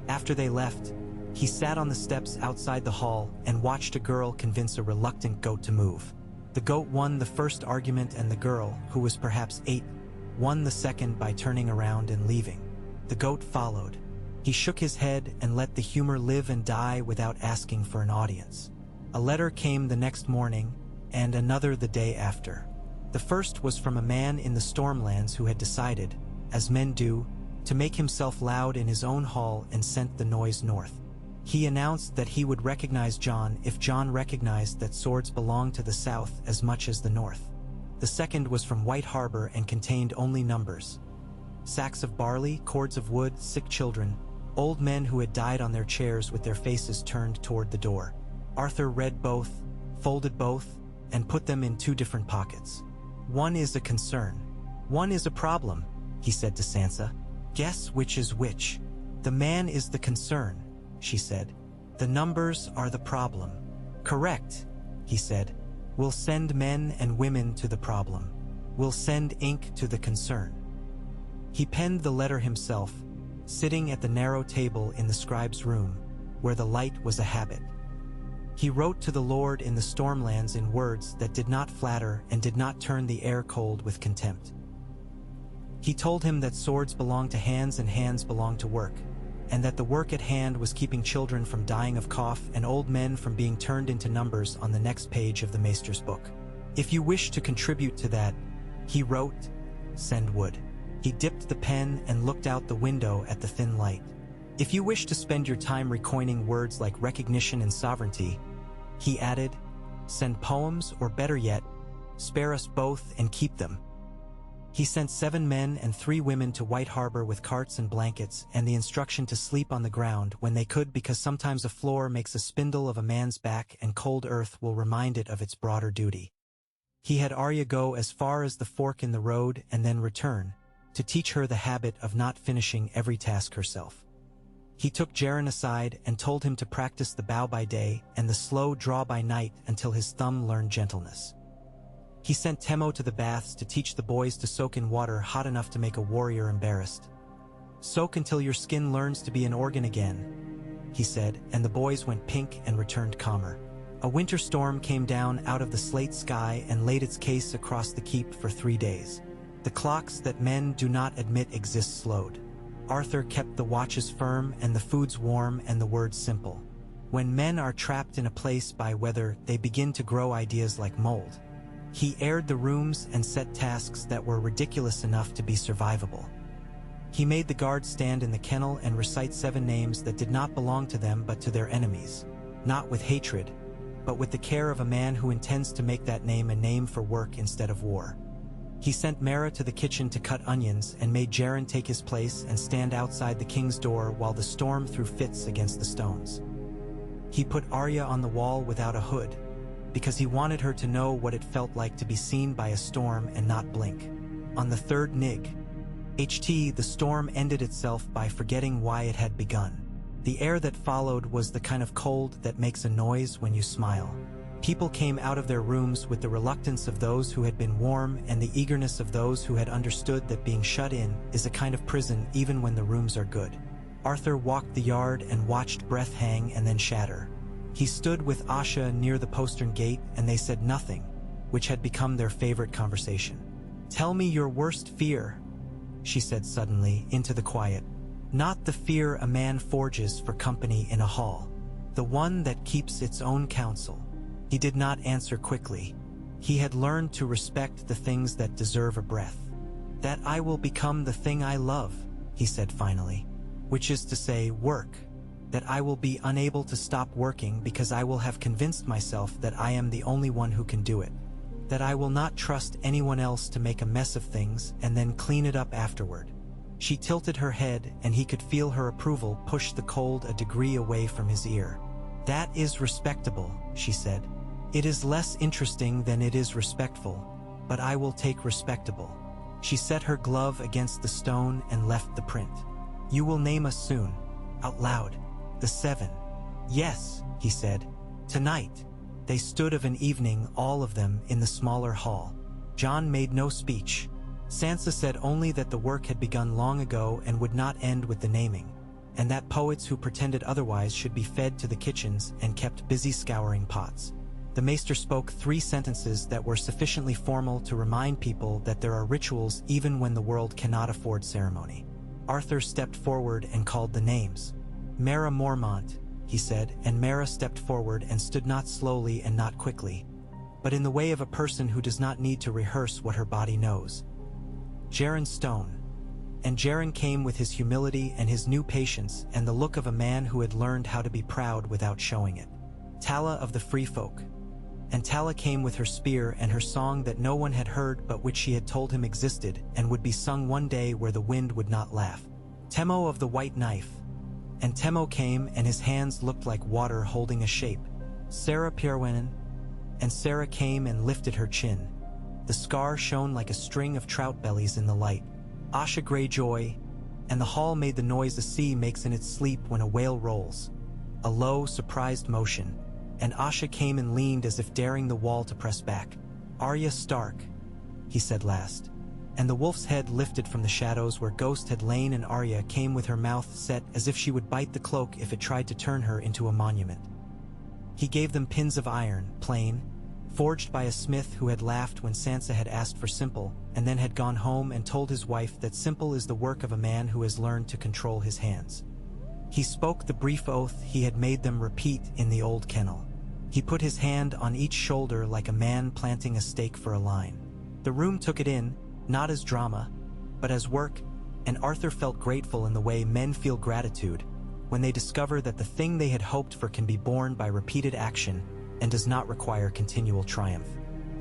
After they left, he sat on the steps outside the hall and watched a girl convince a reluctant goat to move. The goat won the first argument and the girl, who was perhaps 8, won the second by turning around and leaving. The goat followed. He shook his head and let the humor live and die without asking for an audience. A letter came the next morning, and another the day after. The first was from a man in the Stormlands who had decided, as men do, to make himself loud in his own hall and sent the noise north. He announced that he would recognize John if John recognized that swords belonged to the south as much as the north. The second was from White Harbor and contained only numbers. Sacks of barley, cords of wood, sick children, old men who had died on their chairs with their faces turned toward the door. Arthur read both, folded both, and put them in 2 different pockets. "One is a concern. One is a problem," he said to Sansa. "Guess which is which." "The man is the concern," she said. "The numbers are the problem." "Correct," he said. "We'll send men and women to the problem. We'll send ink to the concern." He penned the letter himself, sitting at the narrow table in the scribe's room, where the light was a habit. He wrote to the Lord in the Stormlands in words that did not flatter and did not turn the air cold with contempt. He told him that swords belong to hands and hands belong to work, and that the work at hand was keeping children from dying of cough and old men from being turned into numbers on the next page of the Maester's book. If you wish to contribute to that, he wrote, send wood. He dipped the pen and looked out the window at the thin light. If you wish to spend your time recoining words like recognition and sovereignty, he added, send poems, or better yet, spare us both and keep them. He sent 7 men and 3 women to White Harbor with carts and blankets and the instruction to sleep on the ground when they could, because sometimes a floor makes a spindle of a man's back and cold earth will remind it of its broader duty. He had Arya go as far as the fork in the road and then return, to teach her the habit of not finishing every task herself. He took Jaren aside and told him to practice the bow by day and the slow draw by night until his thumb learned gentleness. He sent Temo to the baths to teach the boys to soak in water hot enough to make a warrior embarrassed. Soak until your skin learns to be an organ again, he said, and the boys went pink and returned calmer. A winter storm came down out of the slate sky and laid its case across the keep for 3 days. The clocks that men do not admit exist slowed. Arthur kept the watches firm and the foods warm and the words simple. When men are trapped in a place by weather, they begin to grow ideas like mold. He aired the rooms and set tasks that were ridiculous enough to be survivable. He made the guards stand in the kennel and recite 7 names that did not belong to them but to their enemies, not with hatred, but with the care of a man who intends to make that name a name for work instead of war. He sent Mara to the kitchen to cut onions and made Jaren take his place and stand outside the king's door while the storm threw fits against the stones. He put Arya on the wall without a hood, because he wanted her to know what it felt like to be seen by a storm and not blink. On the 3rd Nig, the storm ended itself by forgetting why it had begun. The air that followed was the kind of cold that makes a noise when you smile. People came out of their rooms with the reluctance of those who had been warm and the eagerness of those who had understood that being shut in is a kind of prison even when the rooms are good. Arthur walked the yard and watched breath hang and then shatter. He stood with Asha near the postern gate and they said nothing, which had become their favorite conversation. Tell me your worst fear, she said suddenly into the quiet. Not the fear a man forges for company in a hall. The one that keeps its own counsel. He did not answer quickly. He had learned to respect the things that deserve a breath. That I will become the thing I love, he said finally, which is to say work. That I will be unable to stop working because I will have convinced myself that I am the only one who can do it. That I will not trust anyone else to make a mess of things and then clean it up afterward. She tilted her head and he could feel her approval push the cold a degree away from his ear. That is respectable, she said. It is less interesting than it is respectful, but I will take respectable. She set her glove against the stone and left the print. You will name us soon, out loud. The 7. Yes, he said. Tonight. They stood of an evening, all of them, in the smaller hall. Jon made no speech. Sansa said only that the work had begun long ago and would not end with the naming, and that poets who pretended otherwise should be fed to the kitchens and kept busy scouring pots. The Maester spoke 3 sentences that were sufficiently formal to remind people that there are rituals even when the world cannot afford ceremony. Arthur stepped forward and called the names. Mara Mormont, he said, and Mara stepped forward and stood not slowly and not quickly, but in the way of a person who does not need to rehearse what her body knows. Jaren Stone. And Jaren came with his humility and his new patience and the look of a man who had learned how to be proud without showing it. Tala of the Free Folk. And Tala came with her spear and her song that no one had heard but which she had told him existed and would be sung one day where the wind would not laugh. Temo of the White Knife. And Temo came and his hands looked like water holding a shape. Sarah Pierwenen. And Sarah came and lifted her chin. The scar shone like a string of trout bellies in the light. Asha Greyjoy. And the hall made the noise a sea makes in its sleep when a whale rolls. A low, surprised motion. And Asha came and leaned as if daring the wall to press back. Arya Stark, he said last. And the wolf's head lifted from the shadows where Ghost had lain, and Arya came with her mouth set as if she would bite the cloak if it tried to turn her into a monument. He gave them pins of iron, plain, forged by a smith who had laughed when Sansa had asked for simple, and then had gone home and told his wife that simple is the work of a man who has learned to control his hands. He spoke the brief oath he had made them repeat in the old kennel. He put his hand on each shoulder like a man planting a stake for a line. The room took it in, not as drama, but as work, and Arthur felt grateful in the way men feel gratitude when they discover that the thing they had hoped for can be borne by repeated action and does not require continual triumph.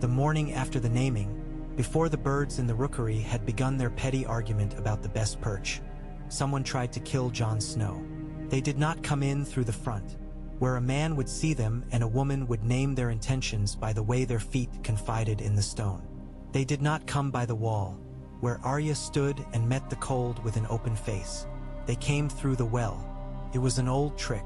The morning after the naming, before the birds in the rookery had begun their petty argument about the best perch, someone tried to kill Jon Snow. They did not come in through the front, where a man would see them and a woman would name their intentions by the way their feet confided in the stone. They did not come by the wall, where Arya stood and met the cold with an open face. They came through the well. It was an old trick.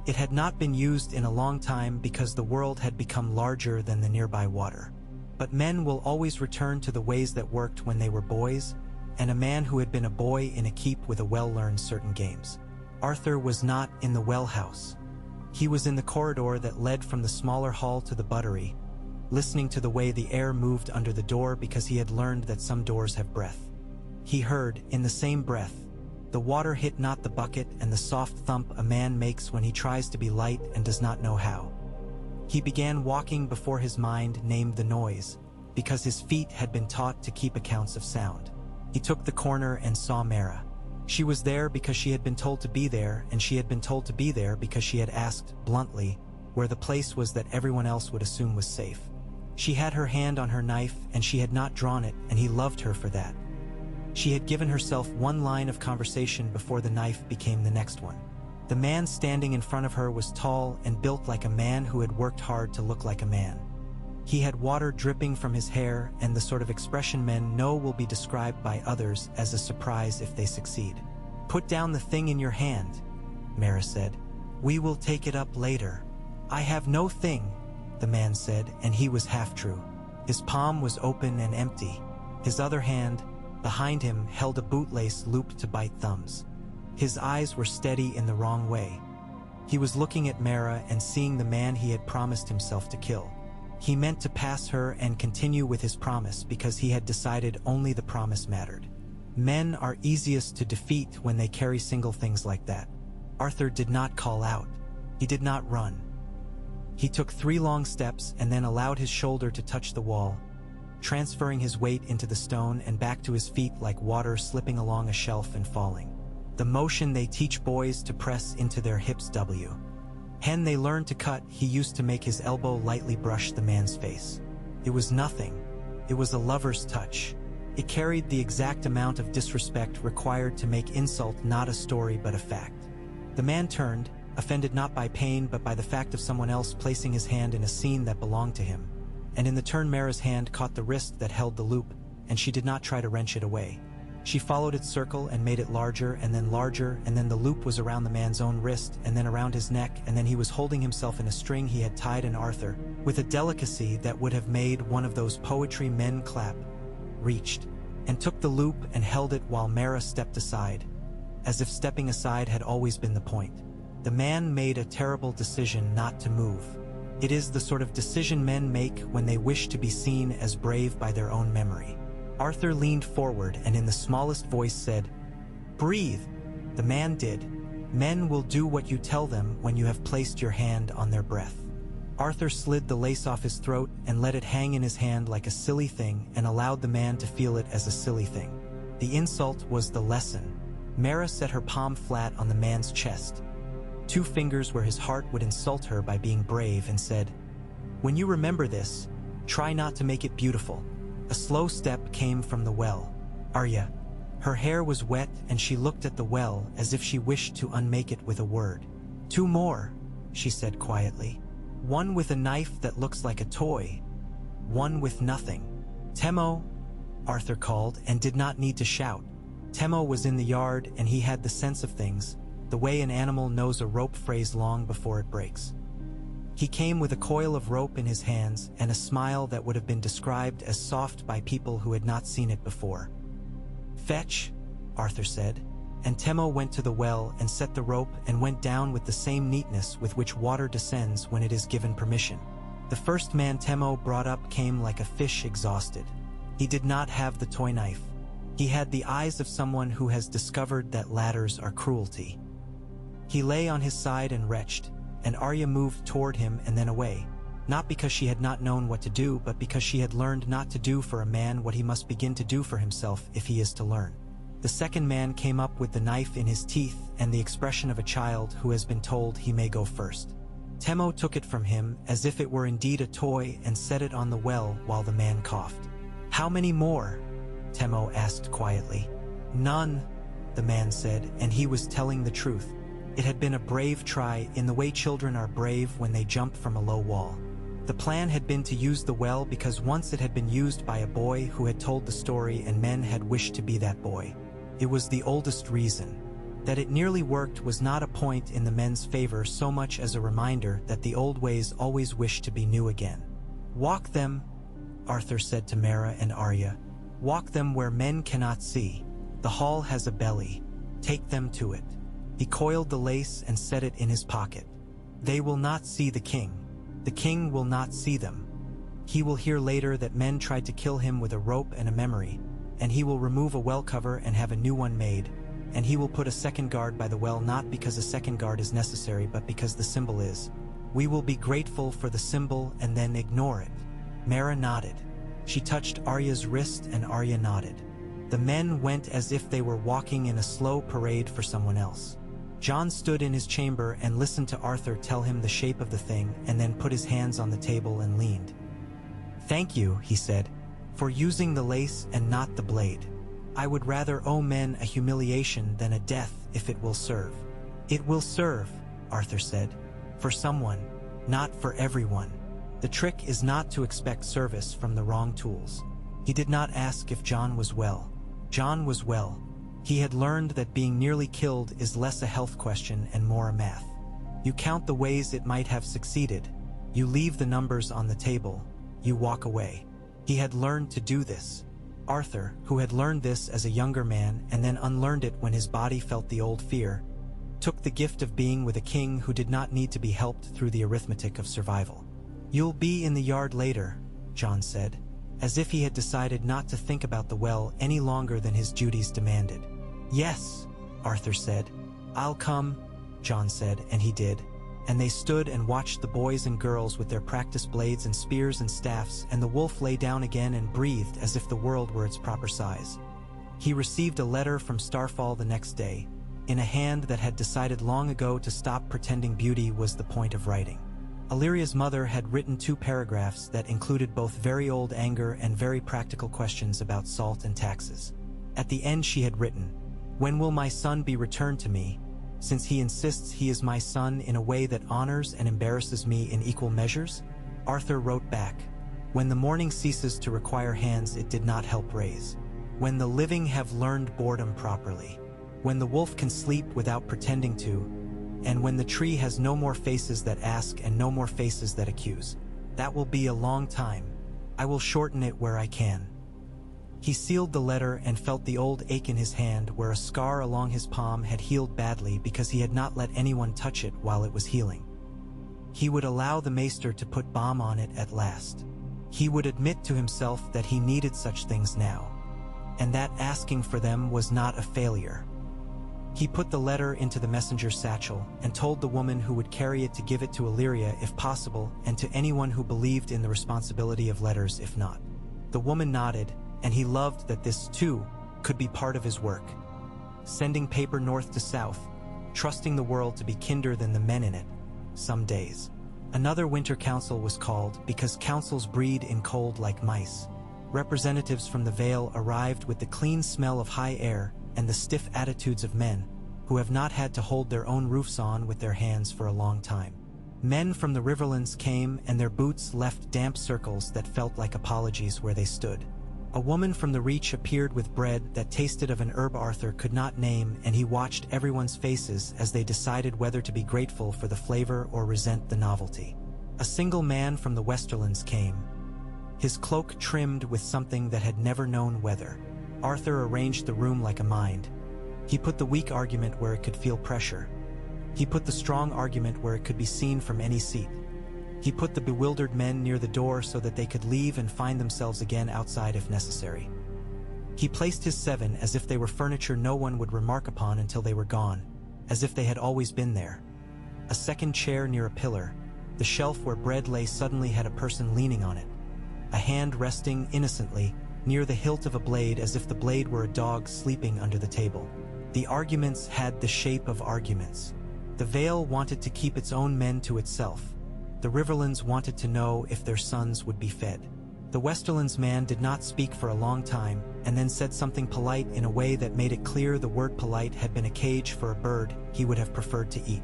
It had not been used in a long time because the world had become larger than the nearby water. But men will always return to the ways that worked when they were boys, and a man who had been a boy in a keep with a well-learned certain games. Arthur was not in the well house. He was in the corridor that led from the smaller hall to the buttery, listening to the way the air moved under the door because he had learned that some doors have breath. He heard, in the same breath, the water hit not the bucket and the soft thump a man makes when he tries to be light and does not know how. He began walking before his mind named the noise, because his feet had been taught to keep accounts of sound. He took the corner and saw Mara. She was there because she had been told to be there, and she had been told to be there because she had asked, bluntly, where the place was that everyone else would assume was safe. She had her hand on her knife, and she had not drawn it, and he loved her for that. She had given herself one line of conversation before the knife became the next one. The man standing in front of her was tall and built like a man who had worked hard to look like a man. He had water dripping from his hair and the sort of expression men know will be described by others as a surprise if they succeed. "Put down the thing in your hand," Mara said. "We will take it up later." "I have no thing," the man said, and he was half true. His palm was open and empty. His other hand, behind him, held a bootlace looped to bite thumbs. His eyes were steady in the wrong way. He was looking at Mara and seeing the man he had promised himself to kill. He meant to pass her and continue with his promise because he had decided only the promise mattered. Men are easiest to defeat when they carry single things like that. Arthur did not call out. He did not run. He took 3 long steps and then allowed his shoulder to touch the wall, transferring his weight into the stone and back to his feet like water slipping along a shelf and falling. The motion they teach boys to press into their hips. When they learned to cut, he used to make his elbow lightly brush the man's face. It was nothing. It was a lover's touch. It carried the exact amount of disrespect required to make insult not a story but a fact. The man turned, offended not by pain but by the fact of someone else placing his hand in a scene that belonged to him. And in the turn Mara's hand caught the wrist that held the loop, and she did not try to wrench it away. She followed its circle and made it larger, and then the loop was around the man's own wrist, and then around his neck, and then he was holding himself in a string he had tied in Arthur, with a delicacy that would have made one of those poetry men clap, reached, and took the loop and held it while Mara stepped aside, as if stepping aside had always been the point. The man made a terrible decision not to move. It is the sort of decision men make when they wish to be seen as brave by their own memory. Arthur leaned forward and in the smallest voice said, "Breathe." The man did. Men will do what you tell them when you have placed your hand on their breath. Arthur slid the lace off his throat and let it hang in his hand like a silly thing and allowed the man to feel it as a silly thing. The insult was the lesson. Mara set her palm flat on the man's chest, 2 fingers where his heart would insult her by being brave, and said, "When you remember this, try not to make it beautiful." A slow step came from the well. Arya. Her hair was wet and she looked at the well as if she wished to unmake it with a word. "2 more, she said quietly. "One with a knife that looks like a toy. One with nothing." "Temo," Arthur called, and did not need to shout. Temo was in the yard and he had the sense of things, the way an animal knows a rope phrase long before it breaks. He came with a coil of rope in his hands and a smile that would have been described as soft by people who had not seen it before. "Fetch," Arthur said. And Temo went to the well and set the rope and went down with the same neatness with which water descends when it is given permission. The first man Temo brought up came like a fish exhausted. He did not have the toy knife. He had the eyes of someone who has discovered that ladders are cruelty. He lay on his side and retched, and Arya moved toward him and then away, not because she had not known what to do, but because she had learned not to do for a man what he must begin to do for himself if he is to learn. The second man came up with the knife in his teeth and the expression of a child who has been told he may go first. Temo took it from him as if it were indeed a toy and set it on the well while the man coughed. "How many more?" Temo asked quietly. "None," the man said, and he was telling the truth. It had been a brave try, in the way children are brave when they jump from a low wall. The plan had been to use the well because once it had been used by a boy who had told the story and men had wished to be that boy. It was the oldest reason. That it nearly worked was not a point in the men's favor so much as a reminder that the old ways always wish to be new again. "Walk them," Arthur said to Mera and Arya. "Walk them where men cannot see. The hall has a belly. Take them to it." He coiled the lace and set it in his pocket. "They will not see the king. The king will not see them. He will hear later that men tried to kill him with a rope and a memory, and he will remove a well cover and have a new one made, and he will put a second guard by the well not because a second guard is necessary but because the symbol is. We will be grateful for the symbol and then ignore it." Mera nodded. She touched Arya's wrist and Arya nodded. The men went as if they were walking in a slow parade for someone else. Jon stood in his chamber and listened to Arthur tell him the shape of the thing and then put his hands on the table and leaned. "Thank you," he said, "for using the lace and not the blade. I would rather owe men a humiliation than a death if it will serve." "It will serve," Arthur said, "for someone, not for everyone. The trick is not to expect service from the wrong tools." He did not ask if Jon was well. Jon was well. He had learned that being nearly killed is less a health question and more a math. You count the ways it might have succeeded. You leave the numbers on the table. You walk away. He had learned to do this. Arthur, who had learned this as a younger man and then unlearned it when his body felt the old fear, took the gift of being with a king who did not need to be helped through the arithmetic of survival. "You'll be in the yard later," Jon said, as if he had decided not to think about the well any longer than his duties demanded. "Yes," Arthur said. "I'll come," Jon said, and he did. And they stood and watched the boys and girls with their practice blades and spears and staffs, and the wolf lay down again and breathed as if the world were its proper size. He received a letter from Starfall the next day, in a hand that had decided long ago to stop pretending beauty was the point of writing. Illyria's mother had written 2 paragraphs that included both very old anger and very practical questions about salt and taxes. At the end she had written, "When will my son be returned to me, since he insists he is my son in a way that honors and embarrasses me in equal measures?" Arthur wrote back, "When the morning ceases to require hands it did not help raise. When the living have learned boredom properly. When the wolf can sleep without pretending to, and when the tree has no more faces that ask and no more faces that accuse. That will be a long time. I will shorten it where I can." He sealed the letter and felt the old ache in his hand where a scar along his palm had healed badly because he had not let anyone touch it while it was healing. He would allow the maester to put balm on it at last. He would admit to himself that he needed such things now, and that asking for them was not a failure. He put the letter into the messenger's satchel and told the woman who would carry it to give it to Illyria if possible and to anyone who believed in the responsibility of letters if not. The woman nodded, and he loved that this, too, could be part of his work. Sending paper north to south, trusting the world to be kinder than the men in it, some days. Another winter council was called because councils breed in cold like mice. Representatives from the Vale arrived with the clean smell of high air and the stiff attitudes of men who have not had to hold their own roofs on with their hands for a long time. Men from the Riverlands came and their boots left damp circles that felt like apologies where they stood. A woman from the Reach appeared with bread that tasted of an herb Arthur could not name, and he watched everyone's faces as they decided whether to be grateful for the flavor or resent the novelty. A single man from the Westerlands came, his cloak trimmed with something that had never known weather. Arthur arranged the room like a mind. He put the weak argument where it could feel pressure. He put the strong argument where it could be seen from any seat. He put the bewildered men near the door so that they could leave and find themselves again outside if necessary. He placed his 7 as if they were furniture no one would remark upon until they were gone, as if they had always been there. A second chair near a pillar, the shelf where bread lay suddenly had a person leaning on it, a hand resting innocently near the hilt of a blade as if the blade were a dog sleeping under the table. The arguments had the shape of arguments. The Vale wanted to keep its own men to itself. The Riverlands wanted to know if their sons would be fed. The Westerlands man did not speak for a long time, and then said something polite in a way that made it clear the word polite had been a cage for a bird he would have preferred to eat.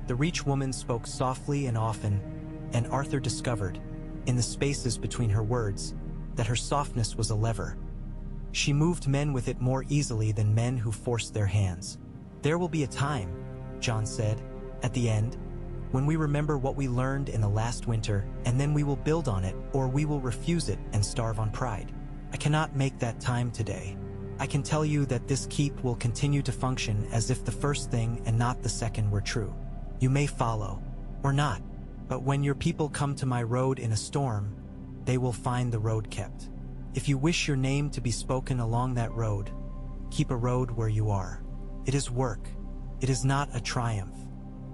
The Reach woman spoke softly and often, and Arthur discovered, in the spaces between her words, that her softness was a lever. She moved men with it more easily than men who forced their hands. "There will be a time," John said, "at the end, when we remember what we learned in the last winter, and then we will build on it, or we will refuse it and starve on pride. I cannot make that time today. I can tell you that this keep will continue to function as if the first thing and not the second were true. You may follow, or not, but when your people come to my road in a storm, they will find the road kept. If you wish your name to be spoken along that road, keep a road where you are. It is work. It is not a triumph.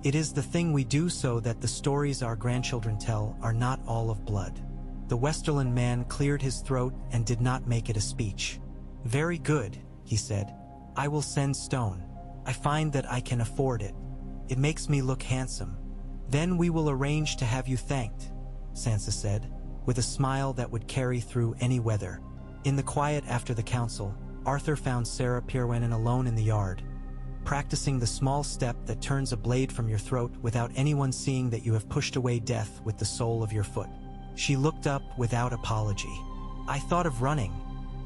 It is the thing we do so that the stories our grandchildren tell are not all of blood." The Westerland man cleared his throat and did not make it a speech. "Very good," he said. "I will send stone. I find that I can afford it. It makes me look handsome. Then we will arrange to have you thanked," Sansa said, with a smile that would carry through any weather. In the quiet after the council, Arthur found Sarah Pirwenen alone in the yard, practicing the small step that turns a blade from your throat without anyone seeing that you have pushed away death with the sole of your foot. She looked up without apology. "I thought of running,"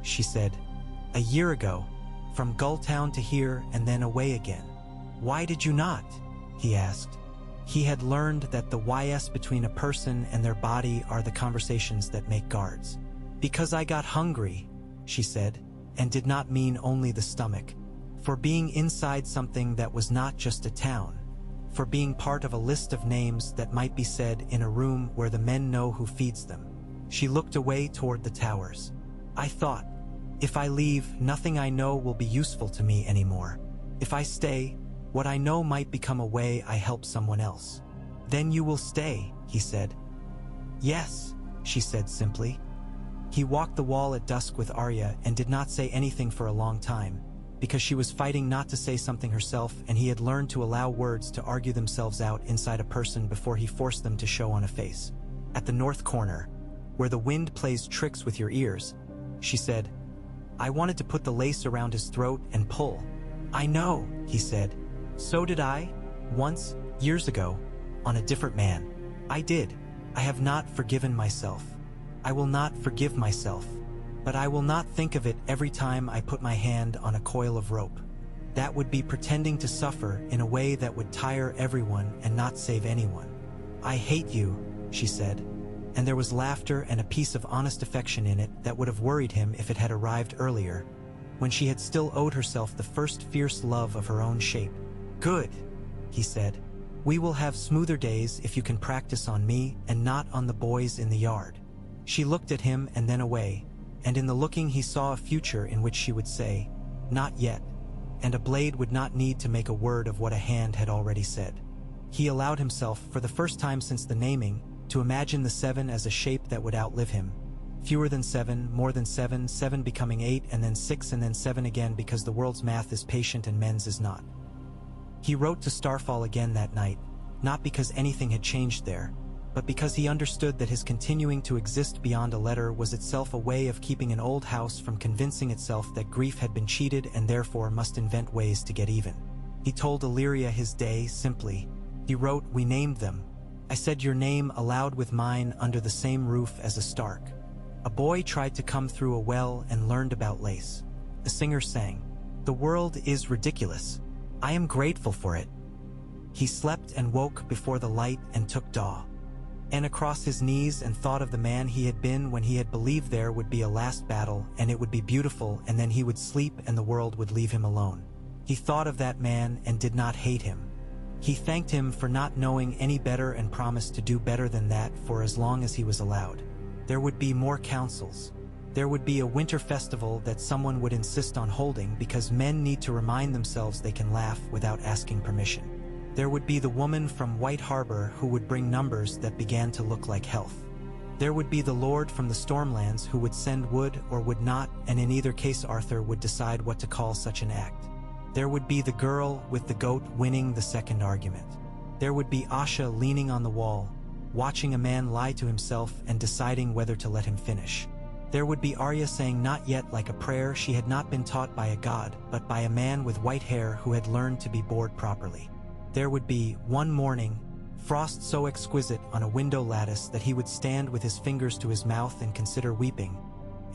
she said. "A year ago, from Gulltown to here and then away again." "Why did you not?" he asked. He had learned that the whys between a person and their body are the conversations that make guards. "Because I got hungry," she said, and did not mean only the stomach. For being inside something that was not just a town, for being part of a list of names that might be said in a room where the men know who feeds them. She looked away toward the towers. "I thought, if I leave, nothing I know will be useful to me anymore. If I stay, what I know might become a way I help someone else." "Then you will stay," he said. "Yes," she said simply. He walked the wall at dusk with Arya and did not say anything for a long time, because she was fighting not to say something herself, and he had learned to allow words to argue themselves out inside a person before he forced them to show on a face. At the north corner, where the wind plays tricks with your ears, she said, "I wanted to put the lace around his throat and pull." "I know," he said. "So did I, once, years ago, on a different man. I did. I have not forgiven myself. I will not forgive myself. But I will not think of it every time I put my hand on a coil of rope. That would be pretending to suffer in a way that would tire everyone and not save anyone. I hate you," she said, and there was laughter and a piece of honest affection in it that would have worried him if it had arrived earlier, when she had still owed herself the first fierce love of her own shape. "Good," he said. "We will have smoother days if you can practice on me and not on the boys in the yard." She looked at him and then away, and in the looking he saw a future in which she would say, "Not yet," and a blade would not need to make a word of what a hand had already said. He allowed himself, for the first time since the naming, to imagine the 7 as a shape that would outlive him. Fewer than 7, more than 7, 7 becoming 8, and then 6, and then 7 again, because the world's math is patient and men's is not. He wrote to Starfall again that night, not because anything had changed there, but because he understood that his continuing to exist beyond a letter was itself a way of keeping an old house from convincing itself that grief had been cheated and therefore must invent ways to get even. He told Illyria his day simply. He wrote, "We named them. I said your name aloud with mine under the same roof as a Stark. A boy tried to come through a well and learned about lace. A singer sang, 'The world is ridiculous. I am grateful for it.' He slept and woke before the light and took daw. And across his knees and thought of the man he had been when he had believed there would be a last battle and it would be beautiful, and then he would sleep and the world would leave him alone. He thought of that man and did not hate him. He thanked him for not knowing any better and promised to do better than that for as long as he was allowed. There would be more councils. There would be a winter festival that someone would insist on holding because men need to remind themselves they can laugh without asking permission. There would be the woman from White Harbor who would bring numbers that began to look like health. There would be the lord from the Stormlands who would send wood or would not, and in either case Arthur would decide what to call such an act. There would be the girl with the goat winning the second argument. There would be Asha leaning on the wall, watching a man lie to himself and deciding whether to let him finish. There would be Arya saying not yet like a prayer she had not been taught by a god, but by a man with white hair who had learned to be bored properly. There would be, one morning, frost so exquisite on a window lattice that he would stand with his fingers to his mouth and consider weeping,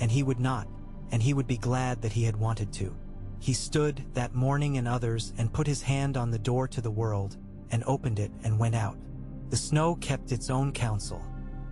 and he would not, and he would be glad that he had wanted to. He stood, that morning and others, and put his hand on the door to the world, and opened it and went out. The snow kept its own counsel.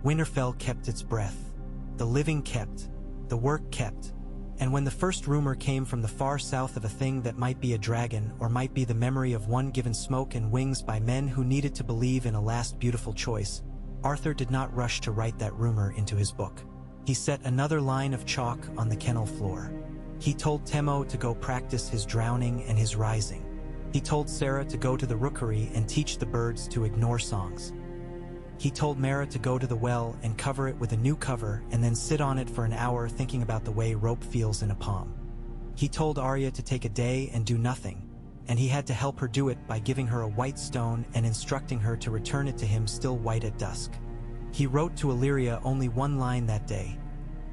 Winterfell kept its breath. The living kept. The work kept. And when the first rumor came from the far south of a thing that might be a dragon or might be the memory of one given smoke and wings by men who needed to believe in a last beautiful choice, Arthur did not rush to write that rumor into his book. He set another line of chalk on the kennel floor. He told Temo to go practice his drowning and his rising. He told Sarah to go to the rookery and teach the birds to ignore songs. He told Mara to go to the well and cover it with a new cover and then sit on it for an hour thinking about the way rope feels in a palm. He told Arya to take a day and do nothing, and he had to help her do it by giving her a white stone and instructing her to return it to him still white at dusk. He wrote to Illyria only one line that day: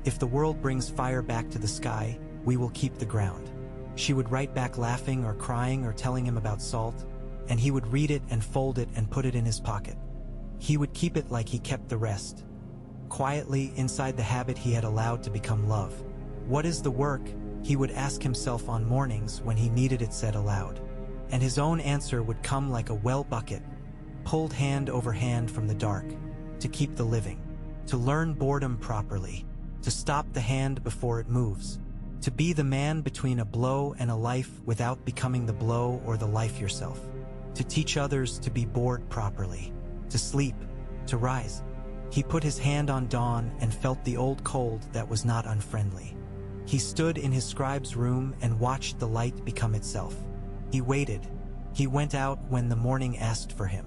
"If the world brings fire back to the sky, we will keep the ground." She would write back laughing or crying or telling him about salt, and he would read it and fold it and put it in his pocket. He would keep it like he kept the rest, quietly inside the habit he had allowed to become love. "What is the work?" he would ask himself on mornings when he needed it said aloud. And his own answer would come like a well bucket, pulled hand over hand from the dark: to keep the living, to learn boredom properly, to stop the hand before it moves, to be the man between a blow and a life without becoming the blow or the life yourself, to teach others to be bored properly, to sleep, to rise. He put his hand on dawn and felt the old cold that was not unfriendly. He stood in his scribe's room and watched the light become itself. He waited. He went out when the morning asked for him.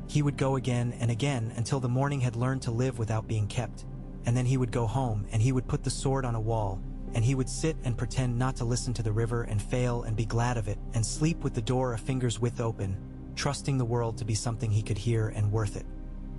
He would go again and again until the morning had learned to live without being kept, and then he would go home and he would put the sword on a wall, and he would sit and pretend not to listen to the river and fail and be glad of it and sleep with the door a finger's width open, trusting the world to be something he could hear and worth it.